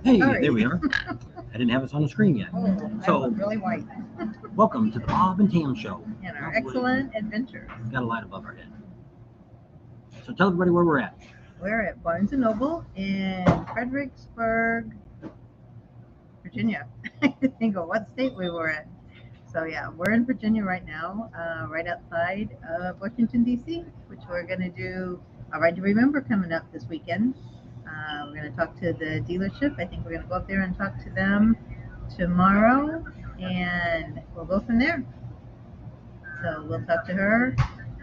Hey, Sorry. there we are. I didn't have us on the screen yet. Oh, So, I'm really white. welcome to the Bob and Tam Show. And our excellent adventures. Got a light above our head. So tell everybody where we're at. We're at Barnes & Noble in Fredericksburg, Virginia. I think of what state we were in. So yeah, we're in Virginia right now, right outside of Washington, D.C., which we're going to do a Ride to Remember coming up this weekend. We're going to talk to the dealership. I think we're going to go up there and talk to them tomorrow, and we'll go from there. So we'll talk to her.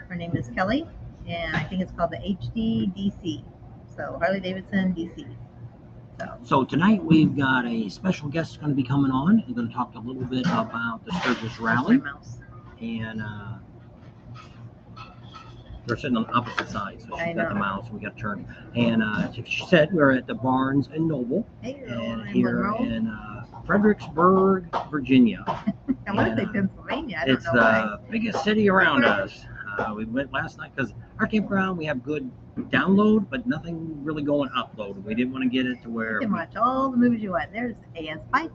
Her name is Kelly, and I think it's called the HDDC. So Harley Davidson DC. So tonight we've got a special guest going to be coming on. We're going to talk a little bit about the Sturgis Rally. And we're sitting on the opposite side, so she's got the mouse, and we got to turn. And she said we're at the Barnes & Noble, and here in Fredericksburg, Virginia. I want to say Pennsylvania. I don't it's know the biggest city around us. We went last night because our campground, we have good download, but nothing really going upload. We didn't want to get it to where you can watch all the movies you want. There's AS Pike.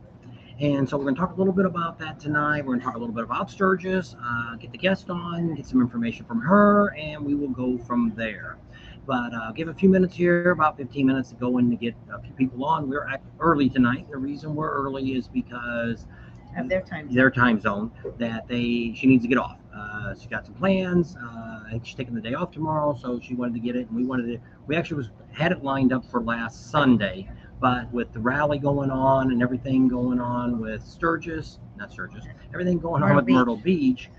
And so we're going to talk a little bit about that tonight. We're going to talk a little bit about Sturgis, get the guest on, get some information from her, and we will go from there. But give a few minutes here, about 15 minutes to go in to get a few people on. We're early tonight. The reason we're early is because of their time zone that she needs to get off. She got some plans. I think she's taking the day off tomorrow, so she wanted to get it, and we actually had it lined up for last Sunday, but with the rally going on and everything going on with everything going on with Myrtle Beach,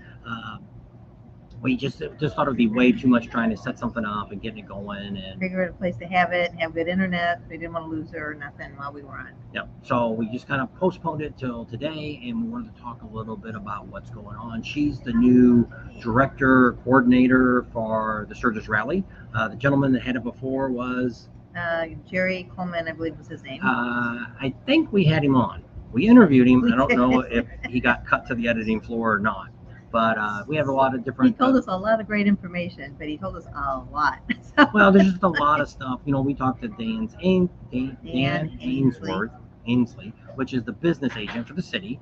we just thought it would be way too much trying to set something up and getting it going and figure out a place to have it and have good internet. We didn't want to lose her or nothing while we were on. Yeah, so we just kind of postponed it till today, and we wanted to talk a little bit about what's going on. She's the new director, coordinator for the Sturgis Rally. The gentleman that had it before was Jerry Coleman, I believe was his name. I think we had him on. We interviewed him. I don't know if he got cut to the editing floor or not. But we have a lot of different. He told us a lot of great information, but he told us a lot. Well, there's just a lot of stuff. We talked to Dan Ainsley, which is the business agent for the city,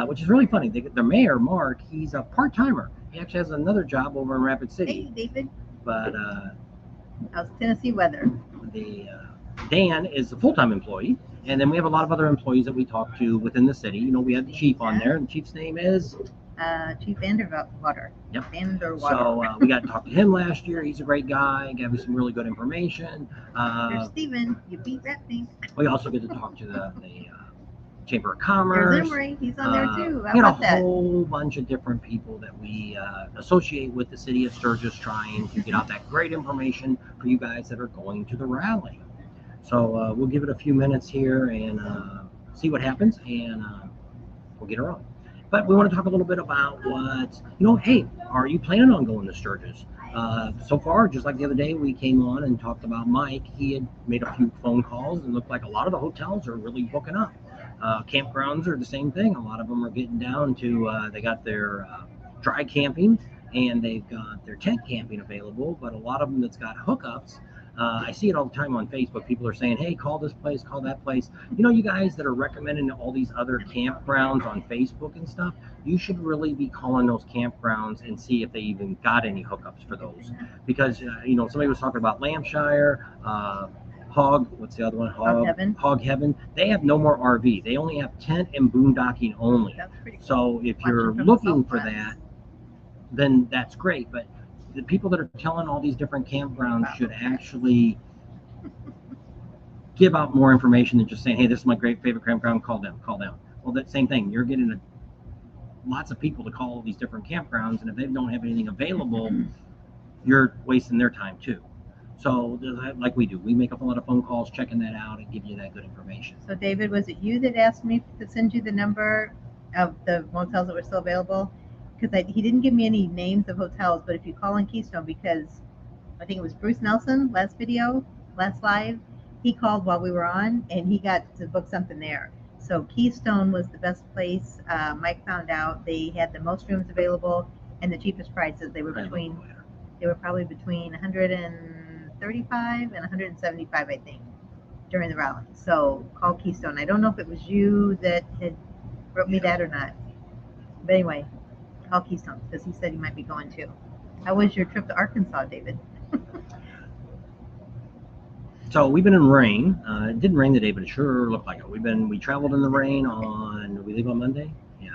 which is really funny. The mayor, Mark, he's a part-timer. He actually has another job over in Rapid City. Hey, David. But how's Tennessee weather? Dan is a full-time employee, and then we have a lot of other employees that we talk to within the city. We had the chief on there, and the chief's name is Chief Vanderwater. Yep. Vanderwater. So we got to talk to him last year. He's a great guy. Gave me some really good information. There's Steven. You beat that thing. We also get to talk to the Chamber of Commerce. There's Emery. He's on there too. We had a whole bunch of different people that we associate with the city of Sturgis, trying to get out that great information for you guys that are going to the rally. So we'll give it a few minutes here and see what happens, and we'll get her on. But we want to talk a little bit about what, hey, are you planning on going to Sturgis? So far, just like the other day, we came on and talked about Mike. He had made a few phone calls, and looked like a lot of the hotels are really booking up. Campgrounds are the same thing. A lot of them are getting down to, they got their dry camping, and they've got their tent camping available, but a lot of them that's got hookups. I see it all the time on Facebook. People are saying, hey, call this place, call that place. You guys that are recommending all these other campgrounds on Facebook and stuff, you should really be calling those campgrounds and see if they even got any hookups for those. Because, somebody was talking about Lampshire, what's the other one? Hog Heaven. They have no more RV. They only have tent and boondocking only. That's pretty cool. So if you're looking for that, then that's great. But the people that are telling all these different campgrounds should actually give out more information than just saying, hey, this is my great favorite campground, call them. Well, that same thing. You're getting lots of people to call all these different campgrounds, and if they don't have anything available, you're wasting their time too. So like we do, we make up a lot of phone calls, checking that out, and give you that good information. So David, was it you that asked me to send you the number of the motels that were still available? Because he didn't give me any names of hotels, but if you call in Keystone, because I think it was Bruce Nelson, last live, he called while we were on, and he got to book something there. So Keystone was the best place. Mike found out they had the most rooms available and the cheapest prices. They were probably between 135 and 175, I think. during the rally. So call Keystone. I don't know if it was you that had wrote me that or not. But anyway, call Keystone because he said he might be going too. How was your trip to Arkansas, David? So we've been in rain. It didn't rain today, but it sure looked like it. We traveled in the rain on. Did we leave on Monday? Yeah.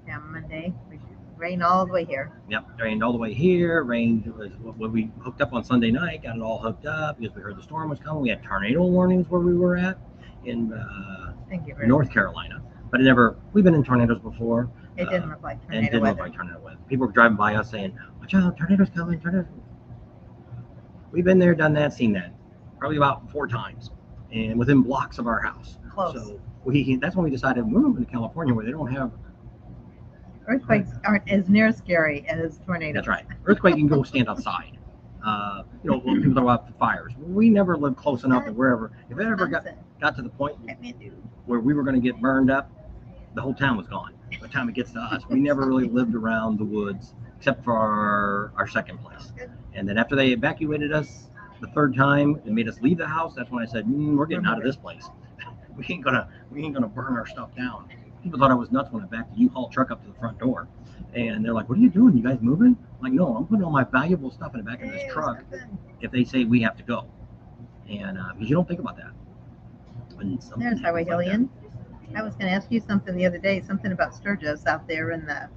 Yeah, Monday. Rain all the way here. Yep, rained all the way here. Rained when we hooked up on Sunday night. Got it all hooked up because we heard the storm was coming. We had tornado warnings where we were at in North Carolina, but we've been in tornadoes before. It didn't look like tornado and didn't weather. Look like tornado weather. People were driving by us saying, "Watch out, tornadoes coming, tornadoes." We've been there, done that, seen that, probably about 4 times, and within blocks of our house. Close. So that's when we decided we're moving to California where they don't have. Earthquakes aren't as near scary as tornadoes. That's right. Earthquake, you can go stand outside. People talk about the fires. We never lived close enough to wherever. If it ever got to the point where we were going to get burned up, the whole town was gone. By the time it gets to us, we never really lived around the woods except for our second place. And then after they evacuated us the 3rd time and made us leave the house, that's when I said, "We're getting out of this place. We ain't gonna burn our stuff down." People thought I was nuts when I backed the U-Haul truck up to the front door. And they're like, "What are you doing? You guys moving?" I'm like, "No, I'm putting all my valuable stuff in the back of this truck if they say we have to go." And because you don't think about that. There's Highway Hillian. I was going to ask you something the other day, something about Sturgis out there in the,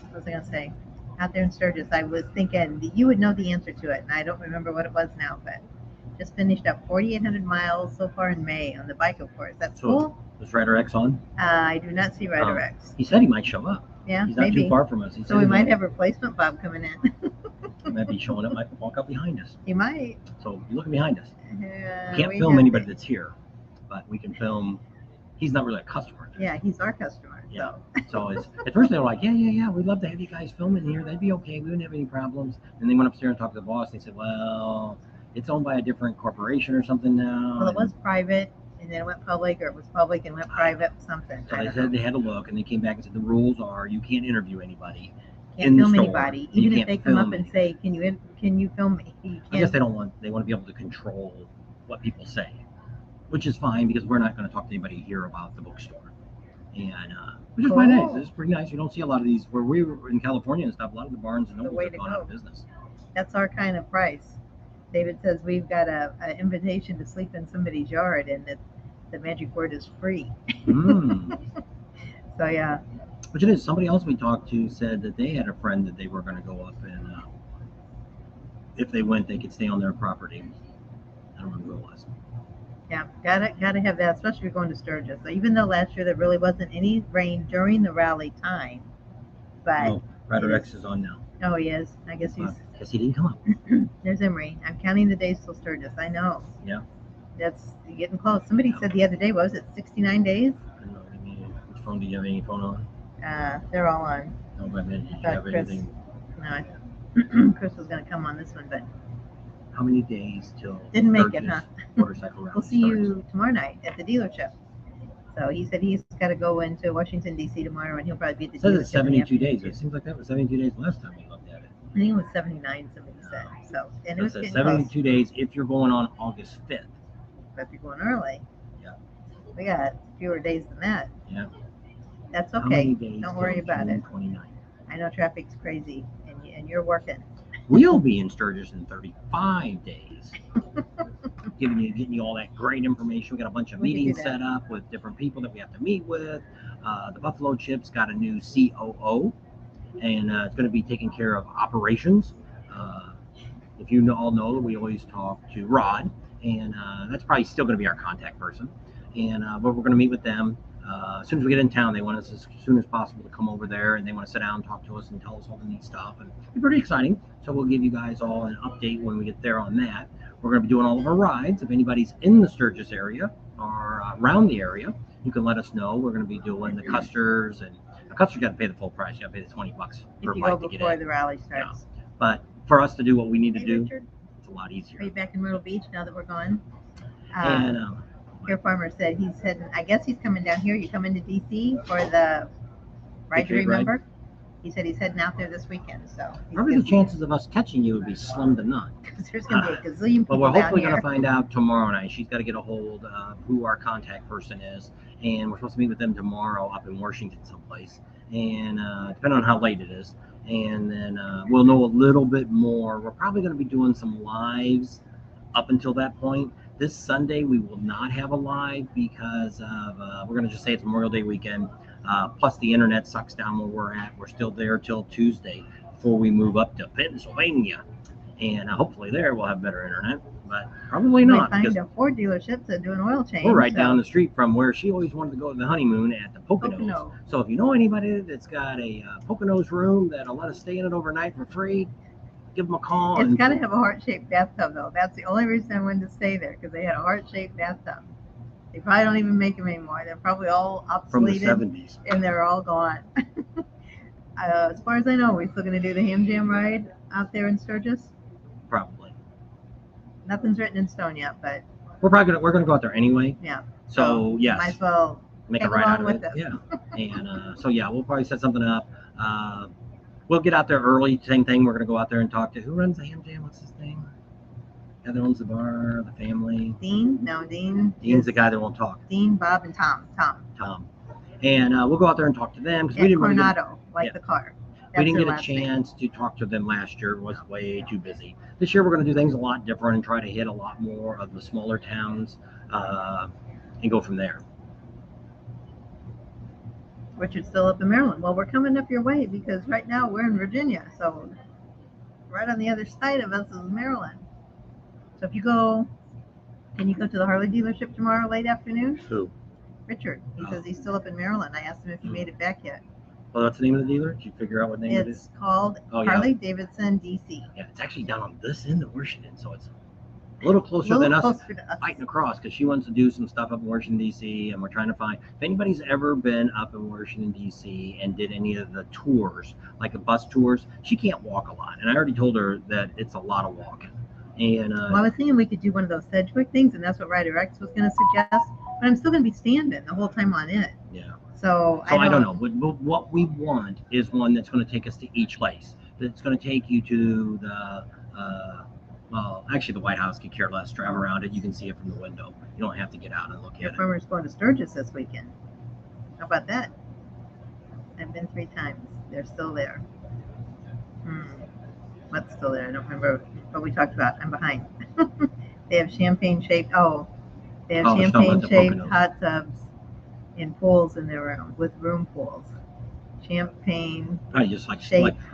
what was I going to say? Out there in Sturgis, I was thinking that you would know the answer to it, and I don't remember what it was now, but just finished up 4,800 miles so far in May on the bike, of course. That's cool. Is Ryder X on? I do not see Ryder X. He said he might show up. Yeah, he's not maybe too far from us. So we might have replacement Bob coming in. He might be showing up, might walk up behind us. He might. So you look behind us. We can't we film anybody that's here, but we can film. He's not really a customer. Yeah, he's our customer. Yeah. So at first they were like, yeah, we'd love to have you guys film in here. That'd be okay. We wouldn't have any problems. And they went upstairs and talked to the boss. And they said, well, it's owned by a different corporation or something now. Well, it was private, and then it went public, or it was public and went private, something. So they said they had a look, and they came back and said the rules are you can't interview anybody. Can't film anybody, even if they come up and say, "Can you film me?" I guess they want to be able to control what people say, which is fine because we're not going to talk to anybody here about the bookstore, and which is quite nice. It's pretty nice. You don't see a lot of these where we were in California and stuff. A lot of the Barnes and Nobles have gone out of business. That's our kind of price. David says we've got an invitation to sleep in somebody's yard, and the magic word is free. So yeah. Which it is. Somebody else we talked to said that they had a friend that they were going to go up and if they went, they could stay on their property. I don't remember who it was. Yeah, gotta have that, especially if you're going to Sturgis. So even though last year there really wasn't any rain during the rally time, but Ryder X is on now. Oh, he is. I guess he's. Guess he didn't come up. There's Emery. I'm counting the days till Sturgis. I know. Yeah. That's getting close. Somebody said the other day, what was it, 69 days? I don't know. Which phone do you have? Any phone on? They're all on. No, but did you have anything? No, Chris was going to come on this one, but. How many days till? Didn't make it, huh? Motorcycle rally. We'll see you tomorrow night at the dealership. So he said he's got to go into Washington, D.C. tomorrow, and he'll probably be at the dealership. It says it's 72 days. It seems like that was 72 days last time we looked at it. I think it was 79, somebody said. So, and it was getting 72 close. days if you're going on August 5th. But if you're going early. Yeah. We got fewer days than that. Yeah. That's okay. Don't worry about it. 29? I know traffic's crazy, and you're working. We'll be in Sturgis in 35 days. Getting you all that great information. We got a bunch of meetings set up with different people that we have to meet with. The Buffalo Chips got a new COO, and it's going to be taking care of operations. If you all know, we always talk to Rod, and that's probably still going to be our contact person. And but we're going to meet with them. As soon as we get in town, they want us as soon as possible to come over there, and they want to sit down and talk to us and tell us all the neat stuff. And it's pretty exciting. So we'll give you guys all an update when we get there on that. We're going to be doing all of our rides. If anybody's in the Sturgis area or around the area, you can let us know. We're going to be doing the Custers, and the Custers got to pay the full price. You got to pay the $20 per bike to get in. Before the rally starts. Yeah. But for us to do what we need to do, Richard, it's a lot easier. are you back in Myrtle Beach now that we're gone? And Your farmer said he's heading. I guess he's coming down here. You coming to D.C. for the ride to remember? He said he's heading out there this weekend. So probably the chances of us catching you would be slim to none. because there's going to be a gazillion But people we're down hopefully going here. to find out tomorrow night. She's got to get a hold of who our contact person is, and we're supposed to meet with them tomorrow up in Washington someplace. And depending on how late it is, and then we'll know a little bit more. We're probably going to be doing some lives up until that point. This Sunday we will not have a live because of we're going to just say it's Memorial Day weekend. Plus the internet sucks down where we're at. We're still there till Tuesday before we move up to Pennsylvania. And hopefully there we'll have better internet, but probably not. We find a Ford dealership to do an oil change. We're right down the street from where she always wanted to go to the honeymoon at the Poconos. Pocono. So if you know anybody that's got a Poconos room that'll let us stay in it overnight for free, give them a call. It's got to have a heart-shaped bathtub, though. That's the only reason I wanted to stay there, because they had a heart-shaped bathtub. They probably don't even make them anymore. They're probably all from the obsoleted, 70s. and they're all gone. As far as I know, we're still going to do the ham jam ride out there in Sturgis. Probably. Nothing's written in stone yet, but we're gonna go out there anyway. Yeah. So yes, might as well make a tag ride out along of with it. us. Yeah. And so yeah, we'll probably set something up. We'll get out there early. Same thing. We're gonna go out there and talk to who runs the ham jam. What's his name? The guy that owns the bar, the family. Dean? No, Dean. Dean's the guy that won't talk. Dean, Bob, and Tom. Tom. And we'll go out there and talk to them because we didn't Coronado, the car. We didn't get a chance to talk to them last year. It was way too busy. This year we're going to do things a lot different and try to hit a lot more of the smaller towns and go from there. Richard's still up in Maryland. Well, we're coming up your way because right now we're in Virginia. So right on the other side of us is Maryland. So if you go, can you go to the Harley dealership tomorrow late afternoon? Who? Richard. He says he's still up in Maryland. I asked him if he made it back yet. Well, that's the name of the dealer? Did you figure out what name it is? It's called Harley Davidson DC. Yeah, it's actually down on this end of Washington, so it's a little closer than us fighting across because she wants to do some stuff up in Washington, D.C., and we're trying to find if anybody's ever been up in Washington, D.C. and did any of the tours, like the bus tours, she can't walk a lot. And I already told her that it's a lot of walking. And well, I was thinking we could do one of those Sedgwick things, and that's what Rider X was going to suggest, but I'm still going to be standing the whole time on it. Yeah. So I don't know. What we want is one that's going to take us to each place. That's going to take you to the, well, actually the White House could care less. Drive around it. You can see it from the window. You don't have to get out and look at it. Farmer's going to Sturgis this weekend. How about that? I've been 3 times. They're still there. What's still there? I don't remember what we talked about. I'm behind. They have champagne-shaped, they have champagne-shaped hot tubs in pools in their room, with room pools. Champagne. Just like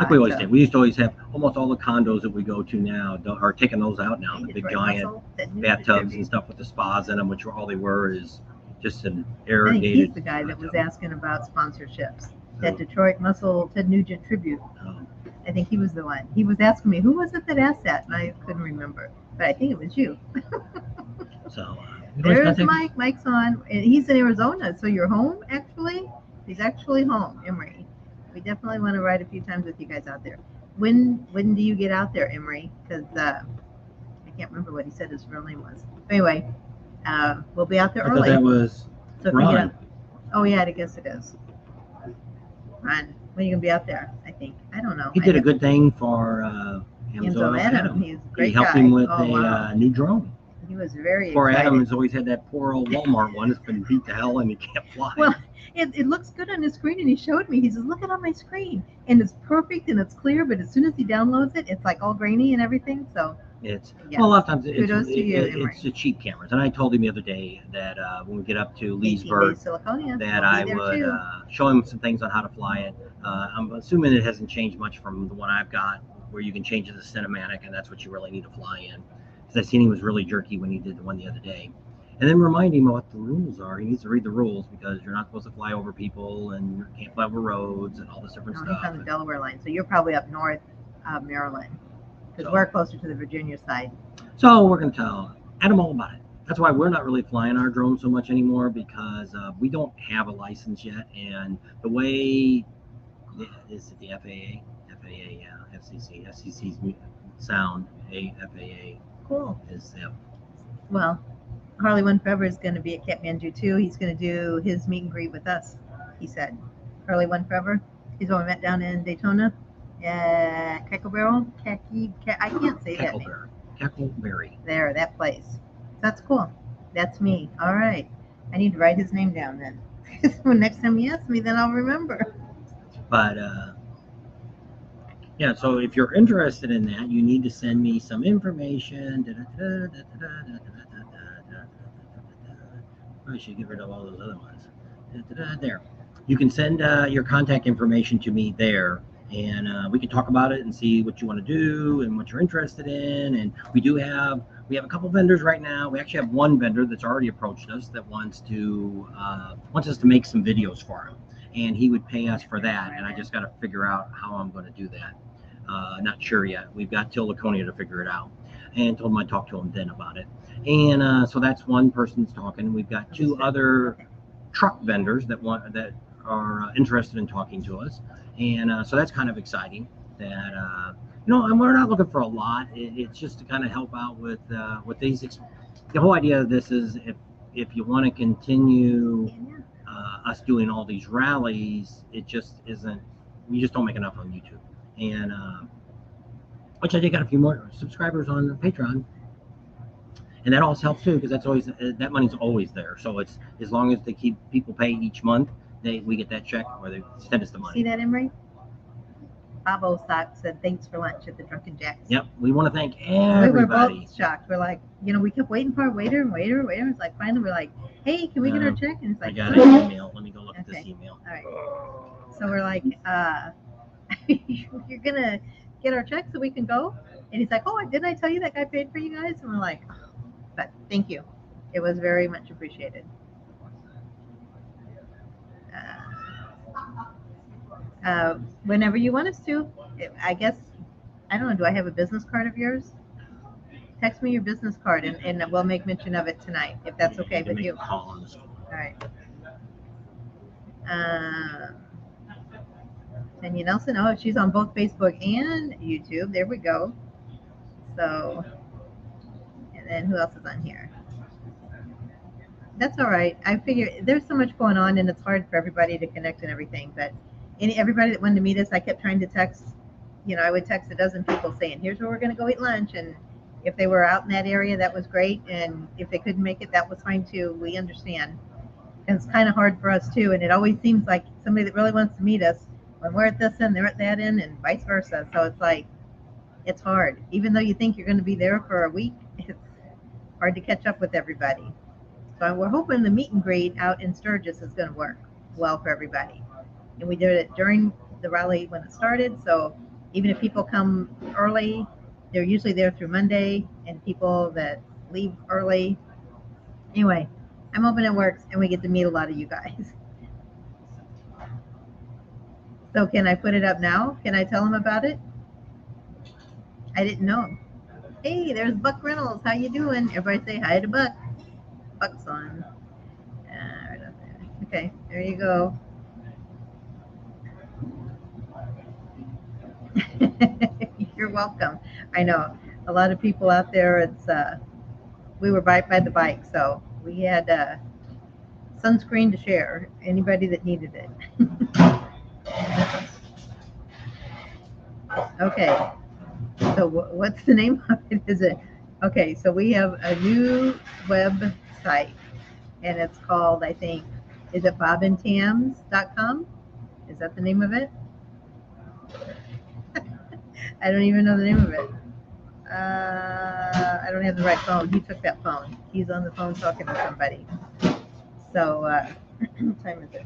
we always did. We used to always have almost all the condos that we go to now are taking those out now. The big giant bathtubs and stuff with the spas in them, which all they were is just an irrigated. I think he's the guy that was asking about sponsorships. That Detroit Muscle Ted Nugent tribute. I think he was the one. He was asking me, who was it that asked that? And I couldn't remember. But I think it was you. So there's Mike. Mike's on. And he's in Arizona. So you're home, actually? He's actually home, Emery. We definitely want to ride a few times with you guys out there. When do you get out there, Emery? Because I can't remember what he said his real name was. Anyway, we'll be out there early. I thought that was Ron. Oh, yeah, I guess it is. Ron, when are you going to be out there, I think? I don't know. He did a good thing for Enzo Adam. He's a great He helped guy. him with a new drone. He was very Poor excited. Adam has always had that poor old Walmart one that's been beat to hell and he can't fly. Well, it looks good on his screen, and he showed me. He says, look it on my screen. And it's perfect, and it's clear, but as soon as he downloads it, it's like all grainy and everything. So it's well, a lot of times it's the cheap cameras. And I told him the other day that when we get up to Leesburg, that I would show him some things on how to fly it. I'm assuming it hasn't changed much from the one I've got, where you can change it to cinematic, and that's what you really need to fly in. Because I seen he was really jerky when he did the one the other day. And then remind him what the rules are. He needs to read the rules because you're not supposed to fly over people and you can't fly over roads and all this different stuff. He's on the Delaware line, so you're probably up north of Maryland because we're closer to the Virginia side. So we're going to tell Adam all about it. That's why we're not really flying our drone so much anymore because we don't have a license yet. And the way, is it the FAA? FAA, yeah, FCC. FCC's sound, FAA. Cool. Is well, Harley One Forever is going to be at Kathmandu too. He's going to do his meet and greet with us. He said, Harley One Forever. He's what we met down in Daytona. Crackle Barrel. I can't say that name. Heckleberry. There, that place. That's cool. That's me. All right. I need to write his name down then. So next time you ask me, then I'll remember. But yeah, so if you're interested in that, you need to send me some information. I should get rid of all those other ones. There. You can send your contact information to me there, and we can talk about it and see what you want to do and what you're interested in. And we have a couple vendors right now. We actually have one vendor that's already approached us that wants us to make some videos for him, and he would pay us for that. And I just got to figure out how I'm going to do that. Not sure yet. We've got till Laconia to figure it out, and told him I'd talk to him then about it. And so that's one person's talking. We've got two other truck vendors that are interested in talking to us, and so that's kind of exciting. That and we're not looking for a lot. It's just to kind of help out with these. The whole idea of this is if you want to continue us doing all these rallies, it just isn't. We just don't make enough on YouTube, and which I did got a few more subscribers on Patreon. And that also helps too, because that's always that money's always there. So it's as long as they keep people pay each month, we get that check or they send us the money. See that, Emery? Bob Ostock said thanks for lunch at the Drunken Jacks. Yep, we want to thank everybody. We were both shocked. We're like, we kept waiting for a waiter. It's like finally we're like, hey, can we get our check? And it's like, I got an email. Let me go look at this email. All right. So we're like, you're gonna get our check so we can go? And he's like, oh, didn't I tell you that guy paid for you guys? And we're like, but thank you. It was very much appreciated. Whenever you want us to, I guess, I don't know, do I have a business card of yours? Text me your business card and we'll make mention of it tonight, if that's okay with you. All right. Tanya Nelson, she's on both Facebook and YouTube. There we go. So, and then who else is on here? That's all right. I figure there's so much going on and it's hard for everybody to connect and everything. But everybody that wanted to meet us, I kept trying to text. I would text a dozen people saying, here's where we're going to go eat lunch. And if they were out in that area, that was great. And if they couldn't make it, that was fine too. We understand. And it's kind of hard for us too. And it always seems like somebody that really wants to meet us, when we're at this end, they're at that end and vice versa. So it's like, it's hard. Even though you think you're going to be there for a week, it's hard to catch up with everybody. So we're hoping the meet and greet out in Sturgis is going to work well for everybody. And we did it during the rally when it started. So even if people come early, they're usually there through Monday, and people that leave early. Anyway, I'm hoping it works and we get to meet a lot of you guys. So can I put it up now? Can I tell them about it? I didn't know. Hey, there's Buck Reynolds. How you doing? Everybody say hi to Buck. Buck's on. Right up there. Okay, there you go. You're welcome. I know a lot of people out there. It's we were right by the bike, so we had sunscreen to share. Anybody that needed it. Okay. So what's the name of it? Is it okay? So we have a new website, and it's called, I think, is it bobandtams.com? Is that the name of it? I don't even know the name of it. I don't have the right phone. He took that phone. He's on the phone talking to somebody. So, what time is it?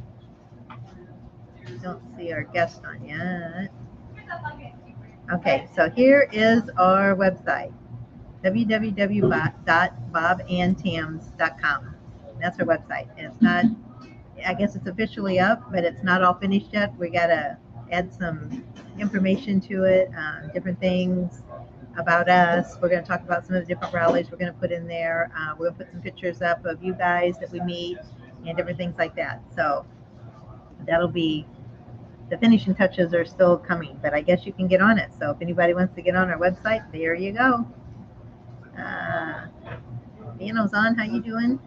Don't see our guest on yet. Okay, so here is our website, www.bobandtams.com. That's our website. And it's not, I guess it's officially up, but it's not all finished yet. We got to add some information to it, different things about us. We're going to talk about some of the different rallies we're going to put in there. We're going to put some pictures up of you guys that we meet and different things like that. So that'll be, the finishing touches are still coming, but I guess you can get on it. So if anybody wants to get on our website, there you go. Piano's on. How you doing?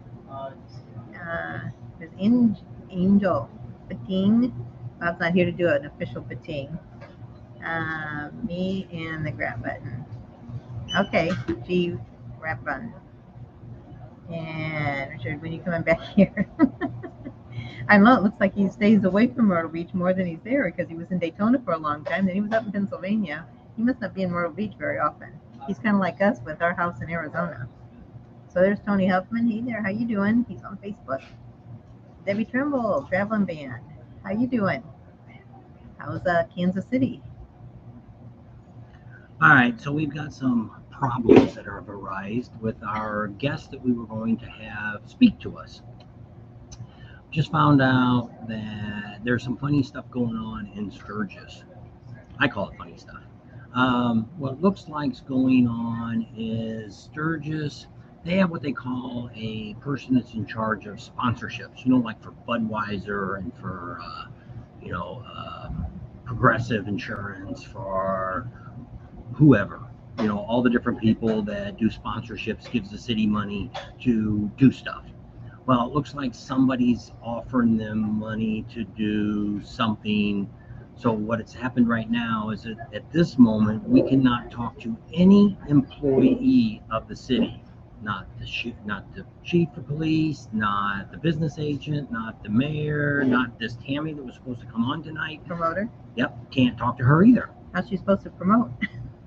There's Angel Pating. Bob's not here to do an official Pating. Me and the grab button. Okay, G wrap run. And Richard, when you coming back here? I know it looks like he stays away from Myrtle Beach more than he's there because he was in Daytona for a long time. Then he was up in Pennsylvania. He must not be in Myrtle Beach very often. He's kind of like us with our house in Arizona. So there's Tony Huffman. Hey there, how you doing? He's on Facebook. Debbie Trimble, traveling band. How you doing? How's Kansas City? All right, so we've got some problems that have arisen with our guest that we were going to have speak to us. Just found out that there's some funny stuff going on in Sturgis. I call it funny stuff. What it looks like's going on is Sturgis, they have what they call a person that's in charge of sponsorships, like for Budweiser and for, you know, Progressive Insurance, for whoever, all the different people that do sponsorships, gives the city money to do stuff. Well, it looks like somebody's offering them money to do something. So what has happened right now is that at this moment, we cannot talk to any employee of the city, not the chief of police, not the business agent, not the mayor, not this Tammy that was supposed to come on tonight. Promoter? Yep, can't talk to her either. How's she supposed to promote?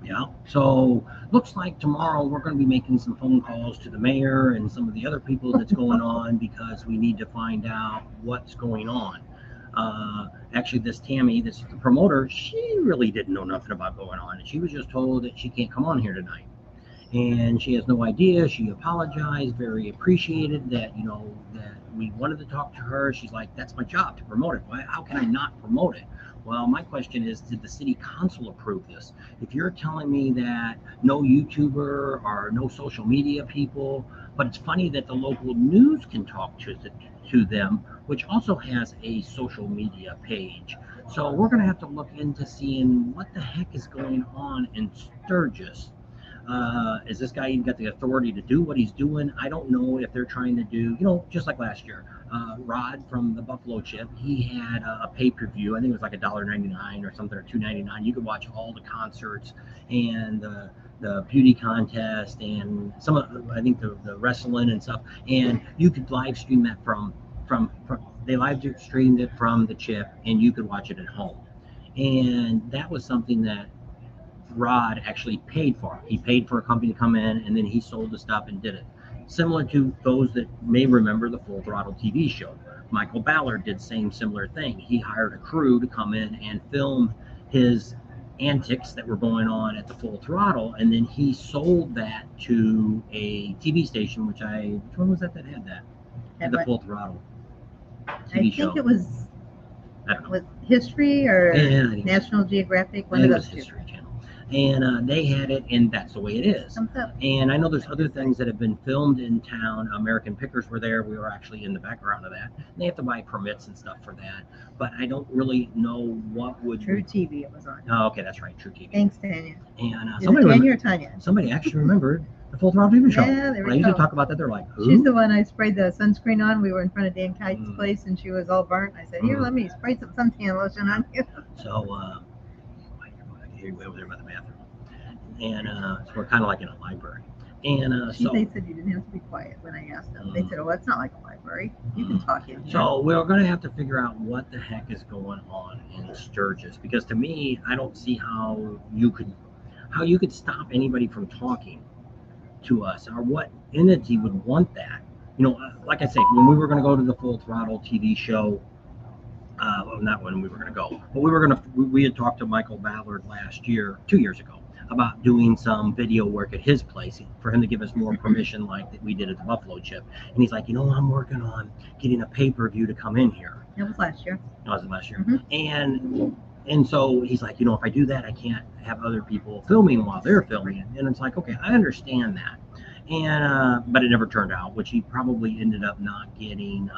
Yeah. So looks like tomorrow we're going to be making some phone calls to the mayor and some of the other people that's going on because we need to find out what's going on. Actually, this Tammy, this the promoter, she really didn't know nothing about going on, and she was just told that she can't come on here tonight, and she has no idea. She apologized, very appreciated that that we wanted to talk to her. She's like, that's my job to promote it. Why? How can I not promote it? Well, my question is, did the city council approve this? If you're telling me that no YouTuber or no social media people, but it's funny that the local news can talk to them, which also has a social media page. So we're going to have to look into seeing what the heck is going on in Sturgis. Is this guy even got the authority to do what he's doing? I don't know if they're trying to do, just like last year. Rod from the Buffalo Chip, he had a pay-per-view. I think it was like $1.99 or something, or $2.99. You could watch all the concerts and the beauty contest and some of, I think, the wrestling and stuff. And you could live stream that from they live streamed it from the Chip, and you could watch it at home. And that was something that Rod actually paid for. He paid for a company to come in, and then he sold the stuff and did it. Similar to those that may remember the Full Throttle TV show. Michael Ballard did same similar thing. He hired a crew to come in and film his antics that were going on at the Full Throttle, and then he sold that to a TV station, which one was that had that? Had the Full Throttle TV show. I think it was, I don't know. Was History or National Geographic, one of those two. History Channel. And they had it, and that's the way it is. And I know there's other things that have been filmed in town. American Pickers were there. We were actually in the background of that. They have to buy permits and stuff for that. But I don't really know what would... True TV it was on. Oh, okay, that's right, True TV. Thanks, Tanya. And Tanya? Somebody actually remembered the Full Throttle TV show. Yeah, there we go. When I usually talk about that, they're like, who? She's the one I sprayed the sunscreen on. We were in front of Dan Kite's place, and she was all burnt. I said, here, let me spray some suntan lotion on you. So, here you go over there by the bathroom. And so we're kind of like in a library. And they said you didn't have to be quiet when I asked them. They said, oh, it's not like a library. You can talk in here. So we're going to have to figure out what the heck is going on in Sturgis, because to me, I don't see how you could stop anybody from talking to us, or what entity would want that. Like I say, when we were going to go to the Full Throttle TV show, well, not when we were going to go, but we had talked to Michael Ballard 2 years ago, about doing some video work at his place for him to give us more permission like that we did at the Buffalo Chip. And he's like, I'm working on getting a pay-per-view to come in here. It was last year. Was it last year? Mm-hmm. And so he's like, if I do that, I can't have other people filming while they're filming. And it's like, okay, I understand that. And but it never turned out, which he probably ended up not getting.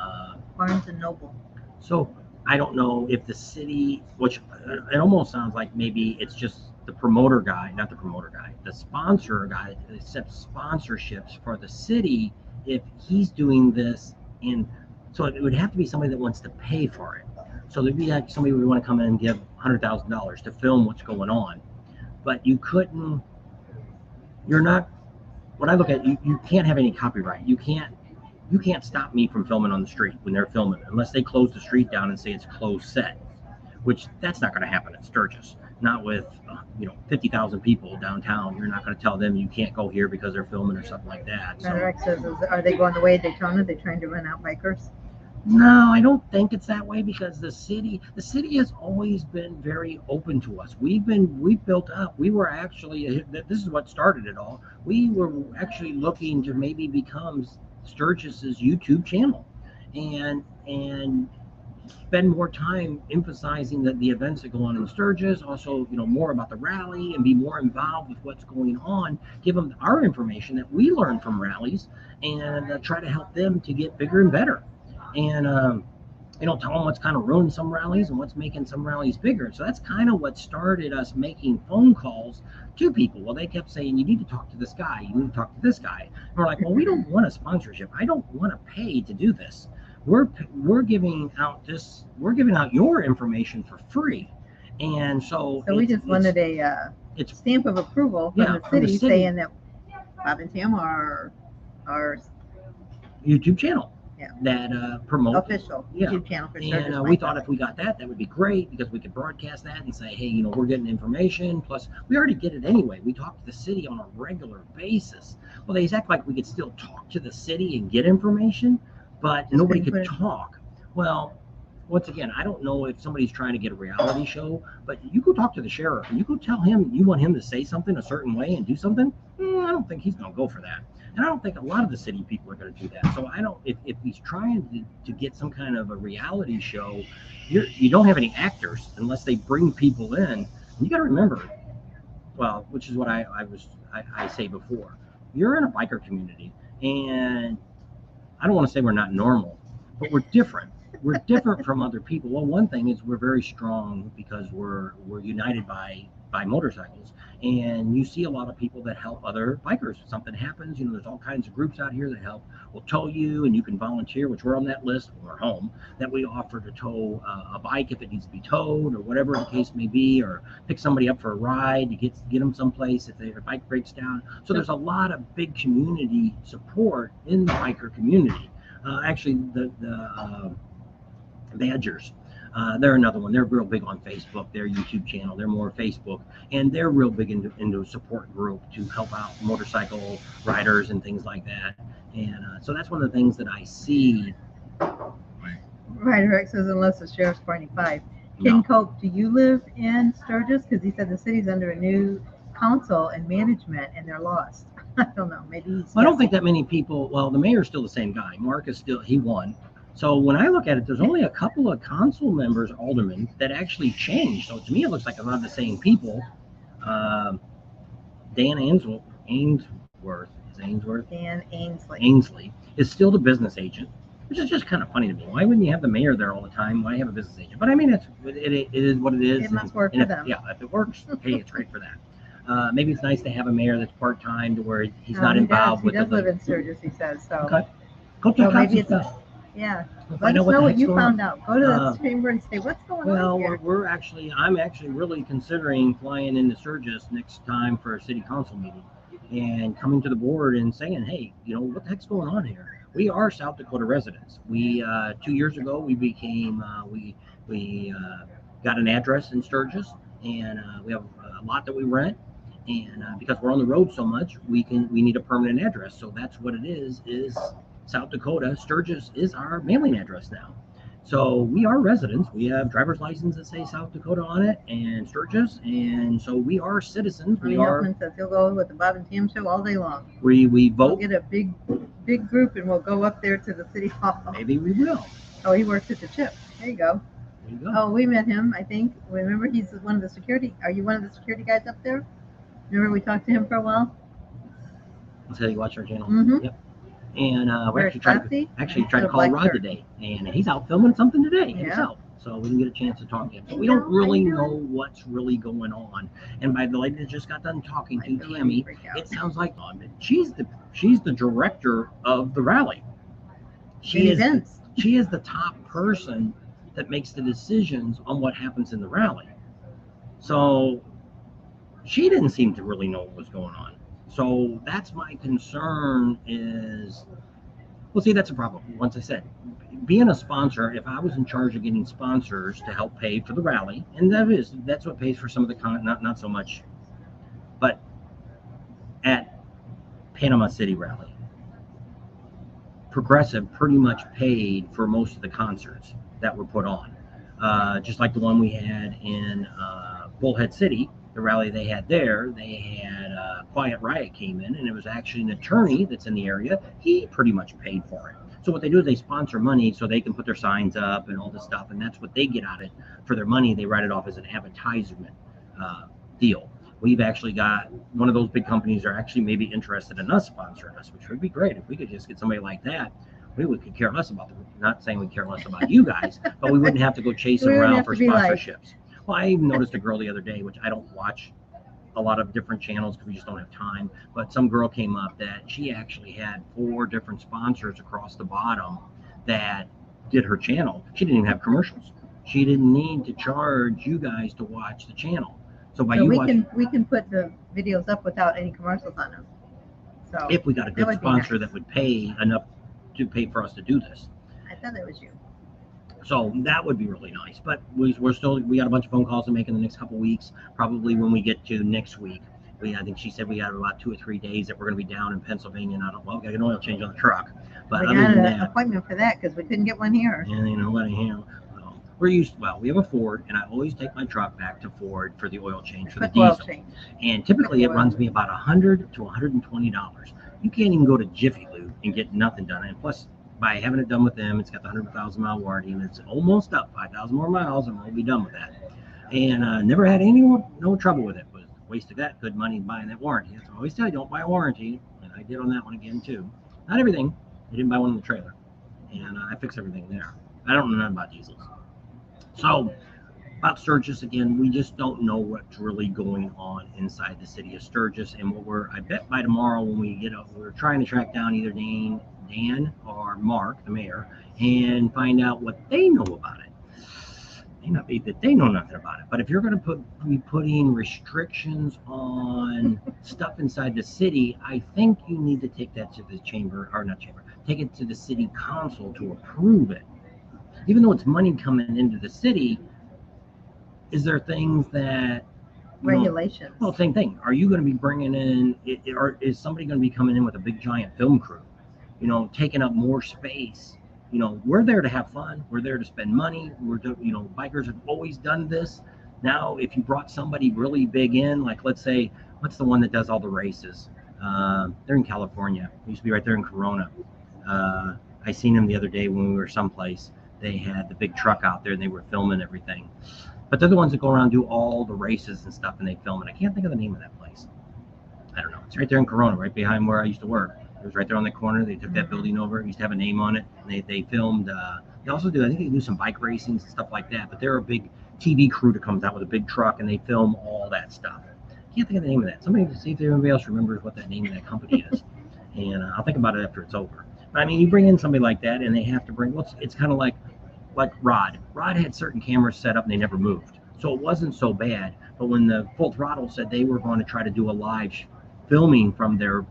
Barnes and Noble. So I don't know if the city, which it almost sounds like maybe it's just the promoter guy, not the promoter guy, the sponsor guy that accepts sponsorships for the city, if he's doing this. And so it would have to be somebody that wants to pay for it. So there'd be like somebody would want to come in and give $100,000 to film what's going on. But you couldn't, you're not. When I look at you can't have any copyright. You can't stop me from filming on the street when they're filming unless they close the street down and say it's closed set, which that's not going to happen at Sturgis. Not with 50,000 people downtown. You're not going to tell them you can't go here because they're filming or something like that. So, Rex says, are they going the way of Daytona? They're trying to run out bikers. no, I don't think it's that way because the city has always been very open to us. We've built up. We were actually, this is what started it all. We were actually looking to maybe become Sturgis's YouTube channel, and spend more time emphasizing that the events that go on in Sturgis, also more about the rally and be more involved with what's going on. Give them our information that we learn from rallies, and try to help them to get bigger and better. And tell them what's kind of ruined some rallies and what's making some rallies bigger. So that's kind of what started us making phone calls to people. Well, they kept saying, you need to talk to this guy, you need to talk to this guy. And we're like, well, we don't want a sponsorship. I don't want to pay to do this. We're giving out your information for free. And so we just wanted a stamp of approval from the city saying that Bob and Tim are our YouTube channel. That promote official YouTube channel for Sturgis. And we thought if we got that would be great because we could broadcast that and say, hey, we're getting information. Plus, we already get it anyway. We talk to the city on a regular basis. Well, they act like we could still talk to the city and get information, but nobody could talk. Well, once again, I don't know if somebody's trying to get a reality show, but you go talk to the sheriff and you go tell him you want him to say something a certain way and do something. I don't think he's going to go for that. And I don't think a lot of the city people are going to do that. So I don't. If he's trying to get some kind of a reality show, you don't have any actors unless they bring people in. And you got to remember, well, which is what I say before. You're in a biker community, and I don't want to say we're not normal, but we're different. We're different from other people. Well, one thing is we're very strong because we're united by motorcycles, and you see a lot of people that help other bikers. If something happens, there's all kinds of groups out here that help. Will tow you, and you can volunteer, which we're on that list when we're home, that we offer to tow a bike if it needs to be towed or whatever the case may be, or pick somebody up for a ride to get them someplace if their bike breaks down. So there's a lot of big community support in the biker community. Actually, the Badgers. They're another one. They're real big on Facebook. Their YouTube channel, they're more Facebook, and they're real big into a support group to help out motorcycle riders and things like that. And so that's one of the things that I see. Ryder Rex says, unless the sheriff's 25. Ken Cope, do you live in Sturgis? Because he said the city's under a new council and management, and they're lost. I don't know. Maybe I don't think that many people. Well, the mayor's still the same guy. Mark is still. He won. So when I look at it, there's only a couple of council members, aldermen, that actually changed. So to me, it looks like a lot of the same people. Dan Ainsworth. Dan Ainsley is still the business agent, which is just kind of funny to me. Why wouldn't you have the mayor there all the time? Why have a business agent? But I mean, it is what it is. It must work for them. Yeah, if it works, hey, it's great for that. Maybe it's nice to have a mayor that's part-time to where he's not involved with it. He does live in Sturgis, he says. So. Okay. Go check out maybe it's yeah. Let us know what you found out. Go to the chamber and say what's going on here. Well, I'm actually really considering flying into Sturgis next time for a city council meeting and coming to the board and saying, hey, what the heck's going on here? We are South Dakota residents. We 2 years ago we became we got an address in Sturgis, and we have a lot that we rent. And because we're on the road so much, we need a permanent address. So that's what it is South Dakota. Sturgis is our mailing address now. So we are residents. We have driver's license that say South Dakota on it and Sturgis. And so we are citizens. Huffman says he'll go with the Bob and Tim show all day long. We vote. We'll get a big group and we'll go up there to the city hall. Maybe we will. Oh, he works at the Chip. There you go. Oh, we met him, I think. Remember, he's one of the security. Are you one of the security guys up there? Remember we talked to him for a while? Until you watch our channel. Mm-hmm. Yep. And we actually tried to call Rod today, and he's out filming something today himself. So we didn't get a chance to talk to him. So we don't really know what's really going on. And by the lady that just got done talking to Tammy, it sounds like she's the director of the rally. She is the top person that makes the decisions on what happens in the rally. So she didn't seem to really know what was going on. So that's my concern is, well, see, that's a problem. Once I said, being a sponsor, if I was in charge of getting sponsors to help pay for the rally, and that's what pays for some of the not so much, but at Panama City rally, Progressive pretty much paid for most of the concerts that were put on. Just like the one we had in Bullhead City, the rally they had there, they had Quiet Riot came in, and it was actually an attorney that's in the area. He pretty much paid for it. So what they do is they sponsor money so they can put their signs up and all this stuff, and that's what they get out of it for their money. They write it off as an advertisement deal. We've actually got one of those big companies are actually maybe interested in us sponsoring us, which would be great if we could just get somebody like that. We could care less about them. Not saying we care less about you guys, but we wouldn't have to go chasing around for sponsorships. Well, I even noticed a girl the other day, which I don't watch a lot of different channels because we just don't have time. But some girl came up that she actually had 4 different sponsors across the bottom that did her channel. She didn't even have commercials. She didn't need to charge you guys to watch the channel. So by So you we can put the videos up without any commercials on them. So if we got a good sponsor nice. that would pay enough to pay for us to do this. I thought it was you. So that would be really nice. But we got a bunch of phone calls to make in the next couple of weeks. Probably when we get to next week, I think she said we got about 2 or 3 days that we're going to be down in Pennsylvania. And we got an oil change on the truck. But we other got than an that, appointment for that because we couldn't get one here. and what we have a Ford, and I always take my truck back to Ford for the oil change for the diesel. And typically it runs me about $100 to $120. You can't even go to Jiffy Lube and get nothing done. And plus, by having it done with them, it's got the 100,000 mile warranty, and it's almost up 5,000 more miles, and we'll be done with that. And never had no trouble with it. Was wasted that good money buying that warranty. That's what I always tell you, don't buy a warranty, and I did on that one again too. Not everything. I didn't buy one in the trailer, and I fix everything there. I don't know nothing about diesels. So about Sturgis again, we just don't know what's really going on inside the city of Sturgis, and I bet by tomorrow when we get up, we're trying to track down either Dan or Mark, the mayor, and find out what they know about it. May not be that they know nothing about it, but if you're going to be putting restrictions on stuff inside the city, I think you need to take that to the take it to the city council to approve it. Even though it's money coming into the city, is there things that regulations? Well, same thing. Are you going to be bringing in, or is somebody going to be coming in with a big giant film crew? Taking up more space. We're there to have fun. We're there to spend money. Bikers have always done this. Now, if you brought somebody really big in, like let's say, what's the one that does all the races? They're in California. It used to be right there in Corona. I seen them the other day when we were someplace. They had the big truck out there and they were filming everything. But they're the ones that go around and do all the races and stuff, and they film it. I can't think of the name of that place. I don't know. It's right there in Corona, right behind where I used to work. It was right there on the corner. They took that building over. It used to have a name on it. And they filmed. They also do, I think they do some bike racing and stuff like that. But they're a big TV crew that comes out with a big truck, and they film all that stuff. I can't think of the name of that. Somebody see if anybody else remembers what that name of that company is. And I'll think about it after it's over. But I mean, you bring in somebody like that, and they have to bring. It's kind of like Rod. Rod had certain cameras set up, and they never moved, so it wasn't so bad. But when the Full Throttle said they were going to try to do a live filming from their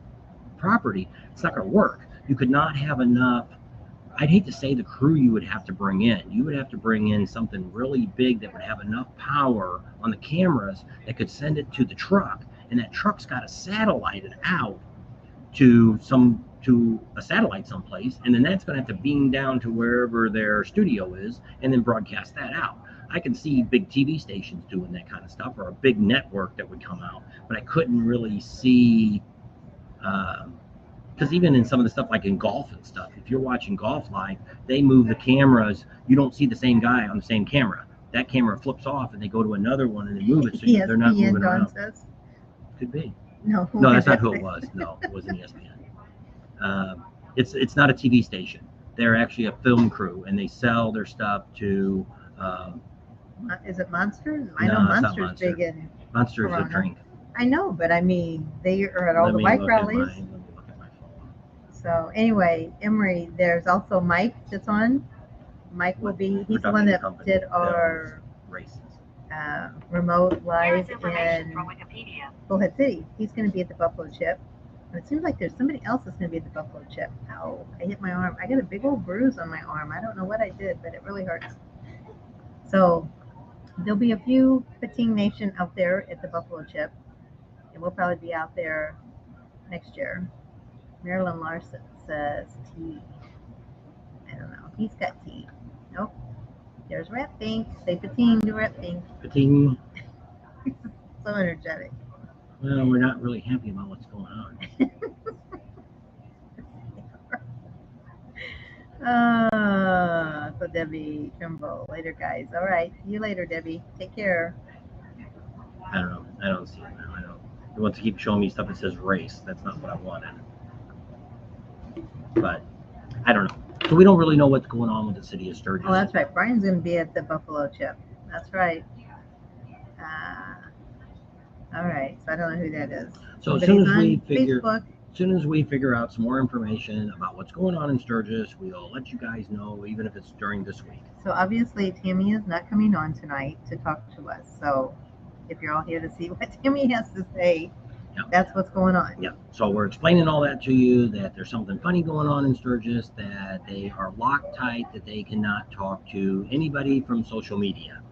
property, it's not going to work. You could not have enough. I'd hate to say the crew you would have to bring in. You would have to bring in something really big that would have enough power on the cameras that could send it to the truck, and that truck's got to satellite it out to a satellite someplace, and then that's going to have to beam down to wherever their studio is and then broadcast that out. I can see big TV stations doing that kind of stuff, or a big network that would come out, but I couldn't really see, because even in some of the stuff like in golf and stuff, if you're watching golf live, they move the cameras. You don't see the same guy on the same camera. That camera flips off and they go to another one and they move it, so they're not moving around. Says? Could be. No, that's not who it was. No, it wasn't ESPN. It's not a TV station. They're actually a film crew, and they sell their stuff to. Is it Monster? I know Monster's big in. Monster is a drink. I know, but I mean, they are at all the bike rallies. Let me look at my phone. So anyway, Emery, there's also Mike that's on. Mike will be. He's the one that did our races. Remote live in Bullhead City. He's going to be at the Buffalo Chip. It seems like there's somebody else that's going to be at the Buffalo Chip. Ow, I hit my arm. I got a big old bruise on my arm. I don't know what I did, but it really hurts. So there'll be a few Pateen Nation out there at the Buffalo Chip, and we'll probably be out there next year. Marilyn Larson says tea. I don't know. He's got tea. Nope. There's Rat Pink. Say Pateen to Rat Pink. Pateen. So energetic. Well, we're not really happy about what's going on. So Debbie Trimble. Later, guys. All right. See you later, Debbie. Take care. I don't know. I don't see it now. I don't. He wants to keep showing me stuff that says race. That's not what I wanted. But I don't know. So we don't really know what's going on with the city of Sturgis. Oh, that's right. Brian's going to be at the Buffalo Chip. That's right. All right. So I don't know who that is. So as But soon he's as we on figure, Facebook. as soon as we figure out some more information about what's going on in Sturgis, we'll let you guys know, even if it's during this week. So obviously Tammy is not coming on tonight to talk to us. So if you're all here to see what Tammy has to say, Yep. that's what's going on. Yeah. So we're explaining all that to you, that there's something funny going on in Sturgis, that they are locked tight, that they cannot talk to anybody from social media.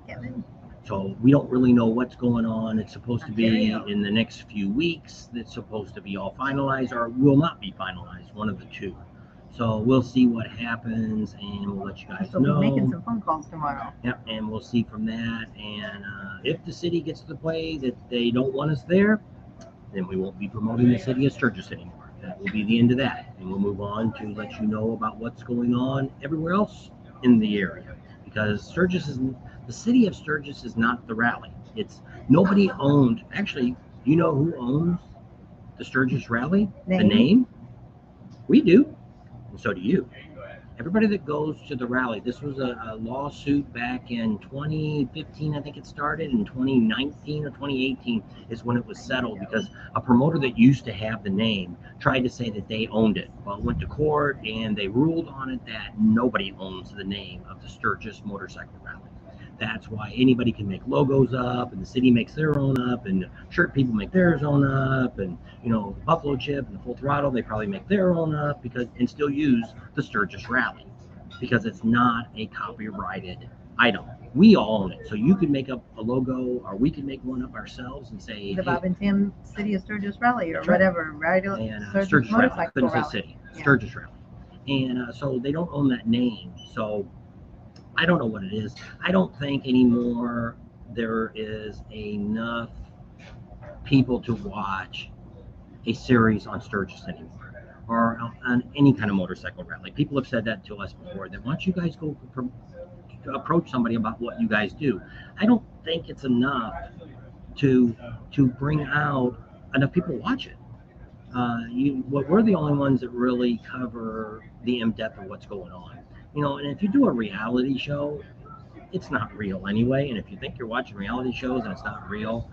Kevin. So we don't really know what's going on. It's supposed to be Ontario. in the next few weeks. It's supposed to be all finalized, or will not be finalized, one of the two. So we'll see what happens, and we'll let you guys So we'll be making know. some phone calls tomorrow. Yep, and we'll see from that. And if the city gets to the play that they don't want us there, then we won't be promoting the city of Sturgis anymore. That will be the end of that. And we'll move on to let you know about what's going on everywhere else in the area. Because the city of Sturgis is not the rally. It's nobody owned. Actually, you know who owns the Sturgis rally? The name? We do. And so do you. Everybody that goes to the rally, this was a lawsuit back in 2015, I think it started. In 2019 or 2018 is when it was settled, because a promoter that used to have the name tried to say that they owned it. Well, it went to court, and they ruled on it that nobody owns the name of the Sturgis Motorcycle Rally. That's why anybody can make logos up, and the city makes their own up, and shirt people make theirs own up, and the Buffalo Chip and the Full Throttle, they probably make their own up and still use the Sturgis Rally, because it's not a copyrighted item. We all own it. So you could make up a logo, or we could make one up ourselves and say The hey, Bob and Tim City of Sturgis Rally or That's right. whatever. Right? and Sturgis Sturgis Rally. I Motorcycle couldn't say Rally. city. Yeah. Sturgis Rally. And so they don't own that name. So I don't know what it is. I don't think anymore there is enough people to watch a series on Sturgis anymore, or on any kind of motorcycle rally. People have said that to us before, that once you guys go approach somebody about what you guys do, I don't think it's enough to bring out enough people to watch it. We're the only ones that really cover the in-depth of what's going on. And if you do a reality show, it's not real anyway. And if you think you're watching reality shows and it's not real,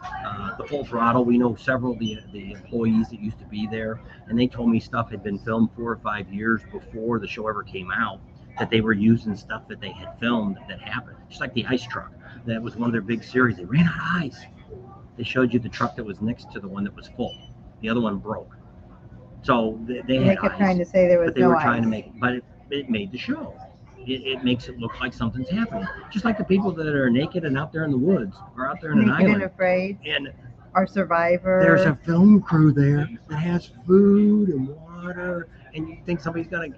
the Full Throttle, we know several of the employees that used to be there, and they told me stuff had been filmed 4 or 5 years before the show ever came out, that they were using stuff that they had filmed that happened. Just like the ice truck. That was one of their big series. They ran out of ice. They showed you the truck that was next to the one that was full. The other one broke. So they had kept ice, trying to say there was but they no were ice. trying to make it, but it made the show. It makes it look like something's happening. Just like the people that are naked and out there in the woods, or out there in an Naked island. and Afraid. And Or Survivor. there's a film crew there that has food and water, and you think somebody's gonna.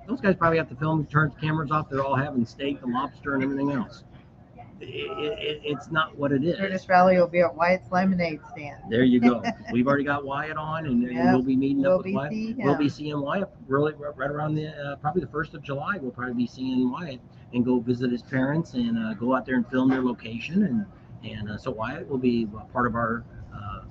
Those guys probably have to film, turn the cameras off. They're all having steak and lobster and everything else. It's not what it is. Sturgis Rally will be at Wyatt's Lemonade Stand. There you go. We've already got Wyatt on, and Yep. we'll be meeting We'll up with be Wyatt. seeing We'll him. be seeing Wyatt really right around probably the 1st of July. We'll probably be seeing Wyatt and go visit his parents and go out there and film their location. And so Wyatt will be part of our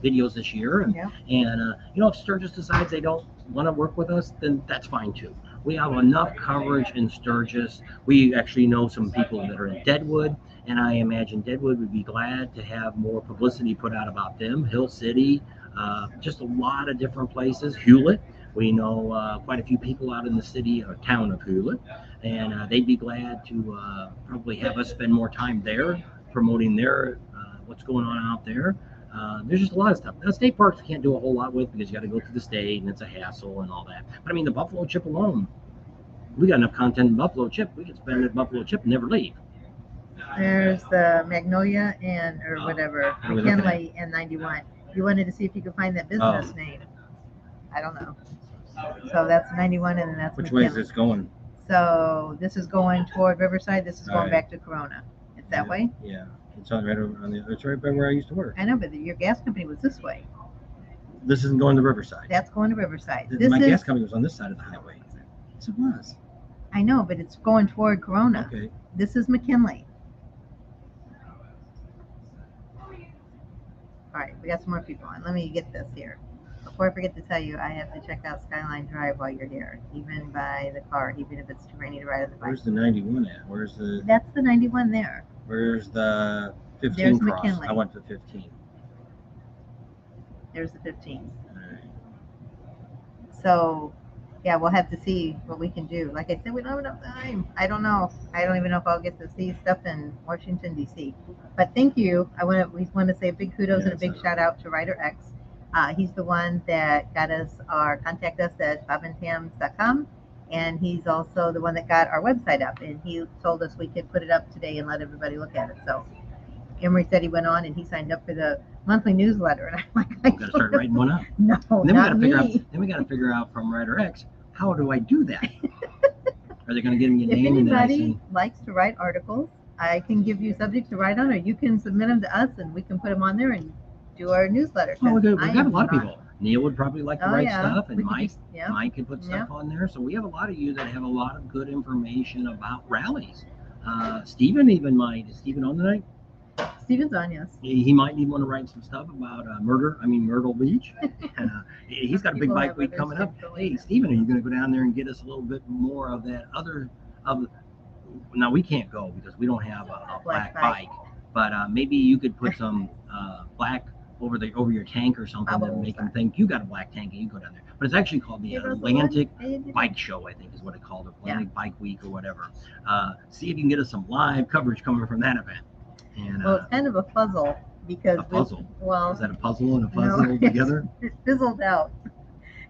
videos this year. And, Yep. and if Sturgis decides they don't want to work with us, then that's fine too. We have enough coverage in Sturgis. We actually know some people that are in Deadwood, and I imagine Deadwood would be glad to have more publicity put out about them. Hill City, just a lot of different places. Hewlett, we know quite a few people out in the city or town of Hewlett, and they'd be glad to probably have us spend more time there promoting their what's going on out there. There's just a lot of stuff. Now, state parks we can't do a whole lot with because you got to go through the state and it's a hassle and all that. But I mean, the buffalo chip alone, we got enough content in buffalo chip. We could spend at buffalo chip and never leave. There's the Magnolia or Oh, whatever, what are we looking McKinley and 91. You wanted to see if you could find that business name. I don't know. So that's 91 and then that's Which McKinley. way is this going? So this is going toward Riverside. This is going Alright. back to Corona. It's that way? Yeah. It's on right over on the. It's right by where I used to work. I know, but your gas company was this way. This isn't going to Riverside. That's going to Riverside. My gas company was on this side of the highway. Yes, it was. I know, but it's going toward Corona. Okay. This is McKinley. All right, we got some more people on. Let me get this here. Before I forget to tell you, I have to check out Skyline Drive while you're here, even by the car, even if it's too rainy to ride on the bike. Where's the 91 at? Where's the? That's the 91 there. Where's the 15 There's cross? McKinley. I went to 15. There's the 15. All right. So, yeah, we'll have to see what we can do. Like I said, we don't have enough time. I don't know. I don't even know if I'll get to see stuff in Washington, D.C. But thank you. We want to say a big kudos and a big shout out to Ryder X. He's the one that got us contact us at bobandtams.com. And he's also the one that got our website up. And he told us we could put it up today and let everybody look at it. So Emery said he went on and he signed up for the monthly newsletter. And I'm like, I Got to start writing one up. No, And then not we got to me. figure out. Then we got to figure out from Ryder X, how do I do that? Are they going to give me a If name and then I anybody say, likes to write articles, I can give you subjects to write on, or you can submit them to us and we can put them on there and do our newsletter. well, we've 'cause I got a am lot of not- people. Neil would probably like to Oh, write yeah. stuff, and We could Mike. just- yeah. Mike could put stuff on there. So we have a lot of you that have a lot of good information about rallies. Stephen even might. Is Stephen on tonight? Steven's on, yes. He might even want to write some stuff about Myrtle Beach. He's got a big People bike have week other coming up. stuff Hey, going on. Stephen, are you going to go down there and get us a little bit more of that now we can't go because we don't have a black bike, but maybe you could put some black over your tank or something to make them think you got a black tank and you go down there. But it's actually called the Atlantic Bike Show, I think is what it called, Atlantic Bike Week or whatever. See if you can get us some live coverage coming from that event. And Well, it's kind of a puzzle because a puzzle. Well, Is that a puzzle and a puzzle together? It fizzled out.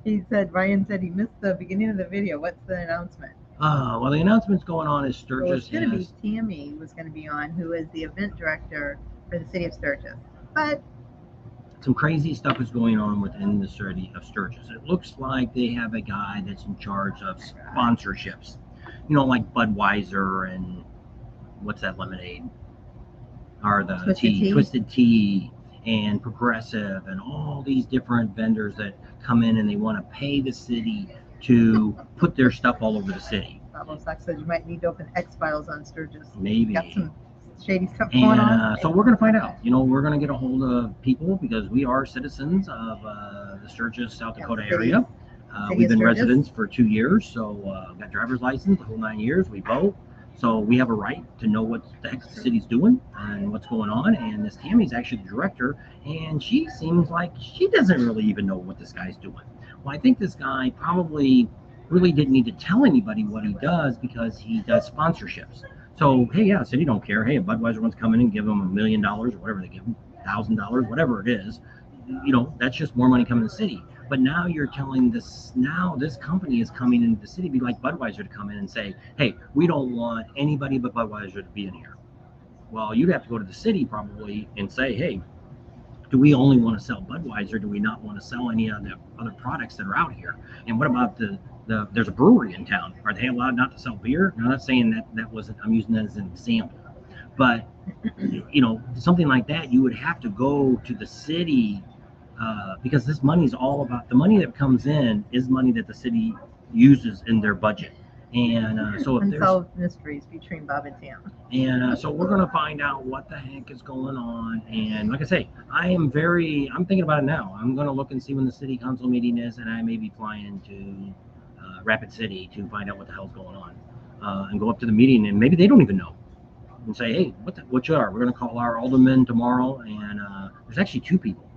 Ryan said he missed the beginning of the video. What's the announcement? Well, the announcement's going on is Well, Sturgis it's going to be has. Tammy was going to be on, who is the event director for the city of Sturgis. But Some crazy stuff is going on within the city of Sturgis. It looks like they have a guy that's in charge of sponsorships. You know, like Budweiser and what's that lemonade? Or the Twisted Tea and Progressive and all these different vendors that come in and they want to pay the city to put their stuff all over the city. Pablo Sox said you might need to open X-Files on Sturgis. Maybe. Got some shady stuff going on. So we're going to find out. You know, we're going to get a hold of people because we are citizens of the Sturgis, South Dakota area. We've been residents for 2 years, so got driver's license the whole 9 years. We vote. So we have a right to know what the heck the city's doing and what's going on. And this Tammy's actually the director, and she seems like she doesn't really even know what this guy's doing. Well, I think this guy probably really didn't need to tell anybody what he does because he does sponsorships. So, hey, yeah, city don't care. Hey, if Budweiser wants to come in and give them $1 million or whatever they give them, $1,000, whatever it is, you know, that's just more money coming to the city. But now you're telling this company is coming into the city, be like Budweiser to come in and say, hey, we don't want anybody but Budweiser to be in here. Well, you'd have to go to the city probably and say, hey, do we only want to sell Budweiser? Do we not want to sell any of the other products that are out here? And what about there's a brewery in town. Are they allowed not to sell beer? Now, I'm not saying that wasn't, I'm using that as an example. But, you know, something like that, you would have to go to the city because this money is all about, the money that comes in is money that the city uses in their budget. And so if there's Unsolved mysteries between Bob and Tam. And so we're going to find out what the heck is going on. And like I say, I'm thinking about it now. I'm going to look and see when the city council meeting is, and I may be flying to Rapid City to find out what the hell's going on. And go up to the meeting, and maybe they don't even know. And say, hey, what you are? We're going to call our alderman tomorrow, and there's actually 2 people.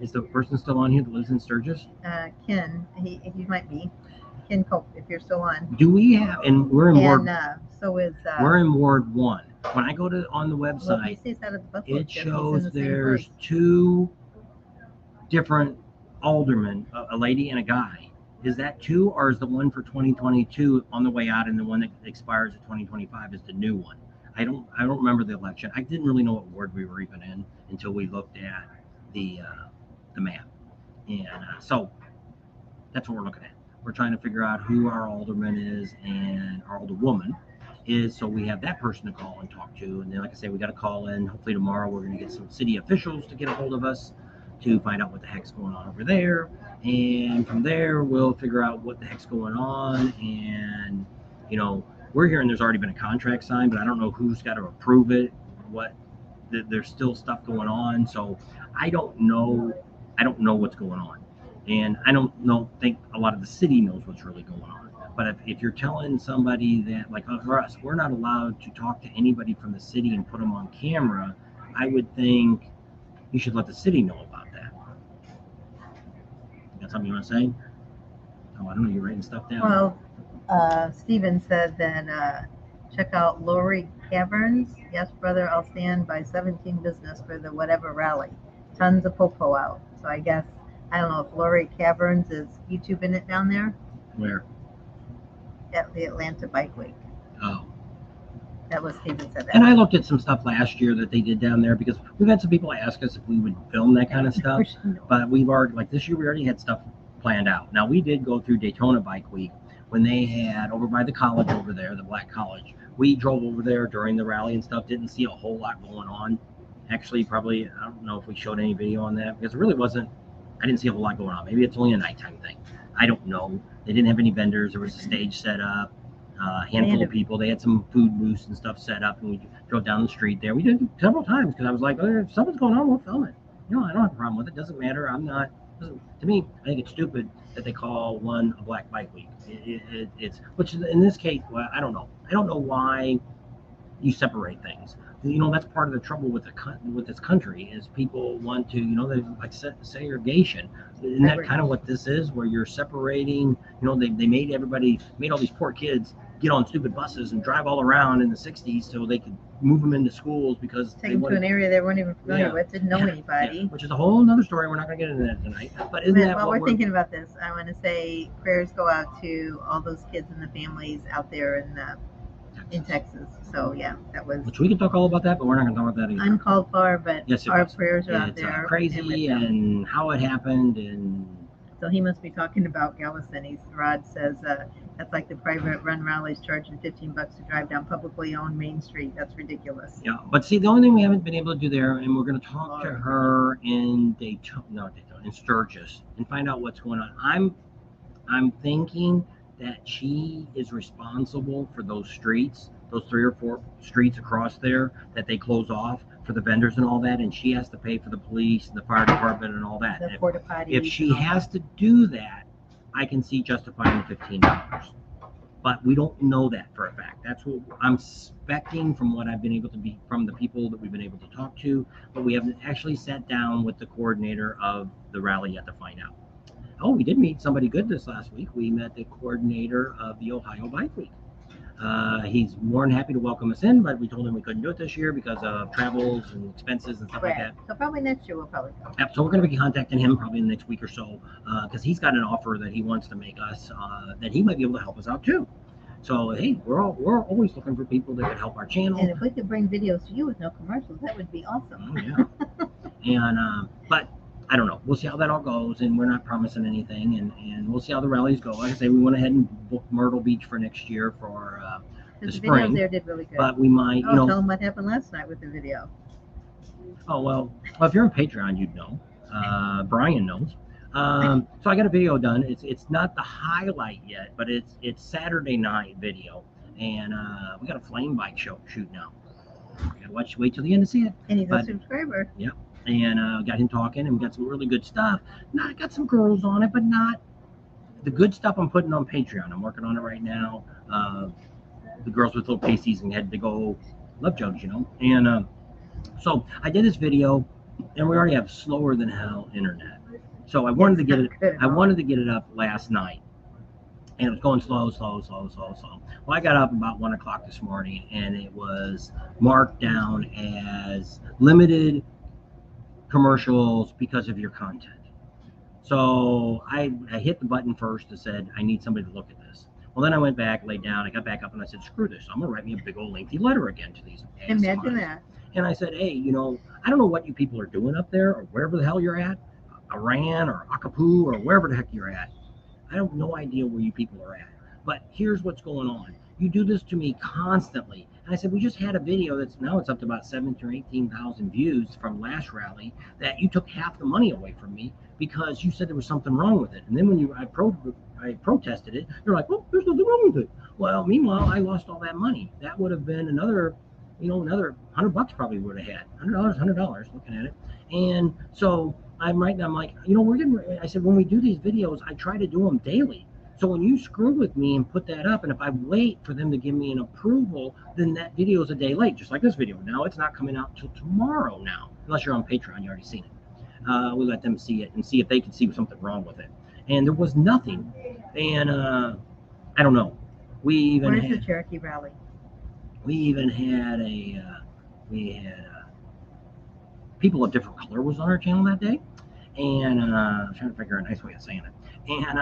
Is the person still on here that lives in Sturgis? Ken, he might be. Ken Cope, if you're still on. Do we have, and we're in Ward. So is We're in Ward 1. When I go to on the Well, website, if he stays out of the Buffalo it Chips, he's in shows the same there's place. 2 different aldermen, a lady and a guy. Is that 2, or is the one for 2022 on the way out, and the one that expires at 2025 is the new one? I don't remember the election. I didn't really know what ward we were even in until we looked at the map, and so that's what we're looking at. We're trying to figure out who our alderman is and our alderwoman is, so we have that person to call and talk to. And then, like I say, we got to call in. Hopefully tomorrow we're going to get some city officials to get a hold of us to find out what the heck's going on over there. And from there, we'll figure out what the heck's going on. And, we're hearing there's already been a contract signed, but I don't know who's got to approve it. There's still stuff going on. So I don't know. I don't know what's going on. And I don't think a lot of the city knows what's really going on. But if you're telling somebody that, like for us, we're not allowed to talk to anybody from the city and put them on camera, I would think you should let the city know about that. You got something you want to say? Oh, I don't know. You're writing stuff down. Well, Steven said that check out Lori Caverns. Yes, brother, I'll stand by 17 business for the whatever rally. Tons of popo out. So I guess, I don't know if Lori Caverns is YouTubing it down there Where? at the Atlanta Bike Week. Oh. That was Steven said that. And I looked at some stuff last year that they did down there, because we've had some people ask us if we would film that kind of stuff. But we've already, like this year, we already had stuff planned out. Now, we did go through Daytona Bike Week when they had over by the college over there, the Black College. We drove over there during the rally and stuff, didn't see a whole lot going on. Actually, probably, I don't know if we showed any video on that, because it really wasn't, I didn't see a whole lot going on. Maybe it's only a nighttime thing. I don't know. They didn't have any vendors. There was a stage set up, a handful of people. They had some food booths and stuff set up, and we drove down the street there. We did it several times because I was like, oh, if something's going on, we'll film it. I don't have a problem with it. Doesn't matter. To me, I think it's stupid that they call one a Black Bike Week. It's, which in this case, well, I don't know. I don't know why you separate things. That's part of the trouble with this country is people want to, they like segregation. Isn't that kind of what this is, where you're separating? They made all these poor kids get on stupid buses and drive all around in the 60s so they could move them into schools because take them to an area they weren't even familiar with, didn't know anybody. Which is a whole other story. We're not going to get into that tonight. But while we're thinking about this, I want to say prayers go out to all those kids and the families out there in Texas. So yeah, that was. Which we can talk all about that, but we're not going to talk about that either. Uncalled for, but yes, our prayers are out there. It's crazy and how it happened, and so he must be talking about Galveston. Rod says that's like the private run rallies charging $15 to drive down publicly owned Main Street. That's ridiculous. Yeah, but see, the only thing we haven't been able to do there, and we're going to talk to her in in Sturgis, and find out what's going on. I'm thinking that she is responsible for those streets, those 3 or 4 streets across there that they close off for the vendors and all that, and she has to pay for the police and the fire department and all that. The porta potties. If she has to do that, I can see justifying the $15. But we don't know that for a fact. That's what I'm expecting from what I've been able to be from the people that we've been able to talk to, but we haven't actually sat down with the coordinator of the rally yet to find out. Oh, we did meet somebody good this last week. We met the coordinator of the Ohio Bike Week. He's more than happy to welcome us in, but we told him we couldn't do it this year because of travels and expenses and stuff like that. So probably next year we'll probably go. Yeah, so we're going to be contacting him probably in the next week or so because he's got an offer that he wants to make us that he might be able to help us out too. So hey, we're always looking for people that could help our channel. And if we could bring videos to you with no commercials, that would be awesome. Oh, yeah. And but I don't know. We'll see how that all goes, and we're not promising anything, and we'll see how the rallies go. Like I say, we went ahead and booked Myrtle Beach for next year for the spring. Videos there did really good. But we might, tell them what happened last night with the video. Oh well, if you're on Patreon, you'd know. Brian knows. So I got a video done. It's not the highlight yet, but it's Saturday night video, and we got a flame bike shoot now. You gotta wait till the end to see it. And he's a subscriber. Yep. And got him talking, and we got some really good stuff. Now I got some girls on it, but not the good stuff I'm putting on Patreon. I'm working on it right now. The girls with little pasties and had to go love jugs, And so I did this video, and we already have slower than hell internet. So I wanted to get it. I wanted to get it up last night, and it was going slow. Well, I got up about 1 o'clock this morning, and it was marked down as limited commercials because of your content. So I hit the button first that said, I need somebody to look at this. Well, then I went back, laid down, I got back up, and I said, screw this. I'm going to write me a big old lengthy letter again to these ads. Imagine that. And I said, hey, I don't know what you people are doing up there or wherever the hell you're at, Iran or Akapu or wherever the heck you're at. I have no idea where you people are at. But here's what's going on. You do this to me constantly. And I said, we just had a video that's now it's up to about 17,000 or 18,000 views from last rally that you took half the money away from me because you said there was something wrong with it. And then when I protested it, you're like, oh, there's nothing wrong with it. Well, meanwhile, I lost all that money. That would have been another $100 probably would have had. $100 looking at it. And so I'm like, I said, when we do these videos, I try to do them daily. So when you screw with me and put that up, and if I wait for them to give me an approval, then that video is a day late, just like this video. Now it's not coming out till tomorrow now, unless you're on Patreon, you already seen it. We let them see it and see if they can see something wrong with it. And there was nothing. And I don't know. Where's the Cherokee Rally? We even had people of different color was on our channel that day, and I'm trying to figure out a nice way of saying it. And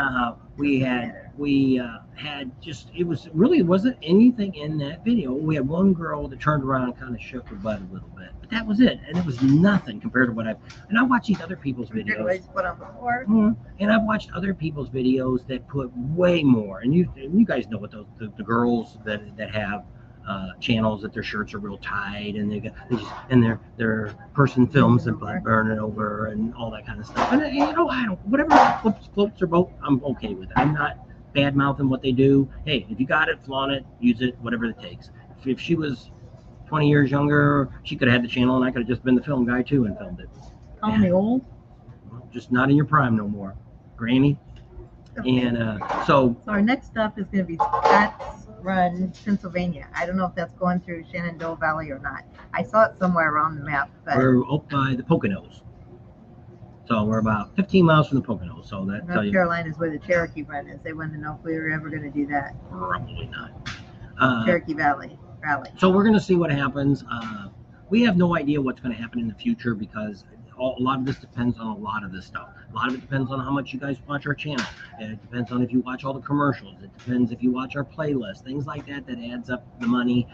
we had just, it wasn't anything in that video. We had one girl that turned around and kind of shook her butt a little bit, but that was it, and it was nothing compared to what I watch these other people's videos. And I've watched other people's videos that put way more, and you guys know what the girls that have channels that their shirts are real tight, and their person films the butt burning over and all that kind of stuff. And I don't, whatever floats their boat, I'm okay with it. I'm not bad mouthing what they do. Hey, if you got it, flaunt it, use it, whatever it takes. If she was 20 years younger, she could have had the channel, and I could have just been the film guy too and filmed it. Call me old. Just not in your prime no more, Granny. Okay. And so our next stop is going to be Scotts Run, Pennsylvania. I don't know if that's going through Shenandoah Valley or not. I saw it somewhere around the map. But we're up by the Poconos. So we're about 15 miles from the Poconos. So that North Carolina is where the Cherokee Run is. They wanted to know if we were ever going to do that. Probably not. Cherokee Valley Rally. So we're going to see what happens. We have no idea what's going to happen in the future because a lot of this depends on a lot of this stuff. A lot of it depends on how much you guys watch our channel. It depends on if you watch all the commercials. It depends if you watch our playlist, things like that adds up the money.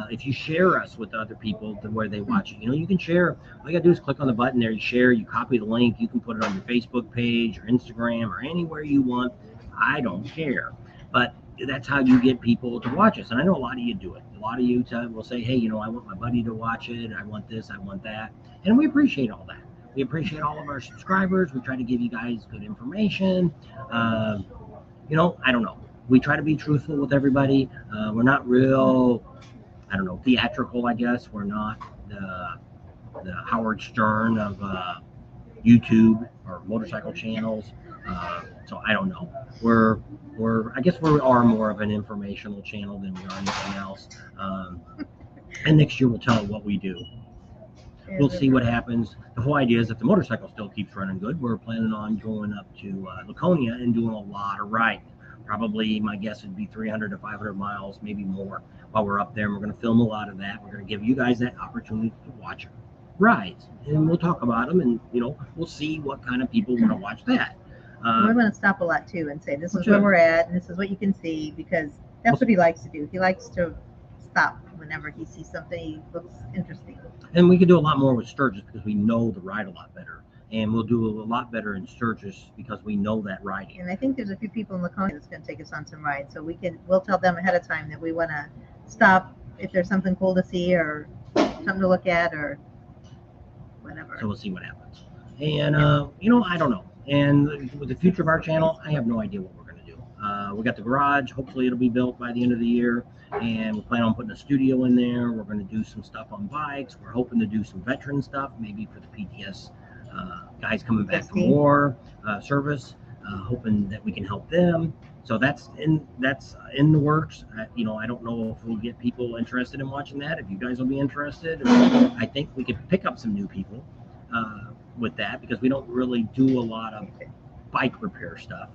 If you share us with other people to where they watch it, you can share. All you got to do is click on the button there, you share, you copy the link, you can put it on your Facebook page or Instagram or anywhere you want. I don't care. But that's how you get people to watch us. And I know a lot of you do it. A lot of you will say, hey, I want my buddy to watch it. I want this, I want that. And we appreciate all that. We appreciate all of our subscribers. We try to give you guys good information. I don't know. We try to be truthful with everybody. We're not real, theatrical, I guess. We're not the Howard Stern of YouTube or motorcycle channels. So I don't know. I guess we are more of an informational channel than we are anything else. And next year we'll tell what we do. We'll see what happens. The whole idea is that the motorcycle still keeps running good. We're planning on going up to Laconia and doing a lot of riding. Probably, my guess would be 300 to 500 miles, maybe more, while we're up there. And we're going to film a lot of that. We're going to give you guys that opportunity to watch rides. And we'll talk about them, and, we'll see what kind of people want to watch that. We're going to stop a lot, too, and say, this is where we're at, and this is what you can see, because that's what he likes to do. He likes to stop whenever he sees something he looks interesting. And we can do a lot more with Sturgis because we know the ride a lot better. And we'll do a lot better in Sturgis because we know that riding. And I think there's a few people in Laconia that's going to take us on some rides. So we'll tell them ahead of time that we want to stop if there's something cool to see or something to look at or whatever. So we'll see what happens. And, I don't know. And with the future of our channel, I have no idea what we're going to do. We got the garage. Hopefully it'll be built by the end of the year. And we plan on putting a studio in there. We're going to do some stuff on bikes. We're hoping to do some veteran stuff, maybe for the PTS guys coming back from war service, hoping that we can help them. So that's in the works. I don't know if we'll get people interested in watching that. If you guys will be interested, I think we could pick up some new people with that because we don't really do a lot of bike repair stuff.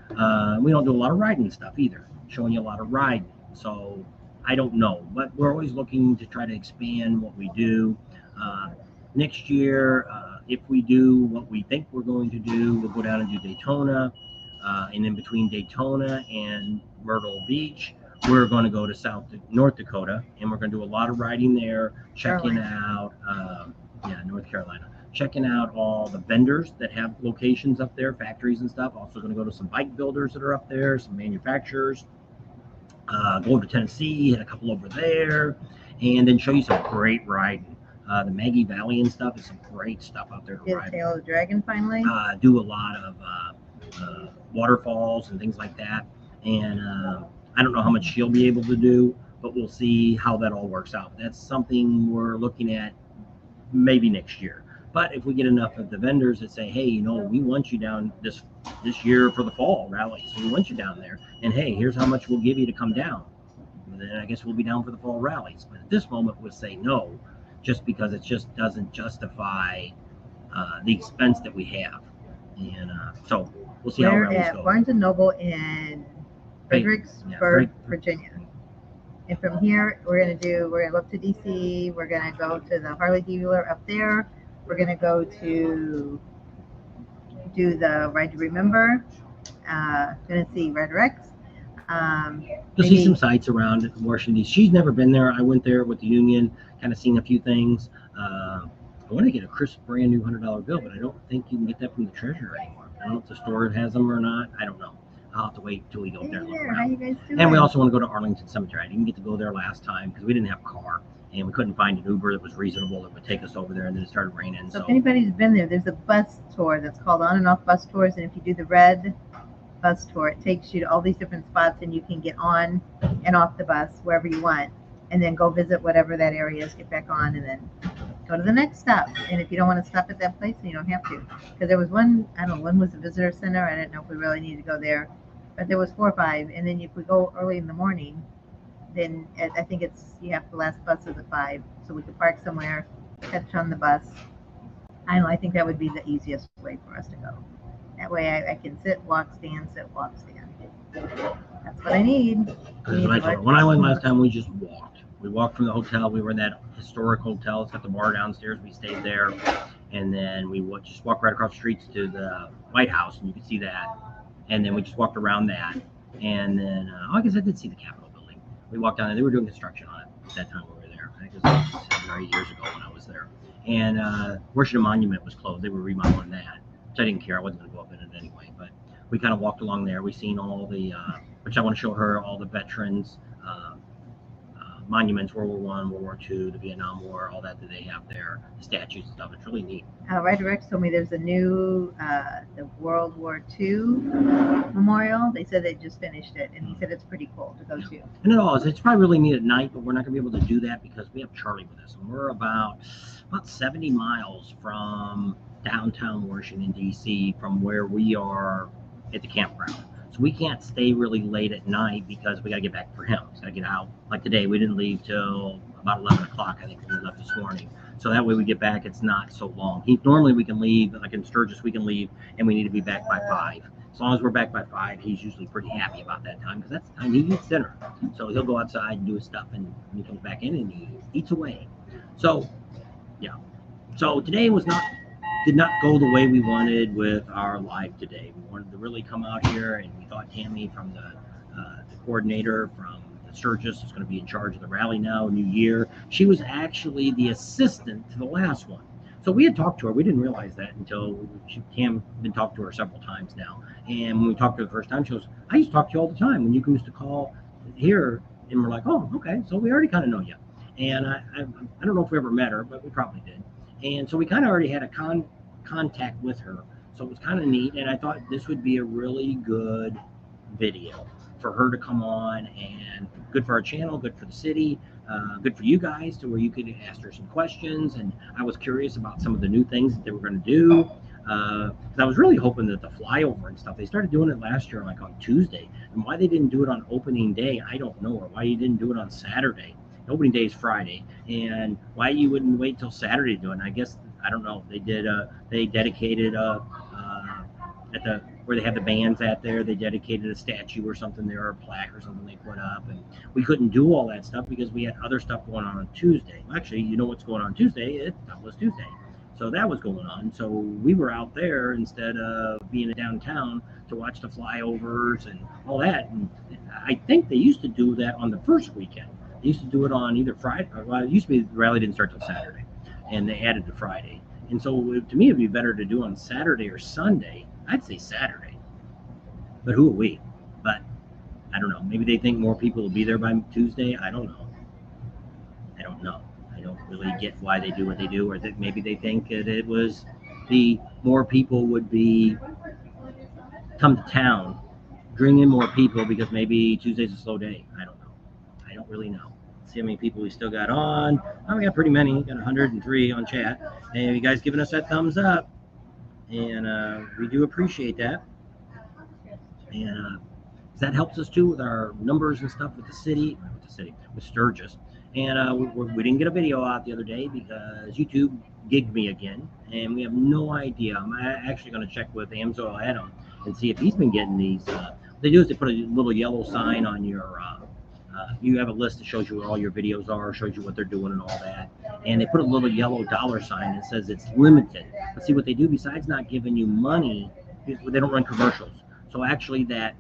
We don't do a lot of riding stuff either, showing you a lot of riding. So I don't know, but we're always looking to try to expand what we do. Uh, Next year, if we do what we think we're going to do, we'll go down and do Daytona. And in between Daytona and Myrtle Beach, we're going to go to North Dakota, and we're going to do a lot of riding there, checking out, North Carolina, checking out all the vendors that have locations up there, factories and stuff. Also going to go to some bike builders that are up there, some manufacturers. Go over to Tennessee, hit a couple over there, and then show you some great riding. The Maggie Valley and stuff is some great stuff out there to ride. Tail of the Dragon finally. Do a lot of waterfalls and things like that. And I don't know how much she'll be able to do, but we'll see how that all works out. That's something we're looking at maybe next year. But if we get enough of the vendors that say, hey, we want you down this year for the fall rally, so we want you down there, and hey, here's how much we'll give you to come down, then I guess we'll be down for the fall rallies. But at this moment, we'll say no, just because it just doesn't justify the expense that we have. And so we'll see how rallies go. Barnes & Noble in Fredericksburg, Virginia. And from here, we're gonna go up to DC. We're gonna go to the Harley dealer up there. We're gonna go to do the Ride to Remember. Gonna see Red Rex. To see some sites around Washington D.C. She's never been there. I went there with the union, kind of seen a few things. I want to get a crisp, brand new $100 bill, but I don't think you can get that from the treasurer anymore. I don't know if the store has them or not. I don't know. I'll have to wait until we go up there and look around. How you guys doing? And we also want to go to Arlington Cemetery. I didn't get to go there last time because we didn't have a car, and we couldn't find an Uber that was reasonable that would take us over there, and then it started raining. So if anybody's been there, there's a bus tour that's called On and Off Bus Tours, and if you do the red bus tour, it takes you to all these different spots, and you can get on and off the bus wherever you want, and then go visit whatever that area is, get back on, and then go to the next stop. And if you don't want to stop at that place, then you don't have to. Because there was one, I don't know, one was a visitor center. I didn't know if we really needed to go there. But there was 4 or 5. And then if we go early in the morning, then I think you have the last bus is at 5. So we could park somewhere, catch on the bus. I don't know, I think that would be the easiest way for us to go. That way I can sit, walk, stand, sit, walk, stand. That's what I need. When I went last time, we just walked. We walked from the hotel. We were in that historic hotel. It's got the bar downstairs. We stayed there. And then we just walked right across the streets to the White House, and you could see that. And then we just walked around that. And then, I guess I did see the Capitol building. We walked down there. They were doing construction on it at that time we were there. I think it was 7 or 8 years ago when I was there. And Washington Monument was closed. They were remodeling that. So I didn't care. I wasn't going to go up in it anyway. But we kind of walked along there. We seen all the, which I want to show her, all the veterans monuments, World War I, World War II, the Vietnam War, all that they have there, the statues and stuff. It's really neat. Ryder Rex told me there's a new the World War II memorial. They said they just finished it, and he said it's pretty cool to go to. And it all is. It's probably really neat at night, but we're not going to be able to do that because we have Charlie with us, and we're about 70 miles from downtown Washington, D.C., from where we are at the campground. So we can't stay really late at night because we got to get back for him. He's got to get out. Like today, we didn't leave till about 11 o'clock, I think, when we left this morning. So that way we get back, it's not so long. Normally we can leave, like in Sturgis, we can leave, and we need to be back by 5. As long as we're back by 5, he's usually pretty happy about that time because that's the time he eats dinner. So he'll go outside and do his stuff, and when he comes back in, and he eats away. So, yeah. So today did not go the way we wanted with our live today. We wanted to really come out here, and we thought Tammy from the coordinator from the Sturgis is going to be in charge of the rally now, new year. She was actually the assistant to the last one. So we had talked to her. We didn't realize that until Tam had been talked to her several times now. And when we talked to her the first time, she goes, I used to talk to you all the time when you used to call here. And we're like, oh, okay. So we already kind of know you. And I don't know if we ever met her, but we probably did. And so we kind of already had a contact with her, so it was kind of neat, and I thought this would be a really good video for her to come on, and good for our channel, good for the city, good for you guys, to where you could ask her some questions. And I was curious about some of the new things that they were going to do. I was really hoping that the flyover and stuff, they started doing it last year like on Tuesday, and why they didn't do it on opening day, I don't know, or why you didn't do it on Saturday. Opening day is Friday, and why you wouldn't wait till Saturday to do it. And I guess, I don't know, they dedicated at the where they have the bands at there. They dedicated a statue or something there, or a plaque or something they put up. And we couldn't do all that stuff because we had other stuff going on Tuesday. Actually, you know what's going on Tuesday? That was Tuesday. So that was going on. So we were out there instead of being downtown to watch the flyovers and all that. And I think they used to do that on the first weekend. They used to do it on either Friday. Well, it used to be the rally didn't start till Saturday, and they added the Friday. And so to me, it'd be better to do on Saturday or Sunday. I'd say Saturday. But who are we? But I don't know. Maybe they think more people will be there by Tuesday. I don't know. I don't know. I don't really get why they do what they do, or that maybe they think that it was the more people would be come to town, bring in more people because maybe Tuesday's a slow day. I don't know. I don't really know. See how many people we still got on. Oh, we got pretty many. Got 103 on chat. And you guys giving us that thumbs up, and we do appreciate that. And that helps us too with our numbers and stuff with the city, with Sturgis. And we didn't get a video out the other day because YouTube gigged me again, and we have no idea. I'm actually going to check with Amsoil Adam and see if he's been getting these. What they do is they put a little yellow sign on your. You have a list that shows you where all your videos are, shows you what they're doing and all that. And they put a little yellow dollar sign that says it's limited. But see what they do besides not giving you money, they don't run commercials. So actually that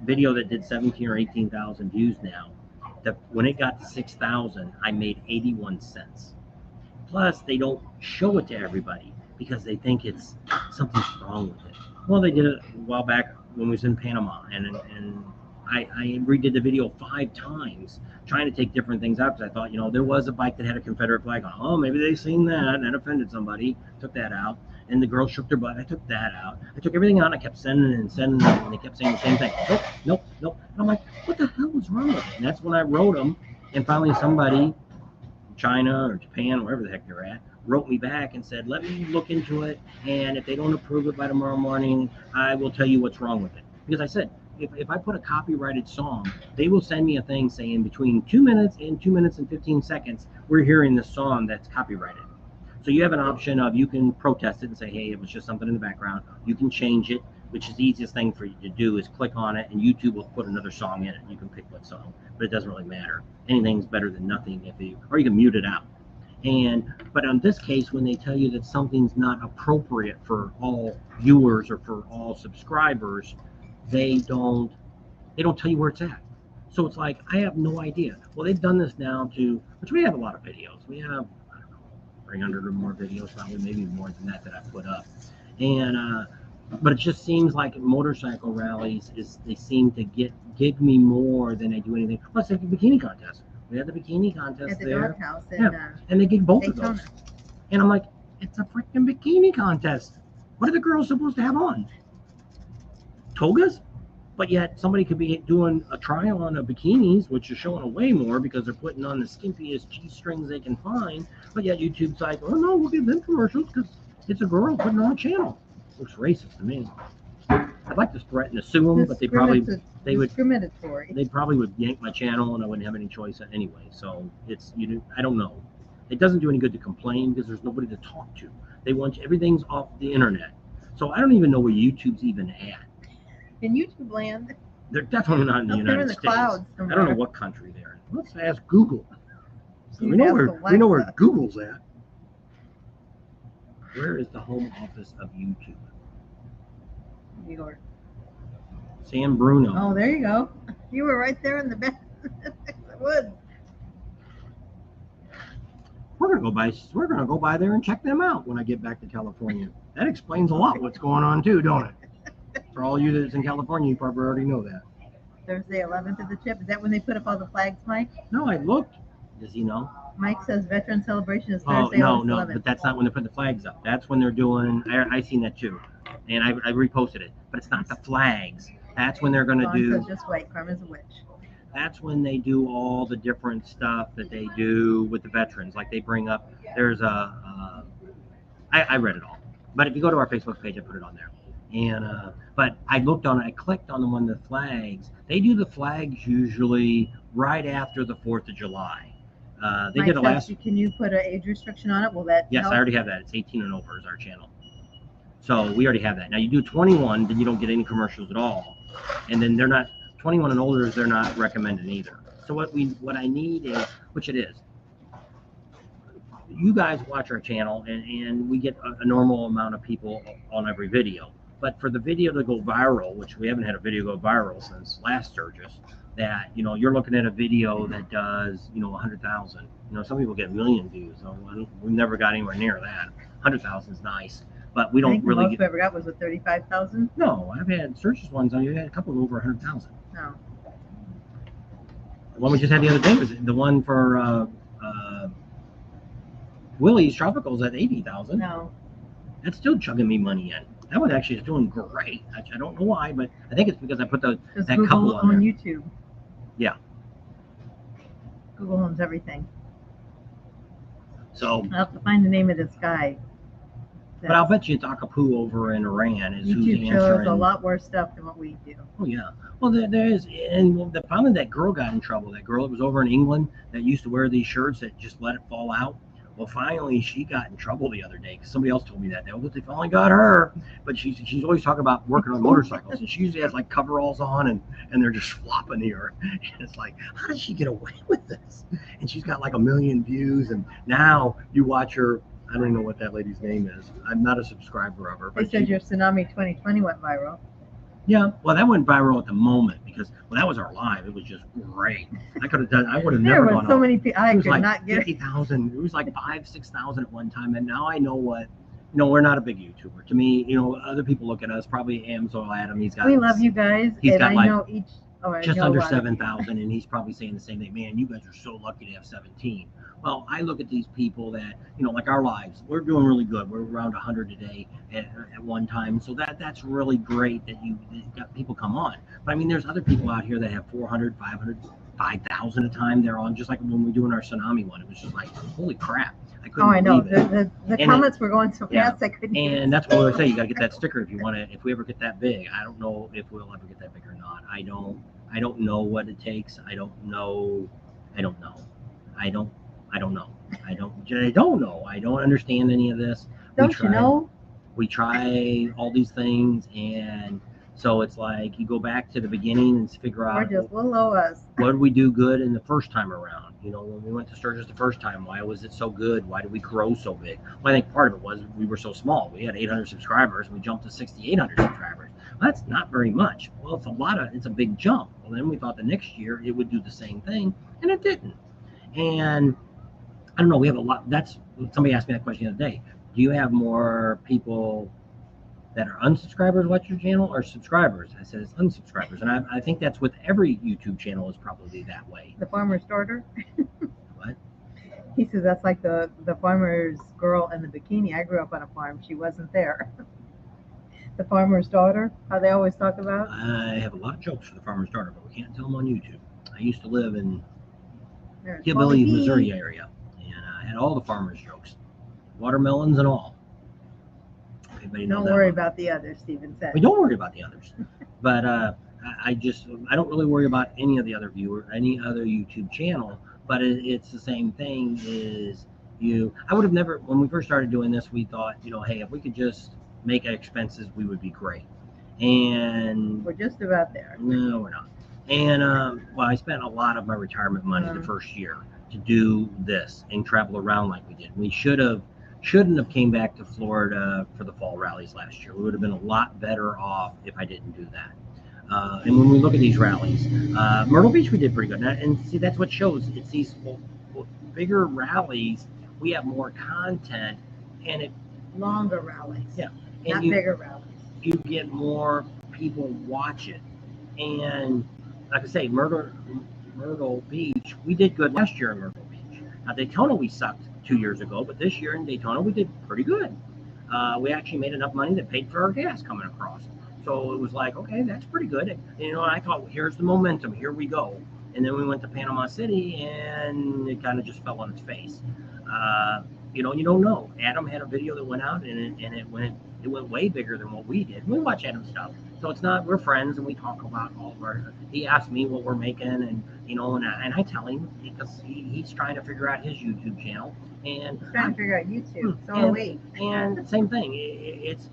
video that did 17 or 18,000 views now, when it got to 6,000, I made 81 cents. Plus, they don't show it to everybody because they think it's something's wrong with it. Well, they did it a while back when we was in Panama, and I redid the video 5 times trying to take different things out because I thought, there was a bike that had a Confederate flag on. Oh, maybe they seen that and that offended somebody. Took that out. And the girl shook their butt. I took that out. I took everything out and I kept sending it, and they kept saying the same thing. Nope. And I'm like, what the hell was wrong with it? And that's when I wrote them. And finally somebody, China or Japan, wherever the heck they're at, wrote me back and said, let me look into it. And if they don't approve it by tomorrow morning, I will tell you what's wrong with it. Because I said, if I put a copyrighted song, they will send me a thing saying between 2 minutes and 2 minutes and 15 seconds, we're hearing this song that's copyrighted. So you have an option of you can protest it and say, hey, it was just something in the background. You can change it, which is the easiest thing for you to do is click on it and YouTube will put another song in it. You can pick what song, but it doesn't really matter. Anything's better than nothing or you can mute it out. But in this case, when they tell you that something's not appropriate for all viewers or for all subscribers, they don't tell you where it's at. So it's like, I have no idea. Well, they've done this now which we have a lot of videos. We have, 300 or more videos, probably maybe more than that I've put up. But it just seems like motorcycle rallies they seem to give me more than they do anything. Plus, like the bikini contest. We had the bikini contest at the there. doghouse And they gig both Daytona. of those. And I'm like, it's a freaking bikini contest. What are the girls supposed to have on? Togas? But yet somebody could be doing a trial on of bikinis, which is showing way more because they're putting on the skimpiest G-strings they can find. But yet YouTube's like, oh no, we'll give them commercials because it's a girl putting on a channel. Looks racist to me. I'd like to threaten to sue them, but they would Discriminatory. they probably would yank my channel and I wouldn't have any choice anyway. So I don't know. It doesn't do any good to complain because there's nobody to talk to. They want everything's off the internet. So I don't even know where YouTube's even at. In YouTube land. They're definitely not in the United States. Clouds I don't know what country they're in. Let's ask Google. So we know where Google's at. Where is the home office of YouTube? New York. San Bruno. Oh, there you go. You were right there in the back of the woods. We're gonna go by there and check them out when I get back to California. That explains a lot what's going on too, don't it? For all you that's in California, you probably already know that. Thursday 11th of the chip. Is that when they put up all the flags, Mike? No, I looked. Does he know? Mike says veteran celebration is Oh, Thursday, no, August 11th. but that's not when they put the flags up. That's when they're doing, I seen that too. And I reposted it. But it's not the flags. That's when they're going to Dawn do, says, just wait, Carmen's a witch. that's when they do all the different stuff that they do with the veterans. Like they bring up, there's I read it all. But if you go to our Facebook page, I put it on there. And but I clicked on the one of the flags. They do the flags usually right after the 4th of July. They Mike did a last. Can you put an age restriction on it? Will that Yes, help? I already have that. It's 18 and over is our channel. So we already have that. Now you do 21, then you don't get any commercials at all, and then they're not 21 and older. They're not recommended either. So what I need is, which it is, you guys watch our channel, and we get a normal amount of people on every video. But for the video to go viral, which we haven't had a video go viral since last Sturgis, that you're looking at a video that does 100,000. Some people get a million views. So we've never got anywhere near that. 100,000 is nice, but we I don't think the really most we ever got was a 35,000. No, I've had Sturgis ones. I've had a couple of over 100,000. No. The one we just had the other day was the one for Willie's Tropicals at 80,000. No. That's still chugging me money in. That one actually is doing great. I don't know why, but I think it's because I put that Google couple on there. YouTube. Yeah. Google owns everything. So I'll have to find the name of this guy. But I'll bet you it's Akapu over in Iran is who's YouTube answering. shows a lot more stuff than what we do. Oh yeah. Well, there is, and the problem that girl got in trouble. That girl that was over in England that used to wear these shirts that just let it fall out. Well, finally, she got in trouble the other day because somebody else told me that. They finally got her. But she's always talking about working on motorcycles, and she usually has like coveralls on, and they're just flopping here. And it's like, how did she get away with this? And she's got like 1 million views, and now you watch her. I don't even know what that lady's name is. I'm not a subscriber of her. They said your Tsunami 2020 went viral. Yeah, well, that went viral at the moment because that was our live. It was just great. I could have done. I would have There never were gone so up. many people. I It was could like not get it. 50,000. It was like 6,000 at one time, and now I know what. We're not a big YouTuber. To me, other people look at us. Probably Amzol Adam. He's got. We love you guys, He's and got I like know each. Oh, I just know a under lot of you. 7,000, and he's probably saying the same thing. Man, you guys are so lucky to have 17. Well, I look at these people that like our lives. We're doing really good. We're around 100 a day at one time, so that's really great that you got people come on. But I mean, there's other people out here that have 400, 500, 5,000 a time. They're on, just like when we were doing our Tsunami one. It was just like, holy crap! I couldn't Oh, I know. believe it. The And comments were going so yeah. fast I couldn't. hear. And that's what I say. You got to get that sticker if you want to. If we ever get that big, I don't know if we'll ever get that big or not. I don't know what it takes. I don't know. I don't know. I don't know. I don't understand any of this. Don't you know? We try all these things, and so it's like you go back to the beginning and figure Or out just below us. what did we do good in the first time around. When we went to Sturgis the first time, why was it so good? Why did we grow so big? Well, I think part of it was we were so small. We had 800 subscribers, and we jumped to 6,800 subscribers. Well, that's not very much. Well, it's a big jump. Well, then we thought the next year it would do the same thing, and it didn't. And I don't know. We have a lot. Somebody asked me that question the other day. Do you have more people that are unsubscribers watch your channel or subscribers? I said it's unsubscribers, and I think that's with every YouTube channel is probably that way. The farmer's daughter. What? He says that's like the farmer's girl in the bikini. I grew up on a farm. She wasn't there. The farmer's daughter. How they always talk about. I have a lot of jokes for the farmer's daughter, but we can't tell them on YouTube. I used to live in There's Hillbilly, Molly. Missouri area, and I had all the farmers' jokes, watermelons and all. Everybody knows Don't that worry one. about the others, Stephen said. We don't worry about the others, but I don't really worry about any of the other any other YouTube channel. But it's the same thing. I would have never, when we first started doing this, we thought, hey, if we could just make expenses, we would be great. And We're just about there. no, we're not. And I spent a lot of my retirement money the first year to do this and travel around like we did. We shouldn't have came back to Florida for the fall rallies last year. We would have been a lot better off if I didn't do that. And when we look at these rallies, Myrtle Beach, we did pretty good. And see, that's what shows. It's these bigger rallies. We have more content, and it Longer rallies. Yeah. Not bigger rallies. You get more people watch it. And like I say, Myrtle Beach, we did good last year in Myrtle Beach. Now Daytona, we sucked 2 years ago, but this year in Daytona, we did pretty good. We actually made enough money that paid for our gas coming across. So it was like, okay, that's pretty good. And, I thought, well, here's the momentum. Here we go. And then we went to Panama City, and it kind of just fell on its face. You don't know. Adam had a video that went out, and it went way bigger than what we did. We watch Adam's stuff, so it's not. We're friends, and we talk about all of our. He asked me what we're making, and and I tell him because he's trying to figure out his YouTube channel, And He's trying to figure out YouTube. So are we. And same thing. It's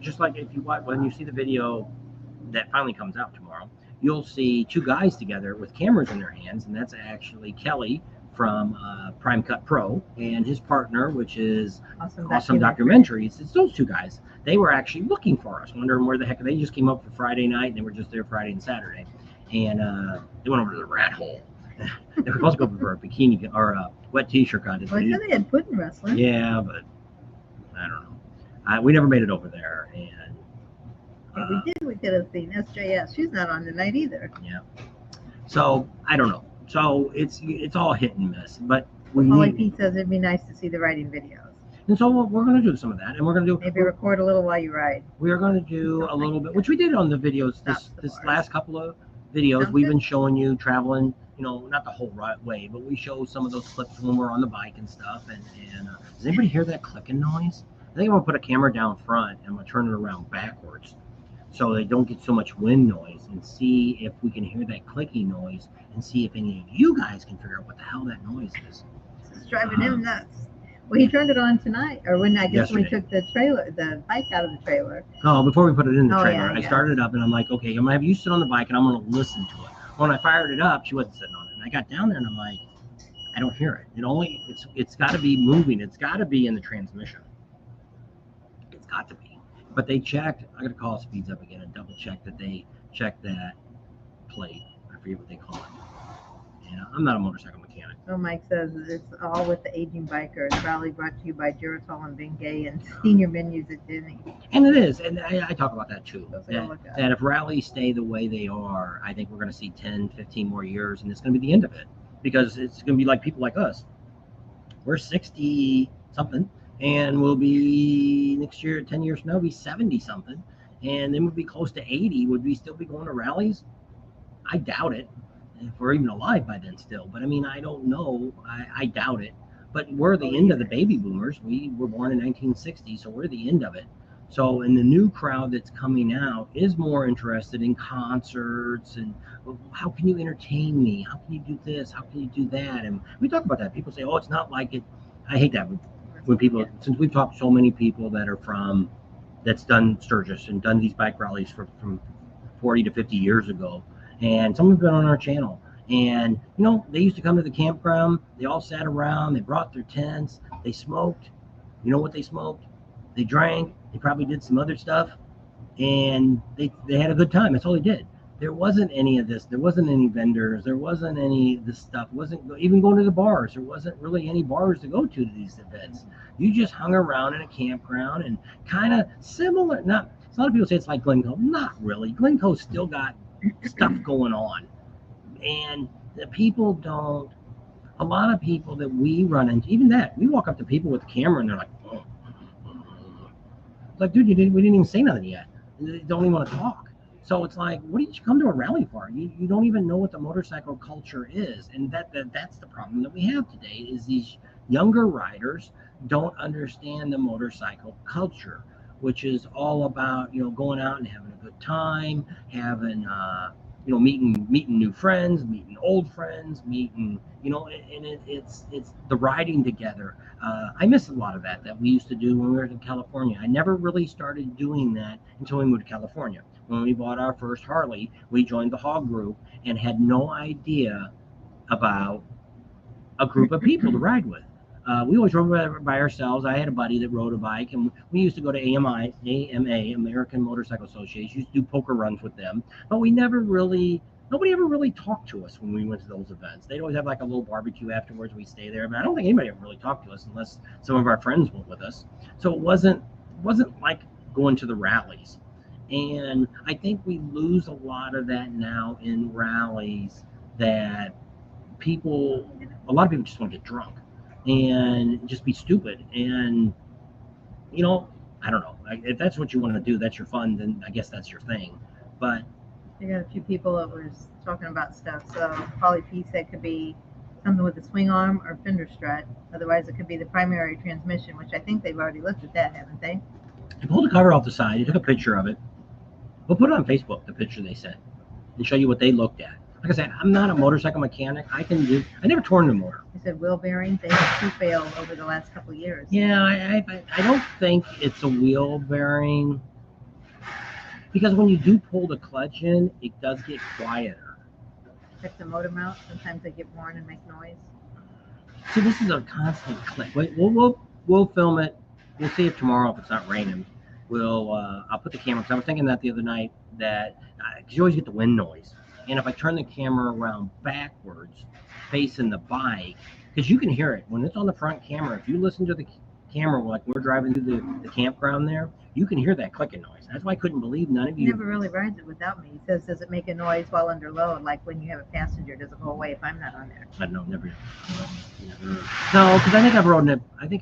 just like if you watch when you see the video that finally comes out tomorrow, you'll see two guys together with cameras in their hands, and that's actually Kelly from Prime Cut Pro and his partner, which is Awesome Documentaries. It's those two guys. They were actually looking for us, wondering where the heck they just came up for Friday night, and they were just there Friday and Saturday, and they went over to the rat hole. They were supposed to go for a bikini or a wet t-shirt contest. Well, I said they had pudding wrestling. Yeah, but I don't know. We never made it over there, and if we did, we could have seen SJS. She's not on tonight either. Yeah. So I don't know. So it's all hit and miss. But Holly Pete says it'd be nice to see the riding videos. And so we're going to do some of that, and we're going to do maybe record a little while you ride. We are going to do a little bit, which we did on the videos. This last couple of videos, we've been showing you traveling. You know, not the whole right way, but we show some of those clips when we're on the bike and stuff. And does anybody hear that clicking noise? I think I'm going to put a camera down front and I'm going to turn it around backwards so they don't get so much wind noise, and see if we can hear that clicking noise and see if any of you guys can figure out what the hell that noise is. It's driving him nuts. Well, he turned it on tonight, or when when we took the bike out of the trailer. Oh, before we put it in the trailer, yeah, I started it up and I'm like, okay, I'm going to have you sit on the bike and I'm going to listen to it. When I fired it up, she wasn't sitting on it. And I got down there and I'm like, I don't hear it. It's got to be moving. It's got to be in the transmission. It's got to be. But they checked. I got to call Speeds Up again and double check that they checked that plate. I forget what they call it. Yeah, I'm not a motorcycle mechanic. So Mike says it's all with the aging bikers. Rally brought to you by Geritol and Bengay and senior menus at Denny. And it is, and I talk about that too. That if rallies stay the way they are, I think we're going to see 10, 15 more years, and it's going to be the end of it. Because it's going to be like people like us. We're 60 something, and we'll be next year, 10 years from now, we'll be 70 something, and then we'll be close to 80. Would we still be going to rallies? I doubt it. If we're even alive by then still. But I mean, I don't know. I doubt it. But we're the end of the baby boomers. We were born in 1960, so we're the end of it. So, and the new crowd that's coming out is more interested in concerts and how can you entertain me? How can you do this? How can you do that? And we talk about that. People say, oh, it's not like it. I hate that when people, since we've talked to so many people that are that's done Sturgis and done these bike rallies from 40 to 50 years ago. And some have been on our channel. And, you know, they used to come to the campground. They all sat around. They brought their tents. They smoked. You know what they smoked? They drank. They probably did some other stuff. And they had a good time. That's all they did. There wasn't any of this. There wasn't any vendors. There wasn't any of this stuff. It wasn't even going to the bars. There wasn't really any bars to go to these events. You just hung around in a campground and kind of similar. Not, a lot of people say it's like Glencoe. Not really. Glencoe's still got stuff going on, and the people don't. A lot of people that we run into, even that, we walk up to people with a camera and they're like, oh. Like, dude, we didn't even say nothing yet. They don't even want to talk. So it's like, what did you come to a rally for? You don't even know what the motorcycle culture is, and that's the problem that we have today. Is these younger riders don't understand the motorcycle culture, which is all about, you know, going out and having a good time, having, you know, meeting new friends, meeting old friends, meeting, you know, and it's the riding together. I miss a lot of that we used to do when we were in California. I never really started doing that until we moved to California. When we bought our first Harley, we joined the Hog group and had no idea about a group of people to ride with. We always rode by ourselves. I had a buddy that rode a bike, and we used to go to AMA, American Motorcycle Association. Used to do poker runs with them, but nobody ever really talked to us when we went to those events. They'd always have like a little barbecue afterwards. We stay there, but I don't think anybody ever really talked to us unless some of our friends went with us. So it wasn't like going to the rallies, and I think we lose a lot of that now in rallies. That a lot of people just want to get drunk and just be stupid, and you know, I don't know, if that's what you want to do, that's your fun, then I guess that's your thing. But you got a few people that was talking about stuff. So Polly P said it could be something with the swing arm or fender strut. Otherwise it could be the primary transmission, which I think they've already looked at that, haven't they? They pulled the cover off the side. They took a picture of it. We'll put it on Facebook, the picture they sent, and show you what they looked at. Like I said, I'm not a motorcycle mechanic. I never torn the motor. He said wheel bearings, they have two failed over the last couple of years. Yeah, I don't think it's a wheel bearing, because when you do pull the clutch in, it does get quieter. Check the motor mount. Sometimes they get worn and make noise. So this is a constant click. Wait, we'll film it. We'll see if tomorrow, if it's not raining, I'll put the camera. Because I was thinking that the other night that because you always get the wind noise, and if I turn the camera around backwards, facing the bike, because you can hear it when it's on the front camera. If you listen to the camera like we're driving through the campground there, you can hear that clicking noise. That's why I couldn't believe none of He you. never really rides it without me. He says, does it make a noise while under load? Like when you have a passenger, does it go away if I'm not on there? I don't know, never. No, because I think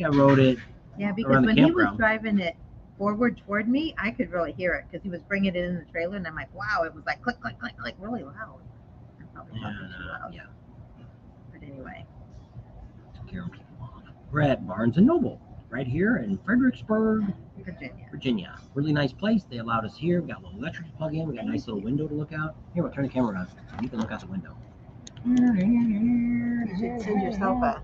I rode it. Yeah, because Around the when he was campground. driving it forward toward me, I could really hear it because he was bringing it in the trailer, and I'm like, wow, it was like click, click, click, click, really loud. I'm probably talking too loud. Yeah. But anyway, Carol people off. We're at Barnes and Noble right here in Fredericksburg, Virginia. Virginia. Really nice place. They allowed us here. We got a little electric to plug in. We got a nice little window to look out. Here, we'll turn the camera on. You can look out the window. You should send yourself a.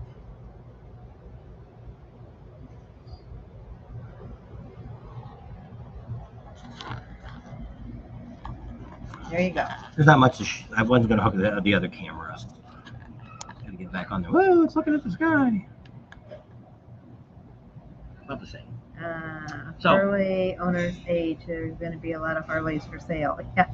There you go. There's not much I wasn't going to hook the other camera up. Got to get back on there. Whoa, it's looking at the sky. About the same. So- Harley owners age. There's going to be a lot of Harleys for sale. Yeah.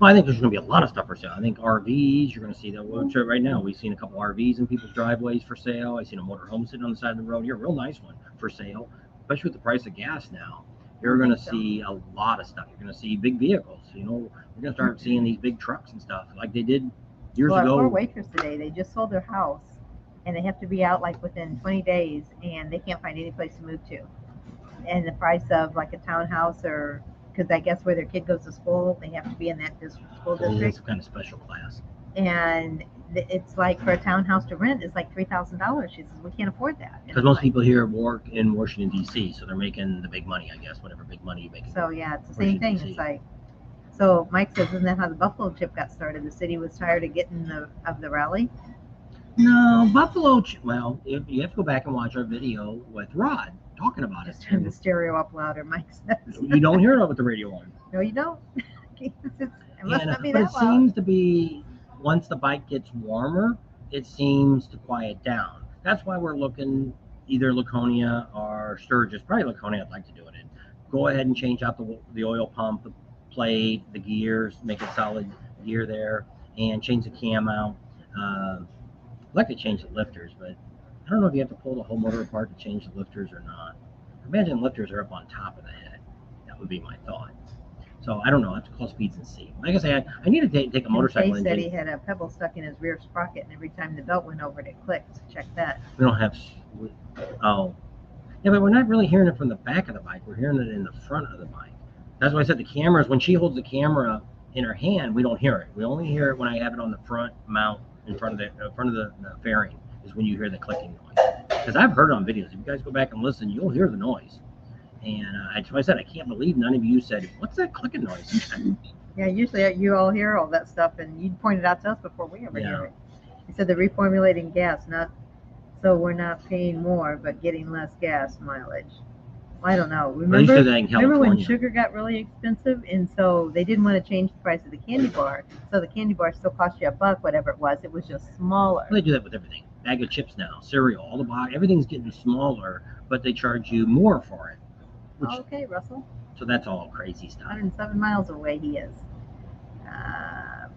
Well, I think there's going to be a lot of stuff for sale. I think RVs, you're going to see that. Well, right now, we've seen a couple RVs in people's driveways for sale. I've seen a motorhome sitting on the side of the road here, a real nice one for sale, especially with the price of gas now. You're going to see a lot of stuff. You're going to see big vehicles. We're going to start seeing these big trucks and stuff like they did years Well, ago. our poor waitress today, they just sold their house, and they have to be out like within 20 days, and they can't find any place to move to. And the price of like a townhouse, or because I guess where their kid goes to school, they have to be in that school Yeah, district, it's some kind of special class. and it's like for a townhouse to rent is like $3,000. She says we can't afford that. And Because I'm most like, people here work in Washington, D.C., so they're making the big money, I guess, whatever big money you make. So yeah, it's the same thing. Washington, It's like, so Mike says, isn't that how the Buffalo chip got started? The city was tired of getting the rally. No, Buffalo. Well, you have to go back and watch our video with Rod talking about Just it. turn the stereo up louder, Mike says. You don't hear it with the radio on. No, you don't. It must not be But that it loud. seems to be once the bike gets warmer, it seems to quiet down. That's why we're looking either Laconia or Sturgis. Probably Laconia. I'd like to do it in. Go ahead and change out the oil pump, the plate, the gears, make it solid gear there, and change the cam out. I'd like to change the lifters, but I don't know if you have to pull the whole motor apart to change the lifters or not. Imagine lifters are up on top of the head. That would be my thought. So I don't know. I have to call Speeds and see. Like I say, I need to take a motorcycle He said he engine. had a pebble stuck in his rear sprocket, and every time the belt went over it, clicked. Check that. We don't have. Oh, yeah, but we're not really hearing it from the back of the bike. We're hearing it in the front of the bike. That's why I said the cameras. When she holds the camera in her hand, we don't hear it. We only hear it when I have it on the front mount in front of the fairing. Is when you hear the clicking noise. Because I've heard it on videos. If you guys go back and listen, you'll hear the noise. And that's why I said I can't believe none of you said, "What's that clicking noise?" Yeah, usually you all hear all that stuff, and you pointed out to us before we ever hear it. He said they're reformulating gas, so we're not paying more, but getting less gas mileage. Well, I don't know. Remember when sugar got really expensive, and so they didn't want to change the price of the candy bar, so the candy bar still cost you $1, whatever it was. It was just smaller. They do that with everything. Bag of chips now, cereal, all the box, everything's getting smaller, but they charge you more for it. Okay, Russell. So that's all crazy stuff. 107 miles away he is.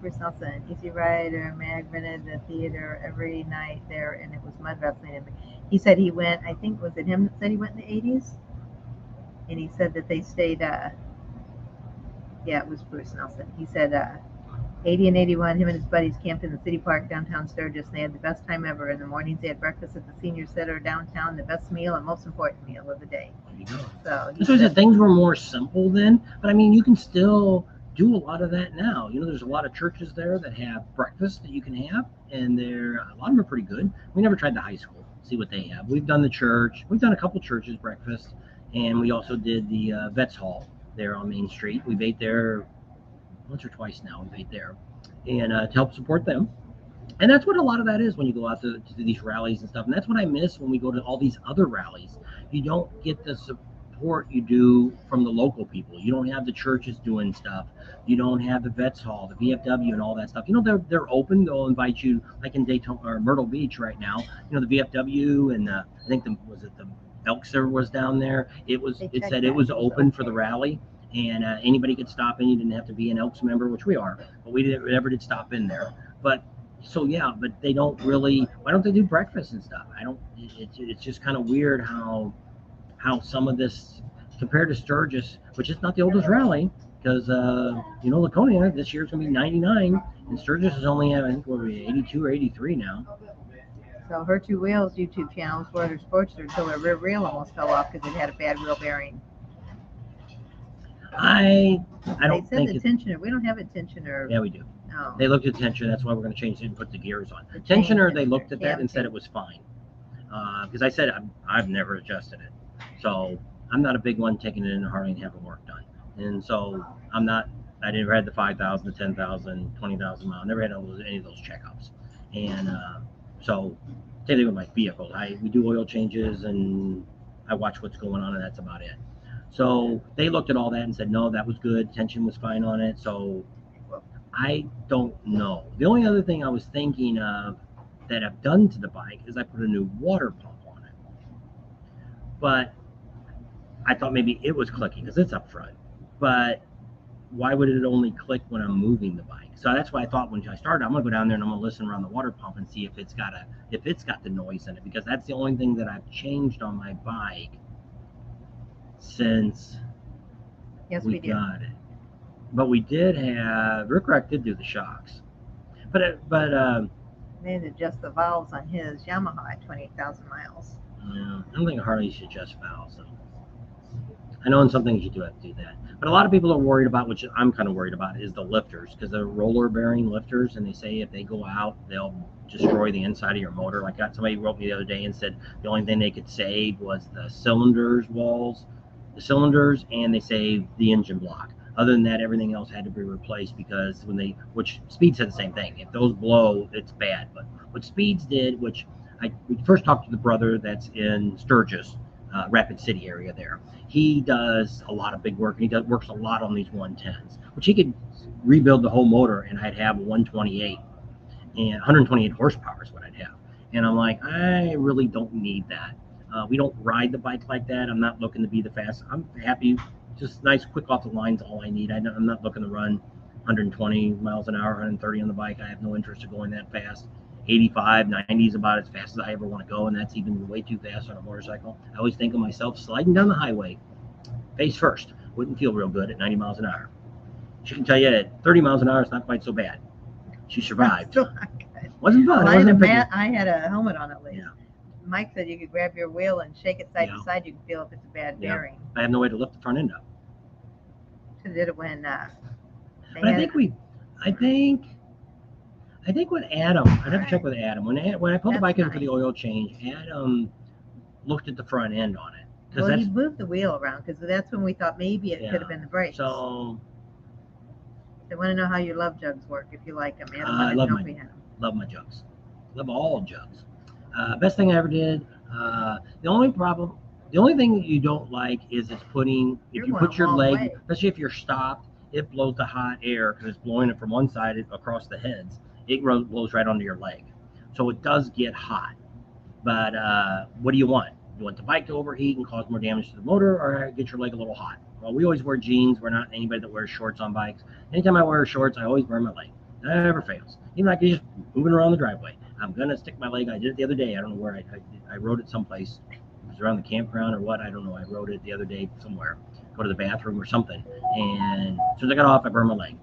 Bruce Nelson, Easy Rider, Mag rented the theater every night there, and it was mud wrestling. He said he went, I think, was it him that said he went in the 80s? And he said that they stayed, yeah, it was Bruce Nelson. He said 80 and 81, him and his buddies camped in the city park downtown Sturgis, and they had the best time ever. In the mornings, they had breakfast at the senior center downtown, the best meal and most important meal of the day. There you go. So That's why I said things were more simple then, but I mean, you can still do a lot of that now. There's a lot of churches there that have breakfast that you can have, and a lot of them are pretty good. We never tried the high school, see what they have. We've done the church. We've done a couple churches breakfast, and we also did the Vets Hall there on Main Street. We've ate there once or twice now. We've ate there, and to help support them. And that's what a lot of that is when you go out to these rallies and stuff. And that's what I miss when we go to all these other rallies. You don't get the support you do from the local people. You don't have the churches doing stuff. You don't have the Vets Hall, the VFW, and all that stuff. They're open. They'll invite you, like in Daytona or Myrtle Beach right now. The VFW and I think the Elkser was down there. It said it was open for the rally. And anybody could stop in. You didn't have to be an Elks member, which we are, but we never did stop in there. But so yeah, but they don't really. Why don't they do breakfast and stuff? I don't. It's just kind of weird how some of this compared to Sturgis, which is not the oldest rally, because Laconia this year's gonna be 99, and Sturgis is only I think what are we 82 or 83 now. So her two wheels YouTube channels were her Sportster until her rear wheel almost fell off because it had a bad wheel bearing. I don't They said think the tensioner. We don't have a tensioner. Yeah, we do. No. They looked at tensioner. That's why we're going to change it and put the gears on. Tensioner, they looked at that and said it was fine. Because I said I've never adjusted it. So I'm not a big one taking it in Harley and having work done. And so I never had the 5,000, the 10,000, 20,000 mile. Never had any of those checkups. And so same thing with my vehicle. We do oil changes and I watch what's going on, and that's about it. So they looked at all that and said, no, that was good. Tension was fine on it. So I don't know. The only other thing I was thinking of that I've done to the bike is I put a new water pump on it. But I thought maybe it was clicking because it's up front. But why would it only click when I'm moving the bike? So that's why I thought when I started, I'm gonna go down there and I'm gonna listen around the water pump and see if it's got the noise in it, because that's the only thing that I've changed on my bike since we got it. But we did have Rick Rack did do the shocks, but they had to adjust the valves on his Yamaha at 28,000 miles. Yeah, I don't think Harley should adjust valves. So I know in some things you do have to do that, but a lot of people are worried about, which I'm kind of worried about, is the lifters, because they're roller bearing lifters, and they say if they go out, they'll destroy the inside of your motor. Like somebody wrote me the other day and said the only thing they could save was the cylinders and they saved the engine block. Other than that, everything else had to be replaced, because which Speed said the same thing. If those blow, it's bad. But what Speeds did, we first talked to the brother that's in Sturgis, Rapid City area there. He does a lot of big work, and he works a lot on these 110s, which he could rebuild the whole motor, and I'd have 128 and 128 horsepower is what I'd have. And I'm like, I really don't need that. We don't ride the bike like that. I'm not looking to be the fastest. I'm happy, just nice, quick off the line's all I need. I'm not looking to run 120 miles an hour, 130 on the bike. I have no interest in going that fast. 85, 90 is about as fast as I ever want to go, and that's even way too fast on a motorcycle. I always think of myself sliding down the highway, face first. Wouldn't feel real good at 90 miles an hour. She can tell you at 30 miles an hour, it's not quite so bad. She survived. Wasn't fun. Well, I had a helmet on at least. Yeah. Mike said you could grab your wheel and shake it side to side. You can feel if it's a bad bearing. I have no way to lift the front end up. Should have did it when. But I think with Adam, I'd have to check with Adam. When I pulled the bike in for the oil change, Adam looked at the front end on it. Well, he moved the wheel around because that's when we thought maybe it could have been the brakes. So they want to know how your love jugs work, if you like them. I love my jugs. Love all jugs. Best thing I ever did. The only thing that you don't like is if you put your leg, especially if you're stopped, it blows the hot air because it's blowing it from one side across the heads. It blows right onto your leg. So it does get hot. But what do you want? You want the bike to overheat and cause more damage to the motor, or get your leg a little hot? Well, we always wear jeans. We're not anybody that wears shorts on bikes. Anytime I wear shorts, I always burn my leg. That never fails. Even like just moving around the driveway, I'm gonna stick my leg. I did it the other day. I don't know where I rode it someplace. It was around the campground or what. I don't know. I rode it the other day somewhere. Go to the bathroom or something. And as soon as I got off, I burned my leg.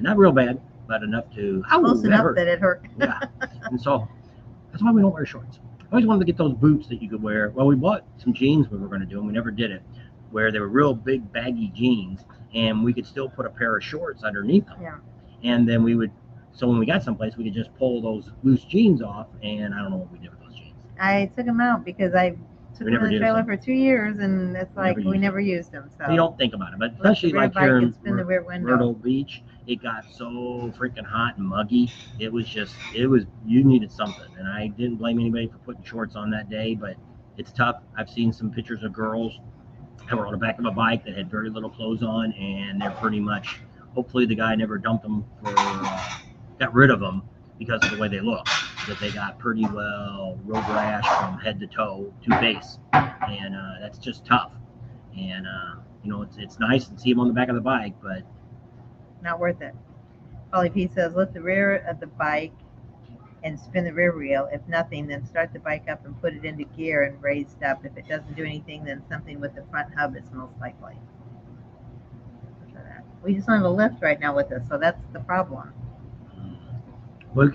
Not real bad, but enough to close enough that it hurt. Yeah. And so that's why we don't wear shorts. I always wanted to get those boots that you could wear. Well, we bought some jeans we were going to do, and we never did it, where they were real big baggy jeans, and we could still put a pair of shorts underneath them. Yeah. And then so when we got someplace, we could just pull those loose jeans off, and I don't know what we did with those jeans. I took them out because I took We them never in the did trailer something. for 2 years, and it's like Never we used never it. used them. So You don't think about it, but left the especially rear like bike here and in spin the rear window. Myrtle Beach, it got so freaking hot and muggy. It was you needed something, and I didn't blame anybody for putting shorts on that day, but it's tough. I've seen some pictures of girls that were on the back of a bike that had very little clothes on, and they're pretty much. Hopefully, the guy never dumped them got rid of them because of the way they look. That they got pretty well road rash from head to toe to base, and that's just tough. And it's nice to see him on the back of the bike, but Not worth it. Polly P says, lift the rear of the bike and spin the rear wheel. If nothing, then start the bike up and put it into gear and raised up. If it doesn't do anything, then something with the front hub is most likely. We just don't have a lift right now with us, so that's the problem. let's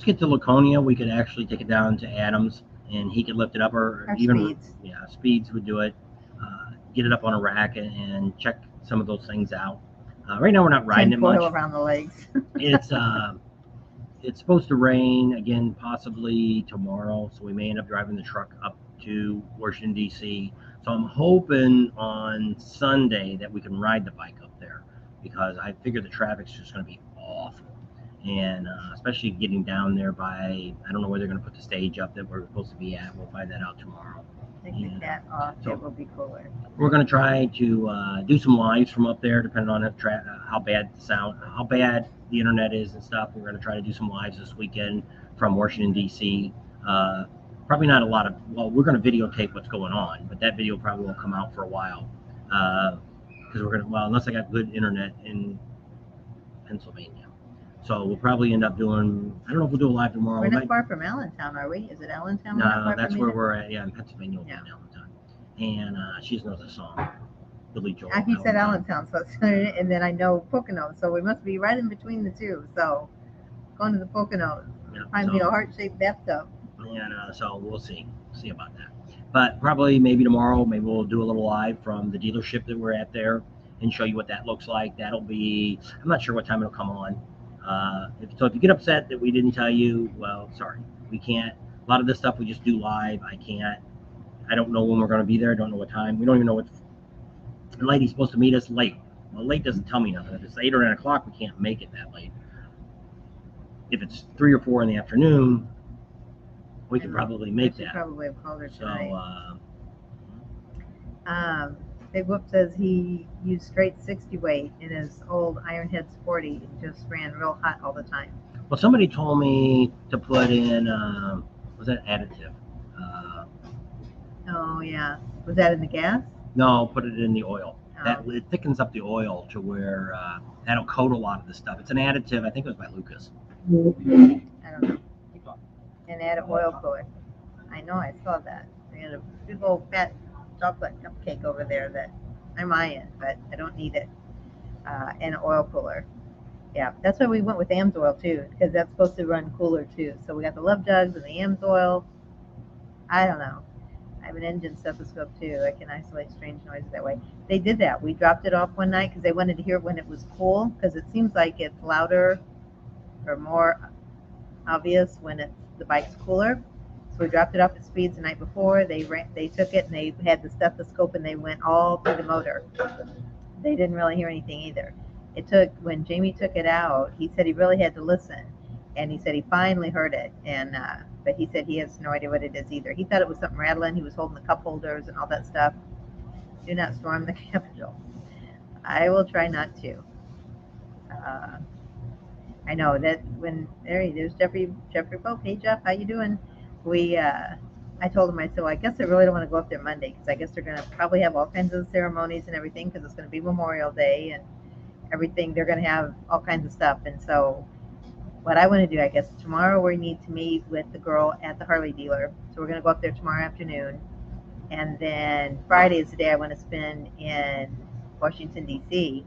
get to Laconia. We could actually take it down to Adams, and he could lift it up, or Our even Speeds. Speeds would do it. Get it up on a rack and check some of those things out. Right now, we're not riding it much. Around the legs. It's supposed to rain again, possibly tomorrow, so we may end up driving the truck up to Washington, D.C. So I'm hoping on Sunday that we can ride the bike up there, because I figure the traffic's just going to be awful. And especially getting down there I don't know where they're going to put the stage up that we're supposed to be at. We'll find that out tomorrow. Take the cat off. So it will be cooler. We're going to try to do some lives from up there, depending on how bad the internet is and stuff. We're going to try to do some lives this weekend from Washington, D.C. Probably not a lot of, we're going to videotape what's going on, but that video probably won't come out for a while. Because we're going to, unless I got good internet in Pennsylvania. So we'll probably end up doing, I don't know if we'll do a live tomorrow. We're not far from Allentown, are we? Is it Allentown? No, that's where we're at. Yeah, in Pennsylvania, we'll be in Allentown. And she just knows the song. Billy Joel. He said Allentown, so and then I know Poconos, so we must be right in between the two. So going to the Poconos, find me a heart-shaped bathtub. And so we'll see about that. But probably maybe tomorrow, maybe we'll do a little live from the dealership that we're at there and show you what that looks like. That'll be, I'm not sure what time it'll come on. If you get upset that we didn't tell you, well, sorry, we can't. A lot of this stuff we just do live. I don't know when we're going to be there. I don't know what time. We don't even know what the lady's supposed to meet us late. Well, late doesn't tell me nothing. If it's 8 or 9 o'clock, we can't make it that late. If it's 3 or 4 in the afternoon, we can probably make that. Probably have called her tonight. So, Big Whoop says he used straight 60 weight in his old Ironhead Sporty and just ran real hot all the time. Well, somebody told me to put in, was that additive? Oh, yeah. Was that in the gas? No, put it in the oil. Oh. It thickens up the oil to where that'll coat a lot of the stuff. It's an additive. I think it was by Lucas. I don't know. And add an oil cooler. I know, I saw that. They had a big old fat chocolate cupcake over there that I'm eyeing, but I don't need it. And an oil cooler. Yeah, that's why we went with AMSOIL too, because that's supposed to run cooler too. So we got the Love Jugs and the AMSOIL. I don't know. I have an engine stethoscope too. I can isolate strange noises that way. They did that. We dropped it off one night because they wanted to hear it when it was cool, because it seems like it's louder or more obvious when the bike's cooler. So we dropped it off at Speeds the night before. They took it and they had the stethoscope and they went all through the motor. They didn't really hear anything either. When Jamie took it out, he said he really had to listen, and he said he finally heard it, and but he said he has no idea what it is either. He thought it was something rattling. He was holding the cup holders and all that stuff. Do not storm the Capitol. I will try not to. I know that there's Jeffrey Pope. Hey Jeff, how you doing? I told him, I said, well, I guess I really don't want to go up there Monday, because I guess they're going to probably have all kinds of ceremonies and everything, because it's going to be Memorial Day and everything. They're going to have all kinds of stuff. And so what I want to do, I guess tomorrow we need to meet with the girl at the Harley dealer. So we're going to go up there tomorrow afternoon. And then Friday is the day I want to spend in Washington, D.C.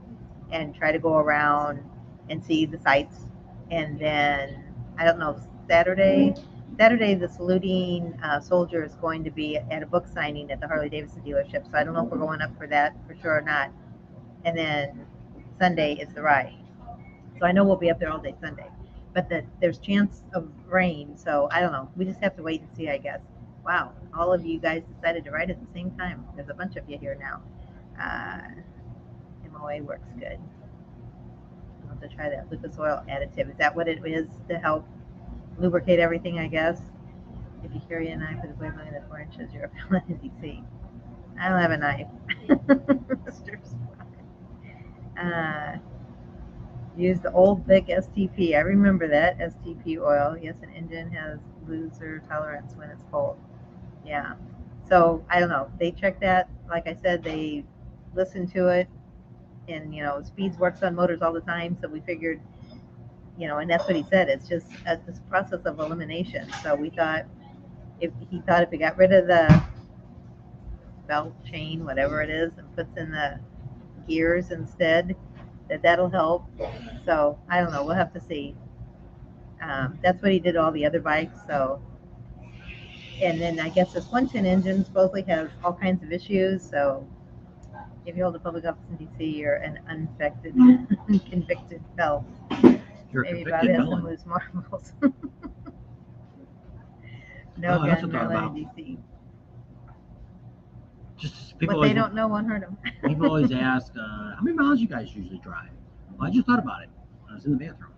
and try to go around and see the sights. And then, I don't know, Saturday, the saluting soldier is going to be at a book signing at the Harley-Davidson dealership. So I don't know if we're going up for that for sure or not. And then Sunday is the ride. So I know we'll be up there all day Sunday. But there's chance of rain, so I don't know. We just have to wait and see, I guess. Wow, all of you guys decided to ride at the same time. There's a bunch of you here now. MOA works good. I'll have to try that Lucas oil additive. Is that what it is to help lubricate everything, I guess? If you carry a knife with a blade longer than 4 inches, you're a felon in DC. I don't have a knife. Mr. Use the old thick STP. I remember that STP oil. Yes, an engine has loser tolerance when it's cold. Yeah. So I don't know. They check that. Like I said, they listen to it, and Speeds works on motors all the time. So we figured, and that's what he said. It's just this process of elimination. So we thought if he got rid of the belt chain, whatever it is, and puts in the gears instead, that'll help. So I don't know. We'll have to see. That's what he did all the other bikes. So, and then I guess this 110 engine supposedly has all kinds of issues. So if you hold a public office in DC, you're an unaffected, convicted felon. You're a Maybe convicted about it felon. some loose marbles. Oh, No I also gun thought really in about DC. just people What they always don't know won't hurt them. people always ask how many miles you guys usually drive. Well, I just thought about it when I was in the bathroom.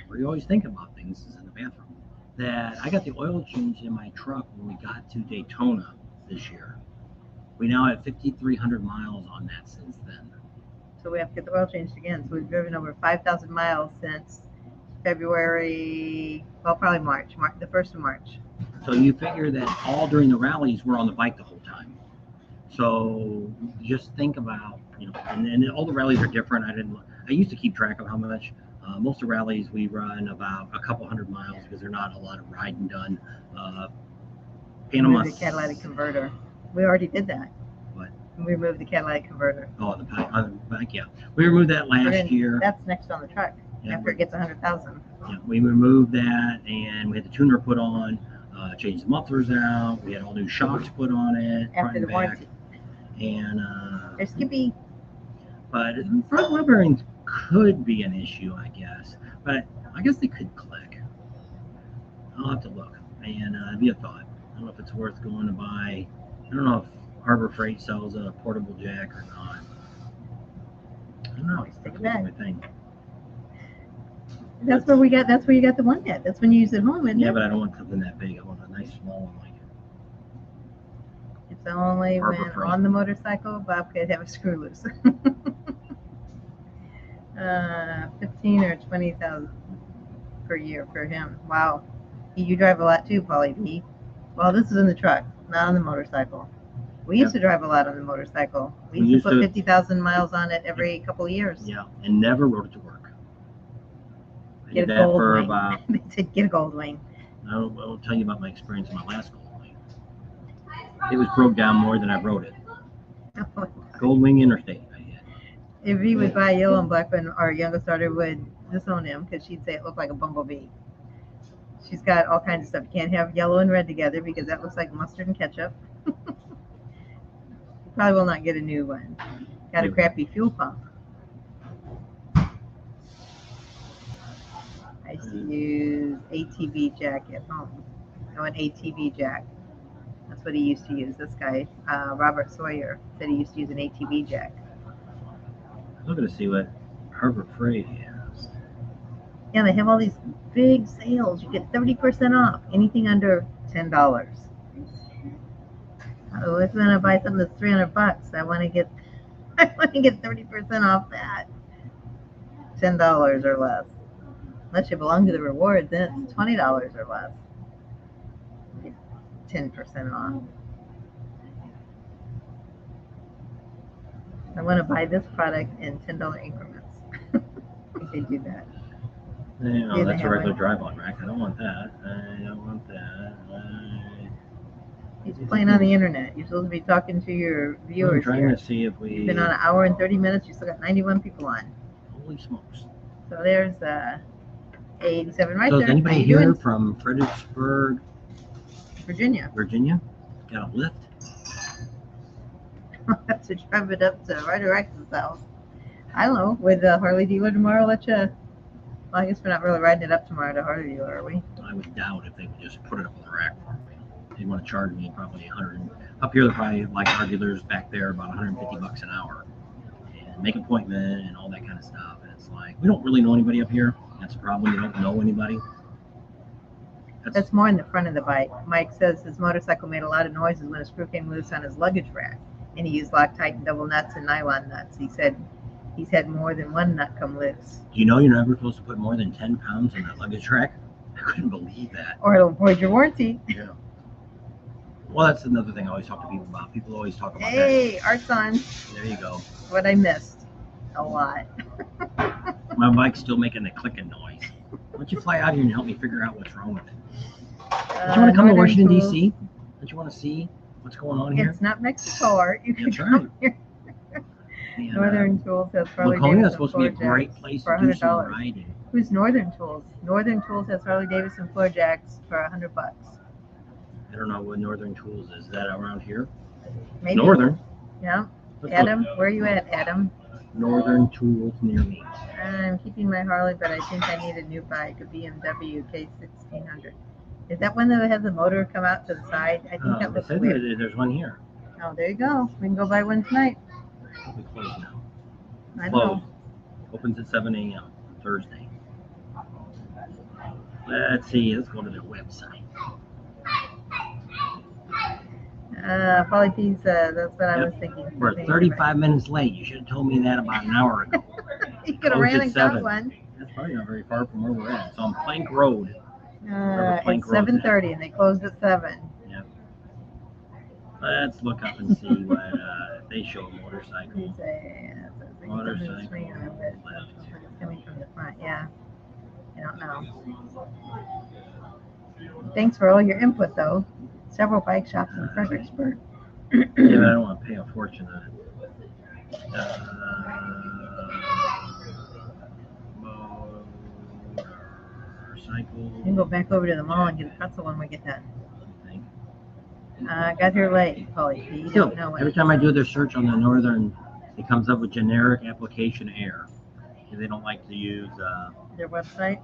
Where you always think about things is in the bathroom. That I got the oil change in my truck when we got to Daytona this year. We now have 5,300 miles on that since then. So we have to get the oil changed again. So we've driven over 5,000 miles since February, well, probably March, the 1st of March. So you figure that all during the rallies we're on the bike the whole time. So just think about, and all the rallies are different. I used to keep track of how much. Most of the rallies we run about a couple hundred miles because there's not a lot of riding done. Panama. The catalytic converter. We already did that. What? We removed the catalytic converter. Oh, on the bike, yeah. We removed that last year. That's next on the truck. Yeah, after it gets 100,000. Yeah, we removed that, and we had the tuner put on, changed the mufflers out. We had all new shocks put on it, after the warranty. And there's Skippy. But front wheel bearings could be an issue, I guess. But I guess they could click. I'll have to look, and it'd be a thought. I don't know if it's worth going to buy. I don't know if Harbor Freight sells a portable jack or not. I don't know. Take it back. My thing. That's where you got the one yet. That's when you use it at home, isn't it? Yeah, but I don't want something that big. I want a nice small one like it. It's only Harbor when Freight. on the motorcycle, Bob could have a screw loose. 15 or 20,000 per year for him. Wow. You drive a lot too, Paulie B. Well, this is in the truck, not on the motorcycle. We used to drive a lot on the motorcycle. We used to put 50,000 miles on it every couple of years. Yeah, and never rode it to work. I Get did a that gold for wing. about. They said get a gold wing. I'll tell you about my experience in my last gold wing. It was broke down more than I rode it. Gold wing interstate. If he would buy a yellow and black one, our youngest daughter would disown him because she'd say it looked like a bumblebee. She's got all kinds of stuff. You can't have yellow and red together because that looks like mustard and ketchup. You probably will not get a new one. Got a crappy fuel pump. I used to use ATV jack at home. No, an ATV jack. That's what he used to use. This guy, Robert Sawyer, said he used to use an ATV jack. I'm going to see what Harbor Freight has. Yeah, they have all these big sales. You get 30% off anything under $10. Oh, if I'm gonna buy something that's $300, I want to get 30% off that. $10 or less. Unless you belong to the rewards, then it's $20 or less. 10% off. I want to buy this product in $10 increments. I think they do that. No, that's a regular drive-on rack. I don't want that. I don't want that. He's playing on the internet. You're supposed to be talking to your viewers. I'm trying to see if You've been on an hour and 30 minutes. You still got 91 people on. Holy smokes. So there's 87 right there. So there. is anybody here from Fredericksburg, Virginia? Got a lift? I'll have to drive it up to Ryder Rex's house. I don't know. With the Harley dealer tomorrow, let you. Well, I guess we're not really riding it up tomorrow to Harley dealer, are we? I would doubt if they would just put it up on the rack for me. They want to charge me probably 100. Up here, they're probably like regulars back there about 150 bucks an hour, and make appointment and all that kind of stuff. And it's like we don't really know anybody up here. That's a problem. You don't know anybody. That's more in the front of the bike. Mike says his motorcycle made a lot of noises when a screw came loose on his luggage rack, and he used Loctite and double nuts and nylon nuts. He said he's had more than one nut come loose. Do you know you're never supposed to put more than 10 pounds in that luggage rack? I couldn't believe that. Or it'll void your warranty. Yeah. Well, that's another thing I always talk to people about. People always talk about Hey, art's on. There you go. What I missed. A lot. My bike's still making the clicking noise. Why don't you fly out here and help me figure out what's wrong with it? Don't you want to come to Washington, D.C.? Don't you want to see what's going on here? It's not Mexico, Art. You can That's come right. here. And, Northern Tools has Harley Laconia is Davidson supposed to be a floor great jacks place for to do some $100. riding. Who's Northern Tools? Northern Tools has Harley Davidson floor jacks for $100. I don't know what Northern Tools is. Is that around here? Maybe. Northern. Yeah. Let's Adam, look. where are you at, Adam? Northern Tools near me. I'm keeping my Harley, but I think I need a new bike, a BMW K1600. Is that one that has the motor come out to the side? I think that They looks said weird. that there's one here. Oh, there you go. We can go buy one tonight. Probably closed now. I Closed. know. Opens at 7 a.m. Thursday. Let's see. Let's go to their website. Polly P's, that's what I was thinking. We're 35 minutes late. You should have told me that about an hour ago. You could have Closed ran at and got 7. one. That's probably not very far from where we're at. It's on Plank Road. It's 7:30 and they closed at 7. Yep. Let's look up and see what if they show a motorcycle. Motorcycle It's coming from the front, yeah. I don't know. Thanks for all your input, though. Several bike shops in Fredericksburg. Yeah, but I don't want to pay a fortune on it. Motorcycle. You can go back over to the mall and get a pretzel when we get done. Got here late, Polly P. You Still, don't know every it. time I do their search on the Northern, it comes up with generic application error. They don't like to use. Their website.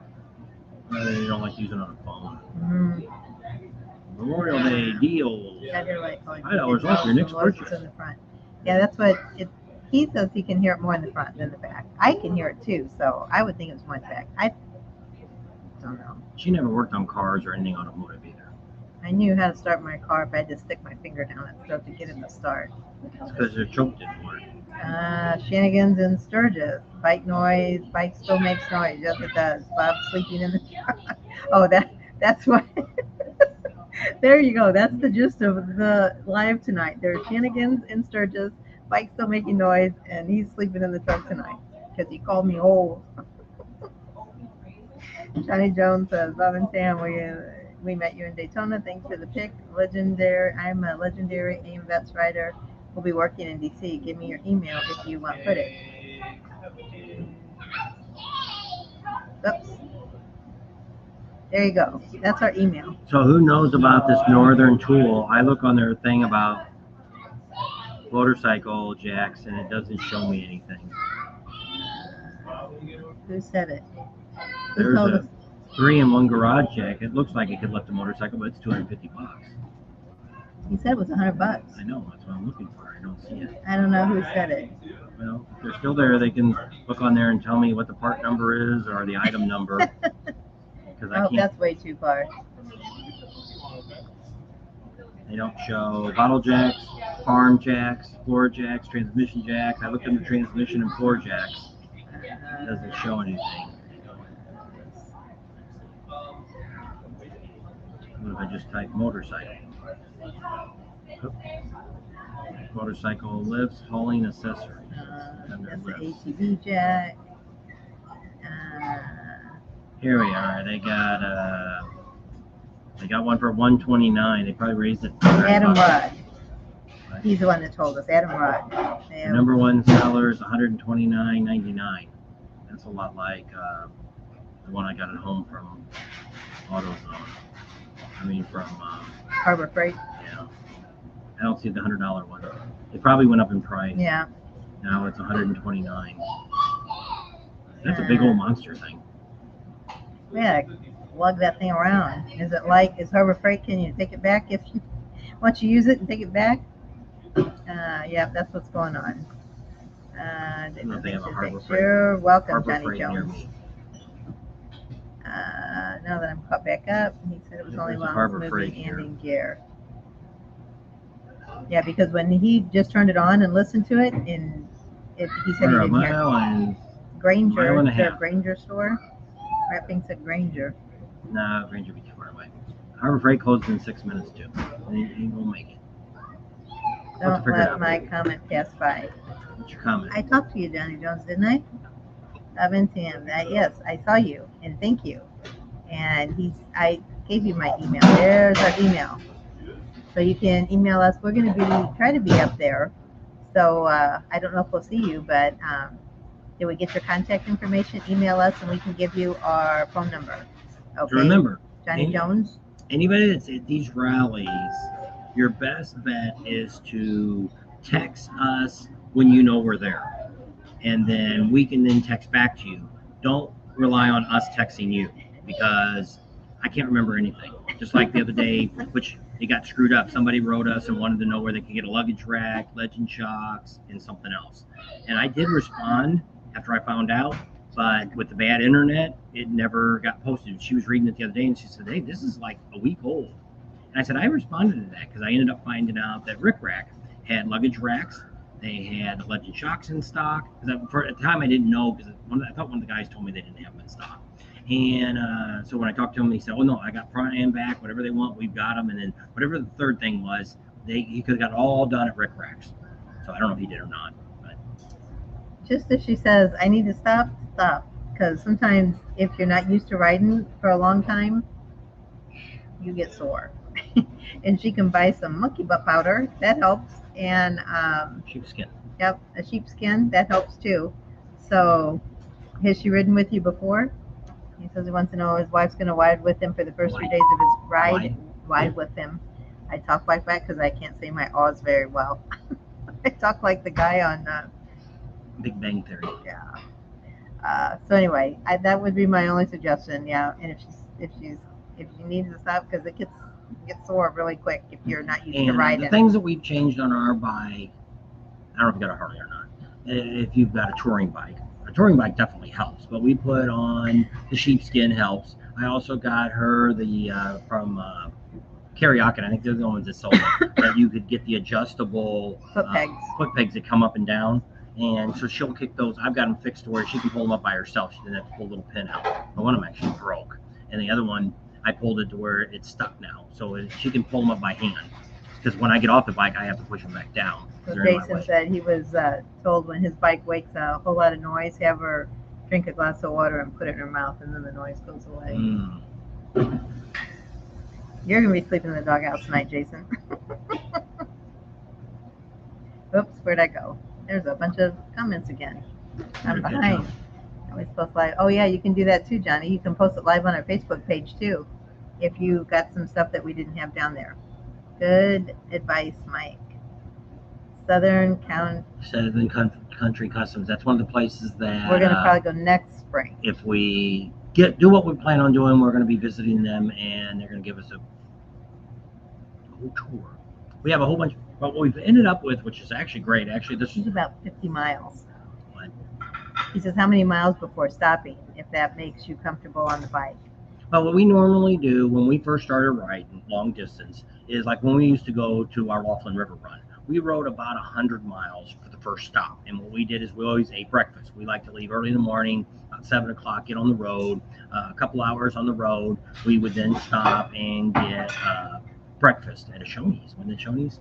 They don't like using it on a phone. Mm-hmm. Memorial Day deal. Got here late, Polly P. $5 off your next Loads purchase. in the front. Yeah, that's what it. He says he can hear it more in the front than the back. I can hear it too, so I would think it was more in the back. I don't know. She never worked on cars or anything automotive either. I knew how to start my car if I had to stick my finger down it so to get it to start. It's because their choke didn't work. Shenanigans in Sturgis. Bike noise. Bike still makes noise. Yes, it does. Bob's sleeping in the truck. Oh, that's why. There you go. That's the gist of the live tonight. There's shenanigans in Sturgis. Bike still making noise, and he's sleeping in the truck tonight because he called me old. Johnny Jones says, Bob and Sam, we met you in Daytona. Thanks for the pick. Legendary. I'm a legendary AIM Vets rider. We'll be working in D.C. Give me your email if you want footage. Oops. There you go. That's our email. So who knows about this Northern Tool? I look on their thing about motorcycle jacks, and it doesn't show me anything. Who said it? Who There's told a us? 3-in-1 garage jack. It looks like it could lift a motorcycle, but it's $250. He said it was $100. I know. That's what I'm looking for. I don't see it. I don't know who said it. Well, if they're still there, they can look on there and tell me what the part number is or the item number. Because I Oh, can't. that's way too far. They don't show bottle jacks, farm jacks, floor jacks, transmission jacks. I looked into transmission and floor jacks. It doesn't show anything. What if I just type motorcycle? Oop. Motorcycle lifts, hauling accessories. Under That's the lifts. ATV jack. Here we are. They got one for $129. They probably raised it. Adam $100. Rudd. He's the one that told us. Adam Rudd. The number one seller is $129.99. That's a lot like the one I got at home from AutoZone. I mean from Harbor Freight. yeah. I don't see the $100 one. It probably went up in price. Yeah. Now it's $129. That's a big old monster thing. Yeah. lug that thing around? Is it like, is Harbor Freight, can you take it back if you, once you use it and take it back? Yeah, that's what's going on. I don't know if they have a Harbor Freight. You're welcome, Harbor Johnny Freight near Jones. me. Now that I'm caught back up, he said it was only There's a while Harbor moving Freight and here. in gear. Yeah, because when he just turned it on and listened to it, and he said he We're a didn't hear mile and Granger, mile and a is there a half. Granger store? Wrapping said Granger. No, Granger be too far away. Harbor Freight closes in 6 minutes too. He won't make it. Don't figure it let out. my comment pass by. What's your comment? I talked to you, Johnny Jones, didn't I? I've been to him. Yes, I saw you, and thank you. And I gave you my email. There's our email. So you can email us. We're going to try to be up there. So I don't know if we'll see you, but did we get your contact information? Email us, and we can give you our phone number. Okay. Remember, Johnny Jones. Anybody that's at these rallies, your best bet is to text us when you know we're there, and then we can then text back to you. Don't rely on us texting you, because I can't remember anything. Just like the other day, which it got screwed up. Somebody wrote us and wanted to know where they could get a luggage rack, legend shocks, and something else. And I did respond after I found out, but with the bad internet, it never got posted. She was reading it the other day, and she said, "Hey, this is like a week old." And I said, I responded to that because I ended up finding out that Rick Rack had luggage racks. They had legend shocks in stock. For at the time, I didn't know, because I thought one of the guys told me they didn't have them in stock. And so when I talked to him, he said, "Oh no, I got front and back, whatever they want, we've got them." And then whatever the third thing was, he could have got it all done at Rick Racks. So I don't know if he did or not. But just as she says, I need to stop. Because sometimes if you're not used to riding for a long time, you get sore. And she can buy some monkey butt powder. That helps. And sheepskin. Yep, a sheepskin. That helps too. So has she ridden with you before? He says he wants to know his wife's going to ride with him for the first 3 days of his ride. Ride with him. I talk like that because I can't say my O's very well. I talk like the guy on Big Bang Theory. Yeah. So anyway, that would be my only suggestion. Yeah, and if she needs to stop, because it gets sore really quick if you're not used to riding. The things that we've changed on our bike, I don't know if you got a Harley or not. If you've got a touring bike definitely helps. But we put on the sheepskin helps. I also got her the from Karaoke. I think they're the ones that sold it, that you could get the adjustable foot pegs that come up and down. And so she'll kick those. I've got them fixed to where she can pull them up by herself. She didn't have to pull a little pin out. But one of them actually broke. And the other one, I pulled it to where it's stuck now. So she can pull them up by hand. Because when I get off the bike, I have to push them back down. So Jason said he was told when his bike wakes a whole lot of noise, have her drink a glass of water and put it in her mouth, and then the noise goes away. You're going to be sleeping in the doghouse tonight, Jason. Oops, where'd I go? There's a bunch of comments again. I'm behind. Are we supposed to live? Oh, yeah, you can do that too, Johnny. You can post it live on our Facebook page too, if you got some stuff that we didn't have down there. Good advice, Mike. Southern Country Customs. That's one of the places that we're going to probably go next spring. If we do what we plan on doing, we're going to be visiting them, and they're going to give us a whole tour. We have a whole bunch. But what we've ended up with, which is actually great. Actually, this is about 50 miles. What? He says, how many miles before stopping, if that makes you comfortable on the bike? Well, what we normally do when we first started riding long distance is like when we used to go to our Laughlin River run. We rode about 100 miles for the first stop. And what we did is we always ate breakfast. We like to leave early in the morning, about 7 o'clock, get on the road, a couple hours on the road. We would then stop and get breakfast at a Shoney's. Wasn't it Shoney's? Is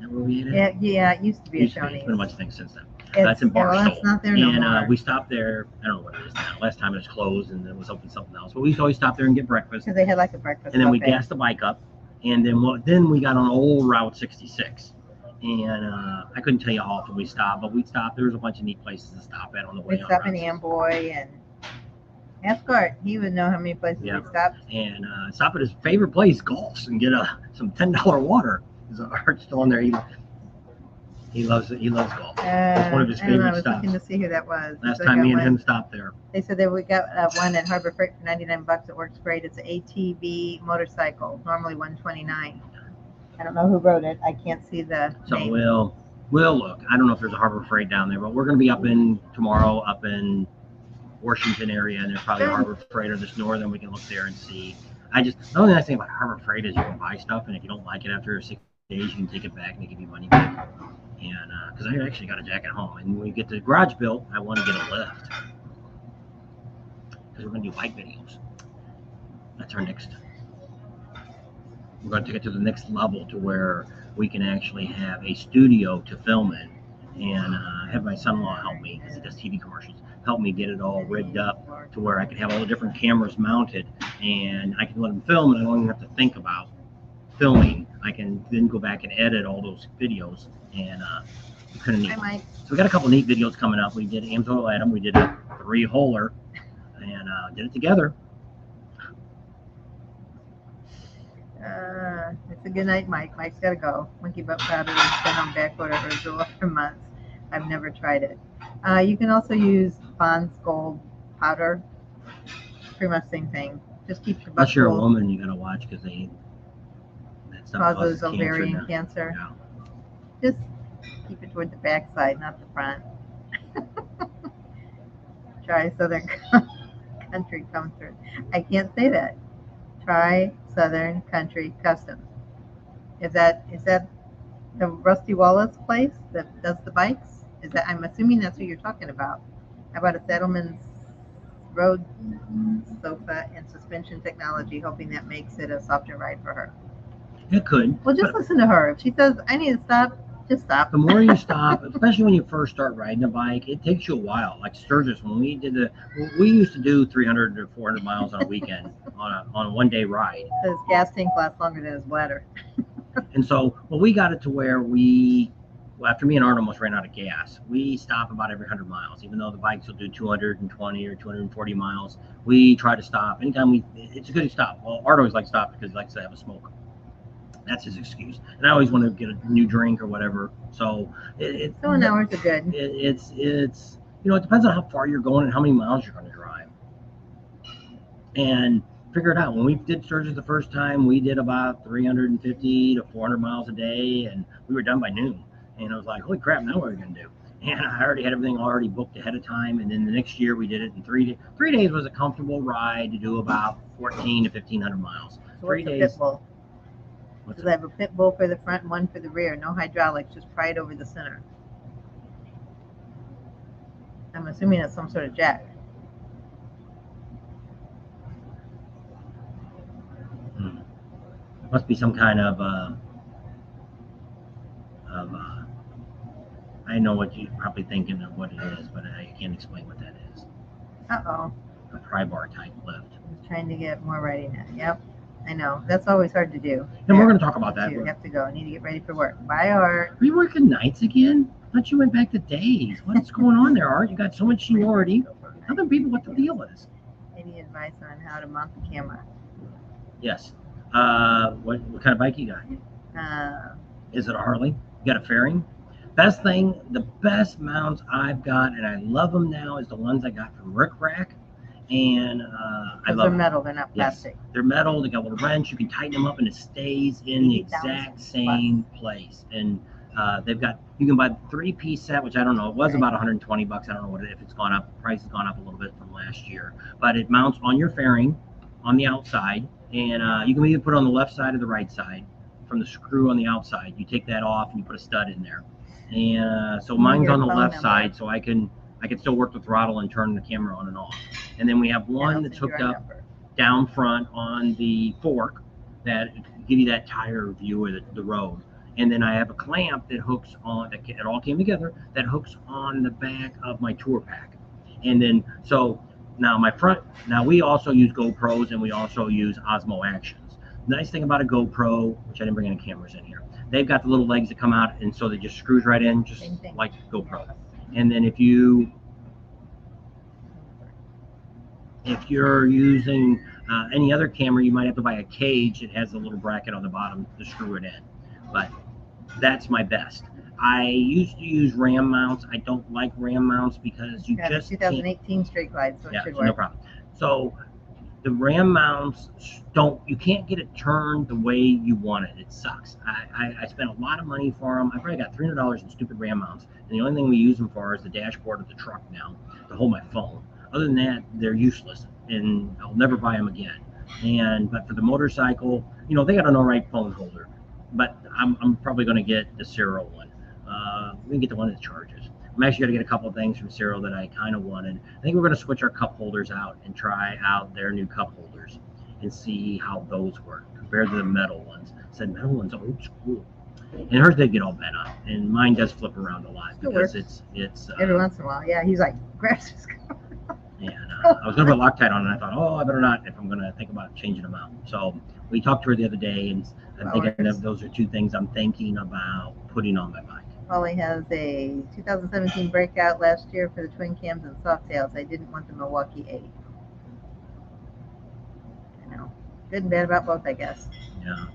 that where we ate it? Yeah, it used to be a Shoney's. It's been a bunch of things since then. That's in Barstow. Well, it's not there no more. We stopped there. I don't know what it is now. Last time it was closed, and it was open something else. But we used to always stop there and get breakfast. Because they had like a breakfast. And then we gassed the bike up, and then we got on old Route 66. And I couldn't tell you how often we stopped, but we stopped. There was a bunch of neat places to stop at on the way. We stopped in Amboy and Ascot. He would know how many places we stopped. And stop at his favorite place, Golf's, and get some $10 water. Is Art's still on there eating? He loves it. He loves golf. It's one of his I don't know, I favorite was stops. looking to see who that was. Last So I time got me and one. him stopped there. They said that we got one at Harbor Freight for $99. It works great. It's an ATV motorcycle, normally $129. I don't know who wrote it. I can't see the So name. we'll look. I don't know if there's a Harbor Freight down there, but we're going to be up in tomorrow up in Washington area, and there's probably a Harbor Freight or this northern. We can look there and see. The only nice thing about Harbor Freight is you can buy stuff, and if you don't like it after 6 days, you can take it back and they give you money back. And because I actually got a jacket home, and when we get the garage built, I want to get a lift because we're going to do bike videos. That's our next. We're going to take it to the next level to where we can actually have a studio to film in, and have my son-in-law help me because he does TV commercials. Help me get it all rigged up to where I can have all the different cameras mounted, and I can let them film, and I don't even have to think about filming. I can then go back and edit all those videos, and kind of neat. So we got a couple neat videos coming up. We did Amsoil Adam. We did a 3-holer, and did it together. It's a good night, Mike. Mike's got to go. Monkey butt powder has been on back order for months. I've never tried it. You can also use Bond's Gold powder. Pretty much same thing. Just keep your butt Unless you're a cool. woman, you gotta watch because that stuff Causes causes ovarian cancer. Yeah. Just keep it toward the back side, not the front. Try Southern Country Comfort. I can't say that. Try Southern Country Customs. Is that the Rusty Wallace place that does the bikes? Is that, I'm assuming that's what you're talking about. How about a Saddleman's Road sofa and suspension technology, hoping that makes it a softer ride for her. It could. Well, just listen to her. If she says, I need to stop, just stop. The more you stop, especially when you first start riding a bike, it takes you a while. Like Sturgis, when we used to do 300 to 400 miles on a weekend on a one-day ride. His gas tank lasts longer than his bladder. And so, we got it to where after me and Arnold almost ran out of gas, we stop about every 100 miles. Even though the bikes will do 220 or 240 miles, we try to stop. Anytime it's a good stop. Well, Art always likes to stop because he likes to have a smoke. That's his excuse. And I always want to get a new drink or whatever. So so an hour's good. It's it depends on how far you're going and how many miles you're going to drive. And figure it out. When we did Sturgis the first time, we did about 350 to 400 miles a day, and we were done by noon. And I was like, holy crap, now what are we going to do? And I already had everything already booked ahead of time. And then the next year we did it in 3 days. 3 days was a comfortable ride to do about 14 to 1,500 miles. So 3 what's a days. pit bull? Does I have a pit bull for the front and one for the rear? No hydraulics, just pry it over the center. I'm assuming it's some sort of jack. Must be some kind of I know what you're probably thinking of what it is, but I can't explain what that is. Uh-oh. A pry bar type lift. I'm trying to get more writing in. Yep. I know. That's always hard to do. And we're going to talk about that. You have to go. I need to get ready for work. Bye, Art. Are you working nights again? I thought you went back to days. What's going on there, Art? You got so much seniority. Tell them people what the deal is. Any advice on how to mount the camera? Yes. What kind of bike you got? Is it a Harley? You got a fairing? The best mounts I've got, and I love them now, is the ones I got from Rick Rack. And I love they're metal, they're not plastic. Yes, they're metal, they got a little wrench, you can tighten them up and it stays in the exact same place. And you can buy the 3-piece set, which I don't know, it was about 120 bucks. I don't know if it's gone up. The price has gone up a little bit from last year. But it mounts on your fairing on the outside, and you can either put it on the left side or the right side from the screw on the outside. You take that off and you put a stud in there. And so mine's on the left side, so I can still work the throttle and turn the camera on and off. And then we have one that's hooked up down front on the fork that give you that tire view of the road. And then I have a clamp that hooks on, it all came together, that hooks on the back of my tour pack. And then, so now we also use GoPros and we also use Osmo Actions. The nice thing about a GoPro, which I didn't bring any cameras in here, they've got the little legs that come out, and so they just screws right in, just like GoPro. And then if you're using any other camera, you might have to buy a cage. It has a little bracket on the bottom to screw it in. But that's my best. I used to use ram mounts. I don't like ram mounts because you Got a just can't. 2018 straight glide, so it Yeah, should so no work. problem. So the ram mounts you can't get it turned the way you want it. It sucks. I spent a lot of money for them. I probably got $300 in stupid ram mounts, and the only thing we use them for is the dashboard of the truck now to hold my phone. Other than that, they're useless, and I'll never buy them again. But for the motorcycle, they got an all right phone holder, but I'm probably going to get the Cyril one. We can get the one that charges. I'm actually going to get a couple of things from Cyril that I kind of wanted. I think we're going to switch our cup holders out and try out their new cup holders and see how those work compared to the metal ones. I said metal ones are old school, and hers did get all bent up, and mine does flip around a lot Still because works. it's Every once in a while, yeah. He's like, grabs his cup. and I was going to put Loctite on, and I thought, oh, I better not if I'm going to think about changing them out. So we talked to her the other day, and I'm thinking of those are two things I'm thinking about putting on my bike. Holly has a 2017 breakout last year for the twin cams and softails. I didn't want the Milwaukee 8. I know. Good and bad about both, I guess. Yeah.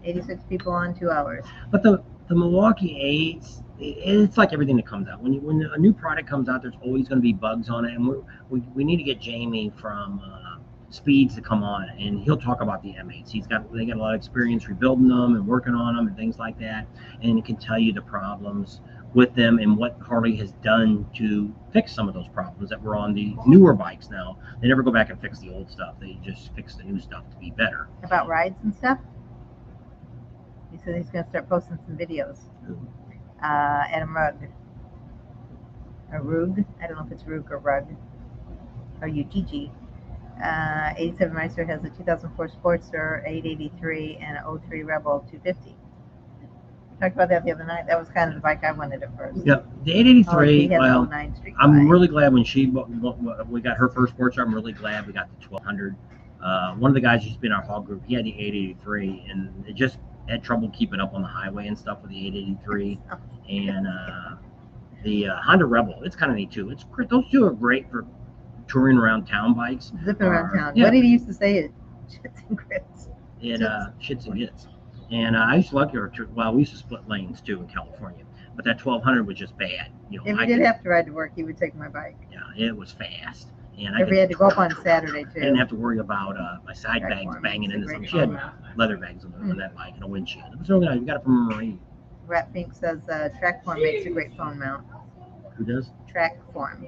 86 people on 2 hours. But the Milwaukee 8s, it's like everything that comes out. When a new product comes out, there's always going to be bugs on it, and we need to get Jamie from Speeds to come on, and he'll talk about the M8s. They got a lot of experience rebuilding them and working on them and things like that, and he can tell you the problems with them and what Harley has done to fix some of those problems that were on the newer bikes. Now they never go back and fix the old stuff; they just fix the new stuff to be better. About rides and stuff. He said he's going to start posting some videos. Adam Rugg. Or Rug. I don't know if it's Rug or Rug. Or UGG. 87 Meister has a 2004 Sportster 883 and an 03 Rebel 250. We talked about that the other night. That was kind of the bike I wanted at first. Yep, the 883. He has Well, 09 Street I'm Glide. really glad when we got her first Sportster. I'm really glad we got the 1200. One of the guys who's been in our hall group, he had the 883, and it just had trouble keeping up on the highway and stuff with the 883. And the Honda Rebel, it's kind of neat too. Those two are great for touring around town bikes. Zipping around town. Yeah. What did he used to say? It shits and grits. It shits and grits. And I used to like her. Well, we used to split lanes too in California, but that 1200 was just bad. If he did have to ride to work, he would take my bike. Yeah, it was fast. And if he had to go up on Saturday too. I didn't have to worry about my side bags banging into something. She had leather bags on that bike and a windshield. It was really nice. We got it from a Marine. Rat Pink says Track Form makes a great phone mount. Who does? Track Form.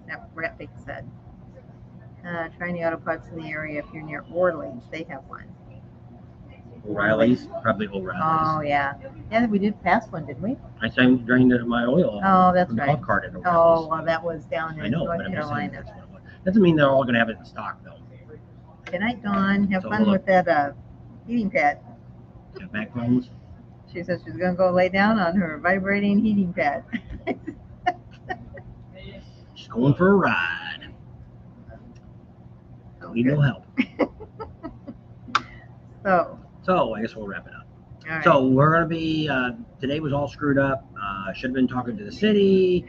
That Rat Pink said. Try any auto parts in the area if you're near Orleans. They have one. O'Reilly's? Probably O'Reilly's. Oh, yeah. Yeah, we did pass one, didn't we? I drained my oil. Oh, that's right. Golf cart at O'Reilly's. Oh, well, that was down in North but Carolina. That's what it was. Doesn't mean they're all going to have it in stock, though. Good night, Dawn. Have fun with that heating pad. Got back problems? She says she's going to go lay down on her vibrating heating pad. She's going for a ride. Need no help. So I guess we'll wrap it up. All right. So we're going to be, today was all screwed up. Should have been talking to the city.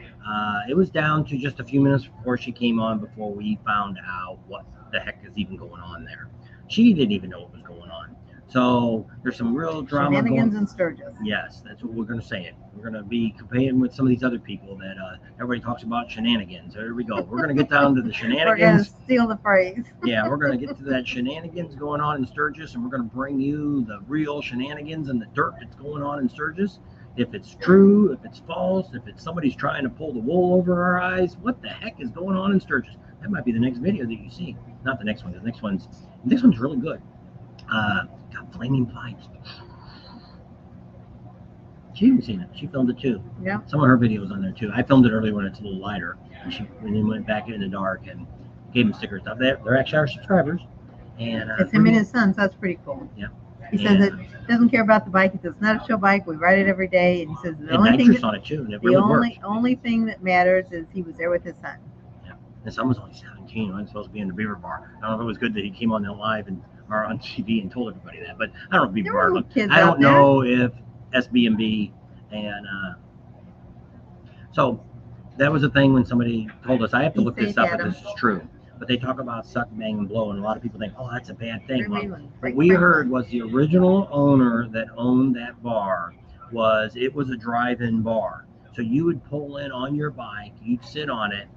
It was down to just a few minutes before she came on before we found out what the heck is even going on there. She didn't even know what was going on. So there's some real drama. Shenanigans in Sturgis. Yes, that's what we're going to say it. We're going to be comparing with some of these other people that everybody talks about shenanigans. There we go. We're going to get down to the shenanigans. We're going to steal the phrase. Yeah, we're going to get to that shenanigans going on in Sturgis, and we're going to bring you the real shenanigans and the dirt that's going on in Sturgis. If it's true, if it's false, if it's somebody's trying to pull the wool over our eyes, what the heck is going on in Sturgis? That might be the next video that you see. Not the next one. The next one's really good. Got flaming pipes. She even seen it. She filmed it too. Yeah. Some of her videos on there too. I filmed it earlier when it's a little lighter, and then went back in the dark and gave them stickers. They're actually our subscribers. And it's him and his son, so that's pretty cool. Yeah. He says it doesn't care about the bike. He says it's not a show bike. We ride it every day, and he says the only thing on it too, and it really works. Only thing that matters is he was there with his son. Yeah. His son was only 17. I'm supposed to be in the Beaver Bar. I don't know if it was good that he came on there live or on TV and told everybody that, but I don't know if Beaver Bar. I don't know if SB&B and so that was a thing when somebody told us. I have to look this up, but this is true. But they talk about suck, bang, and blow, and a lot of people think, oh, that's a bad thing. Well, what we heard was the original owner that owned that bar was it was a drive-in bar. So you would pull in on your bike, you'd sit on it,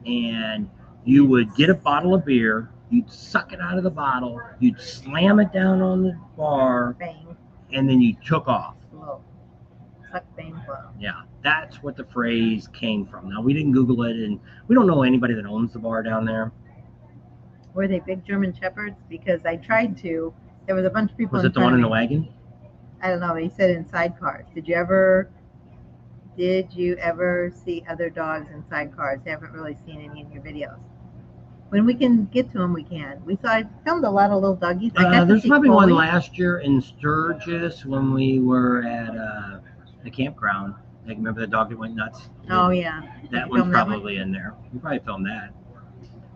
and you would get a bottle of beer, you'd suck it out of the bottle, you'd slam it down on the bar, Bang. and then you took off. Slow. Suck, bang, flow. Yeah, that's what the phrase came from. Now, we didn't Google it, and we don't know anybody that owns the bar down there. Were they big German shepherds? Because I tried to. There was a bunch of people Was in it the front one of in the me. wagon? I don't know. He said in sidecars. Did you ever see other dogs in sidecars? I haven't really seen any in your videos. When we can get to them, we can. I filmed a lot of little doggies. I got to There's see probably Chloe. one last year in Sturgis when we were at the campground. Like, remember the dog that went nuts? Oh yeah. That you one's film that probably in there. You probably filmed that.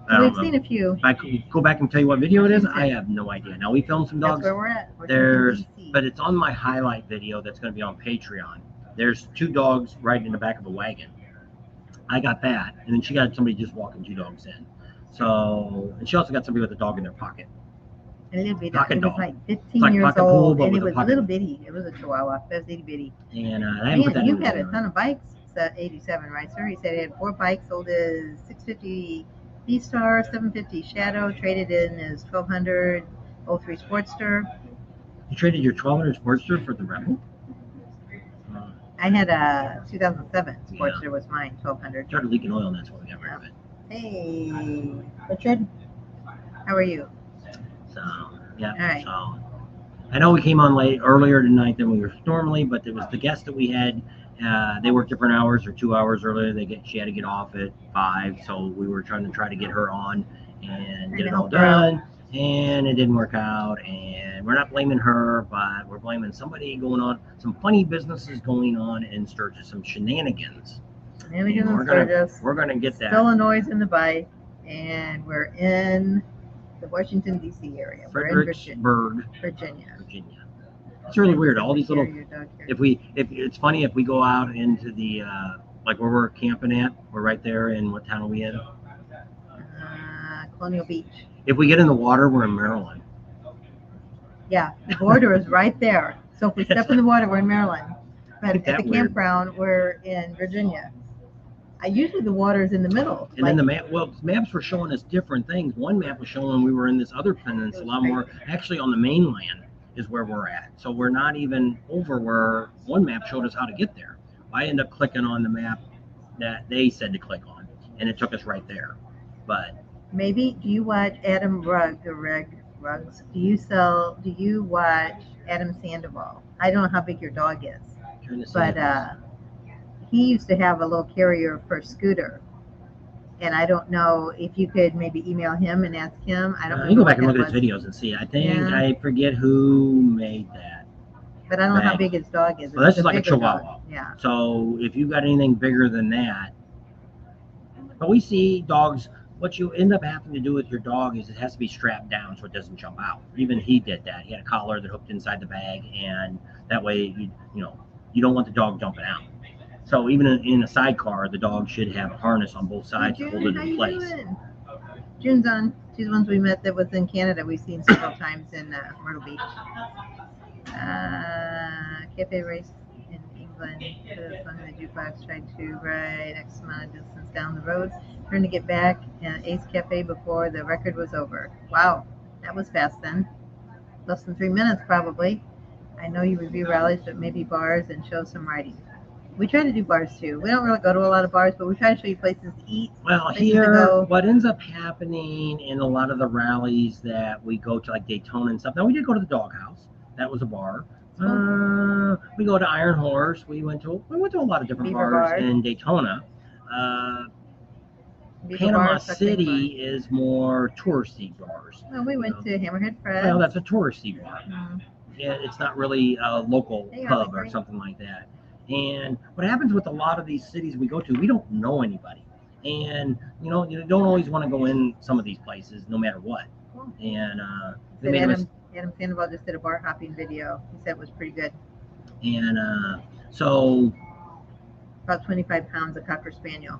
So I we've don't seen know. a few. If I could go back and tell you what video it is, I have no idea. Now, we filmed some That's dogs. where we're at. There's, DC. but it's on my highlight video that's going to be on Patreon. There's 2 dogs riding in the back of a wagon. I got that, and then she got somebody just walking 2 dogs in. So, and she also got somebody with a dog in their pocket. A little bitty. Pocket It was dog. like 15 It's like years pocket pool, old, but and with it a was pocket. little bitty. It was a Chihuahua. It was itty bitty. And I haven't put that Man, you in the had a video. ton of bikes. At 87, right, sir? He said he had 4 bikes, sold his 650 B-Star, 750 Shadow, traded in his 1200 03 Sportster. You traded your 1200 Sportster for the Rebel? I had a 2007 Sportster was mine, 1200. Started leaking oil, and that's why we got rid of it. Hey, Richard, how are you? So, yeah. All right. So, I know we came on earlier tonight than we were normally, but it was the guest that we had. They worked different hours or 2 hours earlier. She had to get off at 5, so we were trying to get her on and get it all done, and it didn't work out. And we're not blaming her, but we're blaming somebody going on, some funny businesses going on in Sturgis, some shenanigans. We're gonna get that. Still a noise in the bike, and we're in the Washington D.C. area. We're in Fredericksburg, Virginia. It's really weird. All these little. If it's funny if we go out into the like where we're camping at, we're right there in what town are we in? Colonial Beach. If we get in the water, we're in Maryland. Yeah, the border is right there. So if we step in the water, we're in Maryland. But at the campground, we're in Virginia. Usually the water is in the middle. And then the maps were showing us different things. One map was showing we were in this other peninsula, more actually on the mainland is where we're at. So we're not even over where one map showed us how to get there. I ended up clicking on the map that they said to click on, and it took us right there. But maybe, do you watch Adam Rugs? Do you watch Adam Sandoval? I don't know how big your dog is, but he used to have a little carrier for scooter. And I don't know if you could maybe email him and ask him. I don't know. You go back and look at his videos and see. I think I forget who made that. But I don't know how big his dog is. Well, that's just like a Chihuahua. Dog. Yeah. So if you got anything bigger than that, but we see dogs. What you end up having to do with your dog is it has to be strapped down so it doesn't jump out. Even he did that. He had a collar that hooked inside the bag, and that way you don't want the dog jumping out. So even in a sidecar, the dog should have a harness on both sides to hold it in place. June's on. She's the ones we met that was in Canada. We've seen several times in Myrtle Beach. Cafe race in England. The song in the jukebox tried to ride X amount of distance down the road. Trying to get back at Ace Cafe before the record was over. Wow, that was fast then. Less than 3 minutes probably. I know you review rallies, but maybe bars and show some riding. We try to do bars too. We don't really go to a lot of bars, but we try to show you places to eat. Well, here, what ends up happening in a lot of the rallies that we go to, like Daytona and stuff. Now, we did go to the Doghouse. That was a bar. We go to Iron Horse. We went to a lot of different bars in Daytona. Panama City is more touristy bars. Well, we went to Hammerhead Fred. Well, that's a touristy bar. Mm-hmm. Yeah, it's not really a local pub or something like that. And what happens with a lot of these cities we go to, we don't know anybody. And, you don't always want to go in some of these places no matter what. Cool. And Adam Sandoval just did a bar hopping video. He said it was pretty good. And so... About 25 pounds a Cocker Spaniel.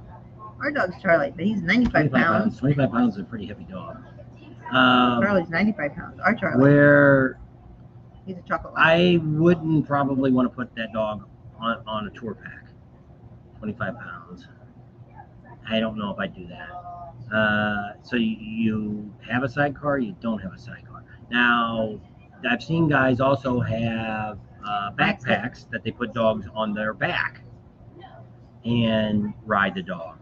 Our dog's Charlie, but he's 95 pounds. 25 pounds is a pretty heavy dog. Charlie's 95 pounds. Our Charlie. Where He's a chocolate lab. I wouldn't probably want to put that dog on a tour pack. 25 pounds. I don't know if I'd do that. So you have a sidecar, you don't have a sidecar. Now, I've seen guys also have backpacks that they put dogs on their back and ride the dog.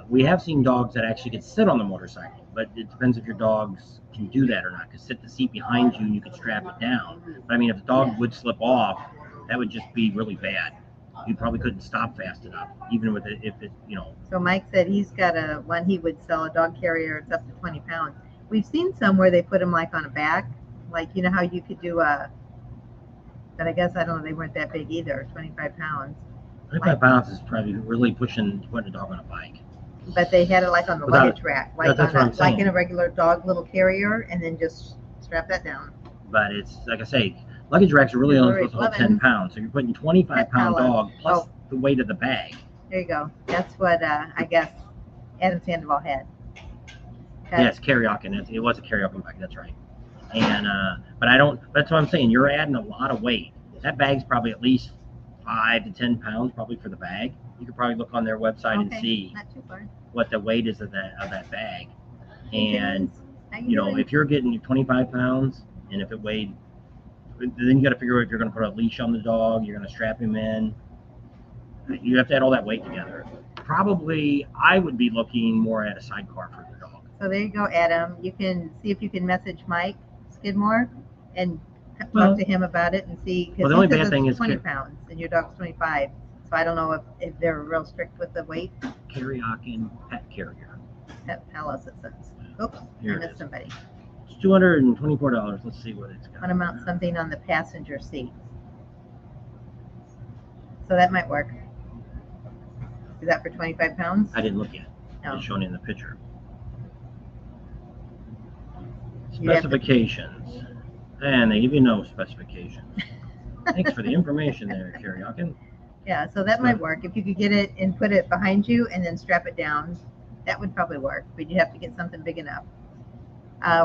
We have seen dogs that actually can sit on the motorcycle, but it depends if your dogs can do that or not. Because sit the seat behind you and you can strap it down. But I mean, if the dog would slip off, that would just be really bad. You probably couldn't stop fast enough, even with it if it, you know. So Mike said he's got one he would sell, a dog carrier. It's up to 20 pounds. We've seen some where they put them like on a back, like you know how you could do but I guess I don't know, they weren't that big either, 25 pounds. 25 pounds is probably really putting a dog on a bike. But they had it like on the luggage rack, like that's what I'm saying. like in a regular dog little carrier, and then just strap that down. But it's like I say, luggage racks are really only supposed to hold 10 pounds. So you're putting 25-pound dog plus the weight of the bag. There you go. That's what I guess Adam Sandoval had. Yes, karaoke. It was a karaoke bag. That's right. And but I don't. That's what I'm saying. You're adding a lot of weight. That bag's probably at least 5 to 10 pounds, probably for the bag. You could probably look on their website and see what the weight is of that bag. And you know, if you're getting 25 pounds, and if it weighed, then you got to figure out if you're going to put a leash on the dog, you're going to strap him in. You have to add all that weight together. Probably, I would be looking more at a sidecar for the dog. So there you go, Adam. You can see if you can message Mike Skidmore and talk to him about it and see. Well, the only bad thing is 20 pounds and your dog's 25. So I don't know if they're real strict with the weight. Karaoke pet carrier. Pet Palace, it says. Oops, I missed somebody. It's $224. Let's see what it's got. Want to mount something on the passenger seat. So that might work. Is that for 25 pounds? I didn't look yet. No. It's shown in the picture. Specifications. And they give you no specifications. Thanks for the information there, Karaoke. Yeah, so that might work. If you could get it and put it behind you and then strap it down, that would probably work. But you have to get something big enough.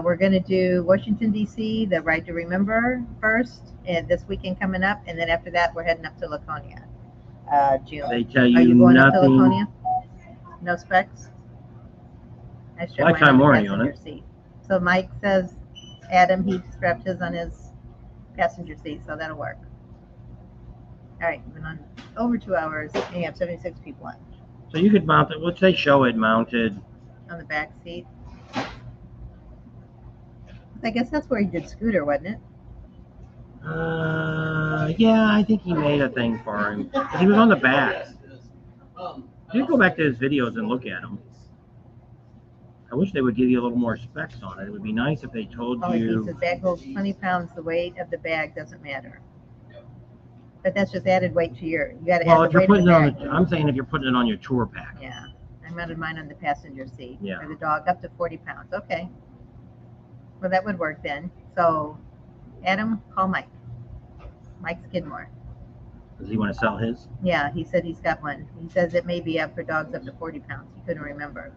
We're going to do Washington, D.C., the Ride to Remember first, and this weekend coming up. And then after that, we're heading up to Laconia. June. They tell you Are you going nothing. up to Laconia? No specs? Lifetime warranty on it. Seat. So Mike says, Adam, he strapped his on his passenger seat, so that'll work. All right, we've been on over 2 hours, and you have 76 people on. So you could mount it, which they show it mounted. On the back seat. I guess that's where he did Scooter, wasn't it? Yeah, I think he made a thing for him. He was on the back. You go back to his videos and look at them. I wish they would give you a little more specs on it. It would be nice if they told you. He says bag holds 20 pounds. The weight of the bag doesn't matter. But that's just added weight to you got to add the weight of the bag. I'm saying if you're putting it on your tour pack. Yeah, I mounted mine on the passenger seat for the dog up to 40 pounds. Okay. Well, that would work then. So, Adam, call Mike. Mike Skidmore. Does he want to sell his? Yeah, he said he's got one. He says it may be up for dogs up to 40 pounds. He couldn't remember.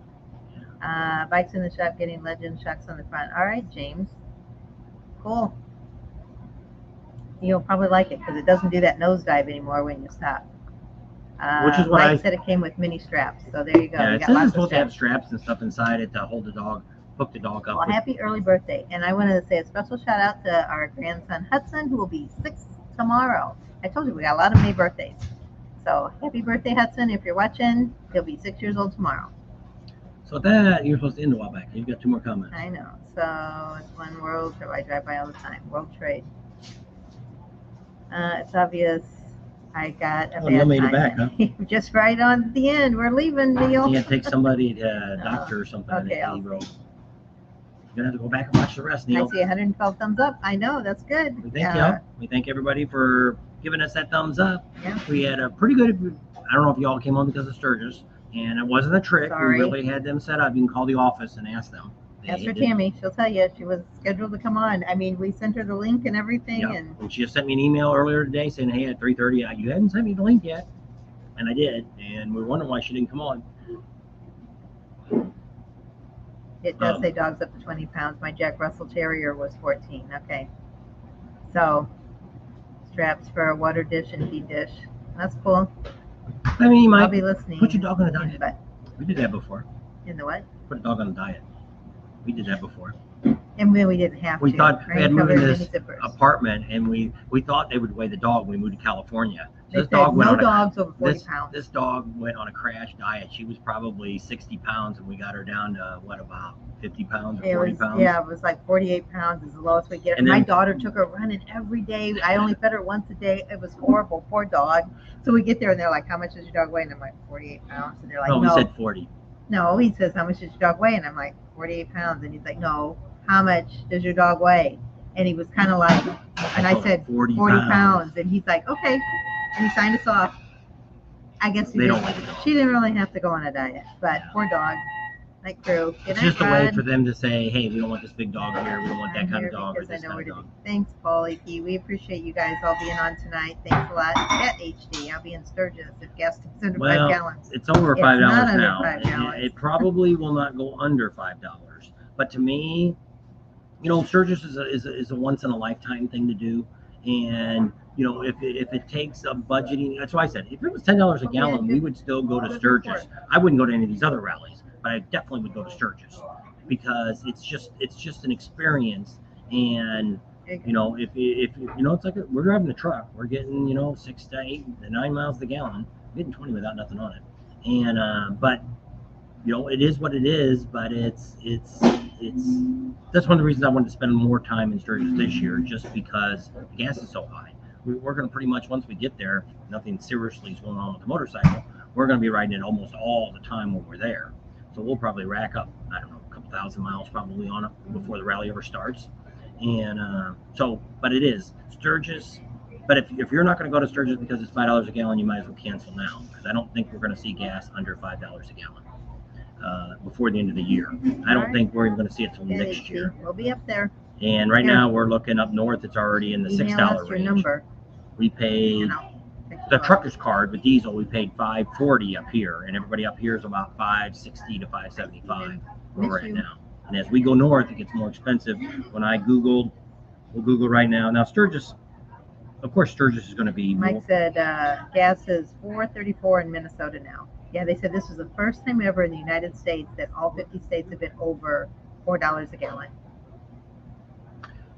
Bikes in the shop getting Legend shocks on the front. All right, James. Cool. You'll probably like it because it doesn't do that nosedive anymore when you stop. Which is what Mike said it came with mini straps. So there you go. Yeah, it says it's supposed to have straps and stuff inside it to hold the dog, hook the dog up. Well, happy early birthday. And I wanted to say a special shout out to our grandson Hudson, who will be 6 tomorrow. I told you we got a lot of May birthdays. So happy birthday, Hudson. If you're watching, he'll be 6 years old tomorrow. So that, you're supposed to end a while back. You've got 2 more comments. I know. So it's one World Trade. I drive by all the time. World Trade. It's obvious I got a bad Neil made time. it back, huh? Just right on the end. We're leaving, Neil. You can't take somebody to a doctor or something. Okay, You're going to have to go back and watch the rest, Neil. I see 112 thumbs up. I know. That's good. We thank you. We thank everybody for giving us that thumbs up. Yeah. We had a pretty good, I don't know if y'all came on because of Sturgis, and it wasn't a trick. Sorry. We really had them set up. You can call the office and ask them. Ask for Tammy. She'll tell you. She was scheduled to come on. I mean, we sent her the link and everything. Yeah. And she just sent me an email earlier today saying, hey, at 3:30, you hadn't sent me the link yet. And I did. And we were wondering why she didn't come on. It does say dogs up to 20 pounds. My Jack Russell Terrier was 14. Okay. So straps for a water dish and feed dish. That's cool. I mean, you I'll might be listening. put your dog on a diet. But We did that before. in the what? Put a dog on a diet. We did that before. And then we didn't have We to. thought we Rain had moved covered in mini this zippers. apartment, and we thought they would weigh the dog when we moved to California. They This said dog went no on a dogs over 40 pounds. this dog went on a crash diet. She was probably 60 pounds, and we got her down to what, about 50 pounds or 40 pounds? Yeah, it was like 48 pounds is the lowest we get. And My then- daughter took her running every day. I only fed her once a day. It was horrible. Poor dog. So we get there and they're like, "How much does your dog weigh?" And I'm like, 48 pounds. And they're like, No, "No." we said 40. No, he says, "How much does your dog weigh?" And I'm like, 48 pounds. And he's like, "No, how much does your dog weigh?" And he was kind of like, and I told him said, 40 pounds. And he's like, "Okay." And he signed us off. I guess They don't weigh the dog. she didn't really have to go on a diet, but Yeah. poor dog. Night crew. Good It's night, just a way Rod. for them to say, hey, we don't want this big dog here. We don't want that I'm kind of here dog or because I this know kind where of to dog. be. Thanks, Paulie P. We appreciate you guys all being on tonight. Thanks a lot. At HD, I'll be in Sturgis if gas is under Well, 5 gallons. it's over It's $5 not under now. $5. It probably will not go under $5. But to me, you know, Sturgis is a once in a lifetime thing to do. And you know, if it takes a budgeting, that's why I said if it was $10 a gallon, we would still go to Sturgis. I wouldn't go to any of these other rallies, but I definitely would go to Sturgis because it's just an experience. And you know, if you know, it's like we're driving a truck, we're getting 6 to 8 to 9 miles a gallon, we're getting 20 without nothing on it. And but you know, it is what it is. But it's that's one of the reasons I wanted to spend more time in Sturgis this year, just because the gas is so high. We're going to pretty much, once we get there, nothing seriously is going on with the motorcycle. We're going to be riding it almost all the time when we're there. So we'll probably rack up, I don't know, a couple thousand miles probably on it before the rally ever starts. And but it is Sturgis. But if you're not going to go to Sturgis because it's $5 a gallon, you might as well cancel now, because I don't think we're going to see gas under $5 a gallon before the end of the year. I don't think we're even going to see it till next year. We'll be up there. And right now we're looking up north. It's already in the $6 range. Your number. We paid the trucker's card with diesel. We paid $5.40 up here, and everybody up here is about $5.60 to $5.75 right now. And as we go north, it gets more expensive. When I we'll Google right now. Now Sturgis, of course, Sturgis is going to be. Mike said gas is $4.34 in Minnesota now. Yeah, they said this was the first time ever in the United States that all 50 states have been over $4 a gallon.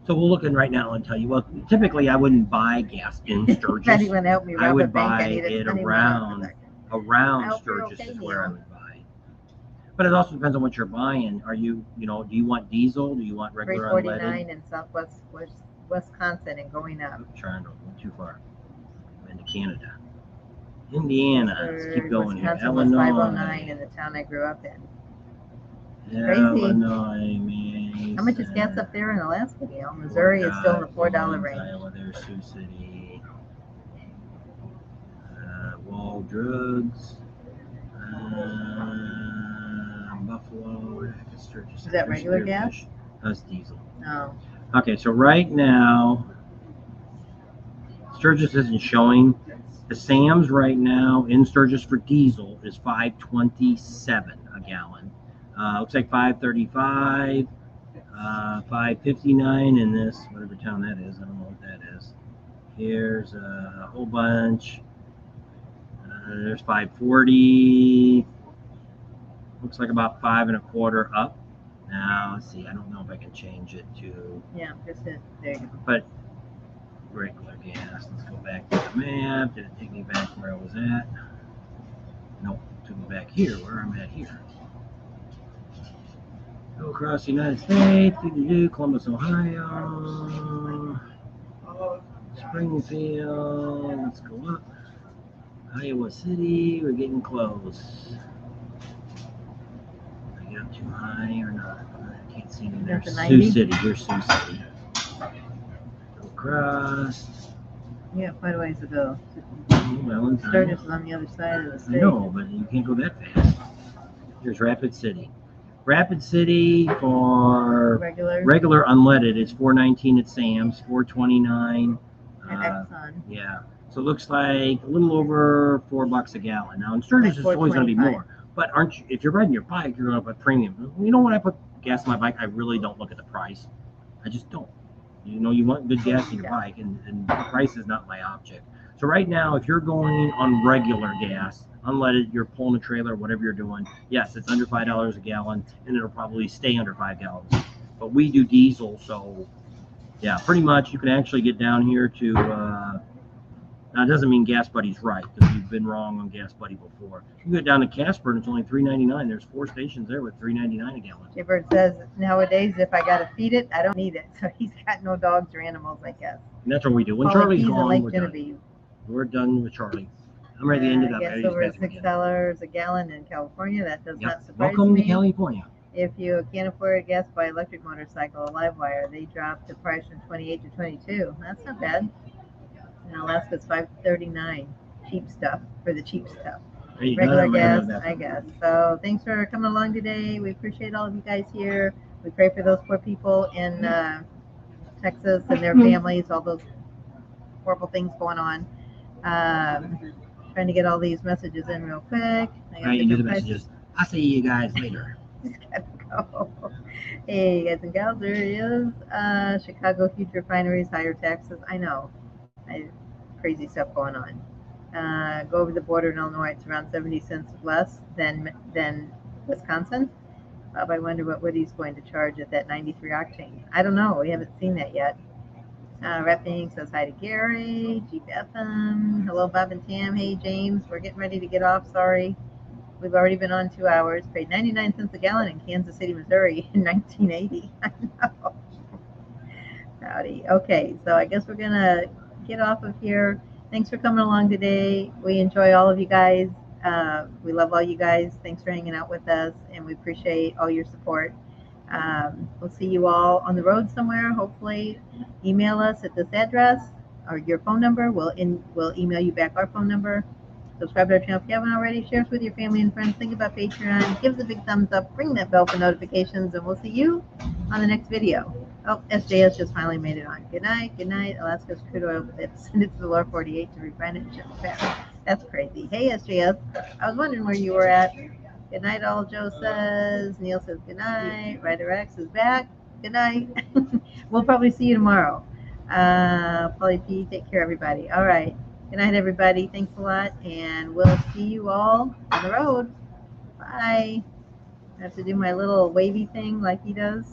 So we're looking right now and tell you, well, typically I wouldn't buy gas in Sturgis. Anyone help me I would buy bank. it around Sturgis is where I would buy. But it also depends on what you're buying. Are you, do you want diesel? Do you want regular unleaded? $3.49 in Southwest Wisconsin and going up. I'm trying to go too far. I'm into Canada. Indiana. Let's keep going here. Wisconsin was Illinois. $5.09 in the town I grew up in. Illinois, man. How much is gas up there in Alaska, Gail? Missouri is still in the $4 range. Iowa, there's Sioux City. Wall drugs. Buffalo. Is that regular gas? That's diesel. No. Okay, so right now, Sturgis isn't showing. The Sam's right now in Sturgis for diesel is $5.27 a gallon. Looks like $5.35, $5.59 in this, whatever town that is. I don't know what that is. Here's a whole bunch. There's $5.40. Looks like about 5 1/4 up. Now, let's see. I don't know if I can change it to. Yeah, just there you go. But regular gas. Let's go back to the map. Did it take me back where I was at? Nope. Took me back here, where I'm at here. Go across the United States. Columbus, Ohio. Springfield. Let's go up. Iowa City. We're getting close. Did I get up too high or not? I can't see me there. Sioux City. Here's Sioux City. Go across. Yeah, quite a ways to go. Well, Sturgis is on the other side of the state. I know, but you can't go that fast. Here's Rapid City. Rapid City for regular unleaded is $4.19 at Sam's, $4.29 at Exxon. Yeah, so it looks like a little over $4 a gallon. Now in Sturgis, it's always going to be more. But if you're riding your bike, you're going to put premium. You know, when I put gas in my bike, I really don't look at the price. I just don't. You know, you want good gas in your Yeah. bike, and price is not my object. So right now, if you're going on regular gas, unleaded, you're pulling a trailer, whatever you're doing, yes, it's under $5 a gallon, and it'll probably stay under 5 gallons. But we do diesel, so yeah, pretty much you can actually get down here to. Now it doesn't mean Gas Buddy's right, because we've been wrong on Gas Buddy before. You can go down to Casper and it's only $3.99. There's 4 stations there with $3.99 a gallon. Jaybird says nowadays if I gotta feed it, I don't need it. So he's got no dogs or animals, I guess. And that's what we do. When Polly Charlie's P's in gone, Lake we're done. Genevieve. We're done with Charlie. I'm ready to end it up. Gas over $6 a gallon in California. That does not surprise Welcome me. to California. If you can't afford gas, buy electric motorcycle, a live wire. They dropped the price from 28 to 22. That's not bad. And Alaska's $5.39. Cheap stuff for the cheap stuff. Regular gas, I guess. So thanks for coming along today. We appreciate all of you guys here. We pray for those poor people in Texas and their families, all those horrible things going on. Trying to get all these messages in real quick. Right, you do the messages. I'll see you guys later. Go. Hey, guys and gals, there it is. Chicago huge refineries, higher taxes. I know. Crazy stuff going on. Go over the border in Illinois, it's around 70 cents less than Wisconsin. Bob, I wonder what Woody's going to charge at that 93 octane. I don't know. We haven't seen that yet. Repping says hi to Gary. Jeep FM. Hello, Bob and Tam. Hey, James. We're getting ready to get off. Sorry. We've already been on 2 hours. Paid 99 cents a gallon in Kansas City, Missouri in 1980. I know. Howdy. Okay, so I guess we're going to get off of here. Thanks for coming along today. We enjoy all of you guys. We love all you guys. Thanks for hanging out with us, and we appreciate all your support. We'll see you all on the road somewhere, hopefully. Email us at this address or your phone number. We'll email you back our phone number. Subscribe to our channel if you haven't already. Share us with your family and friends. Think about Patreon. Give us a big thumbs up. Ring that bell for notifications, and we'll see you on the next video. Oh, SJS just finally made it on. Good night. Good night. Alaska's crude oil. Send it to the lower 48 to refine it and ship it back. That's crazy. Hey, SJS. I was wondering where you were at. Good night, all. Joe says. Neil says good night. Ryder X is back. Good night. We'll probably see you tomorrow. Polly P, take care, everybody. All right. Good night, everybody. Thanks a lot. And we'll see you all on the road. Bye. I have to do my little wavy thing like he does.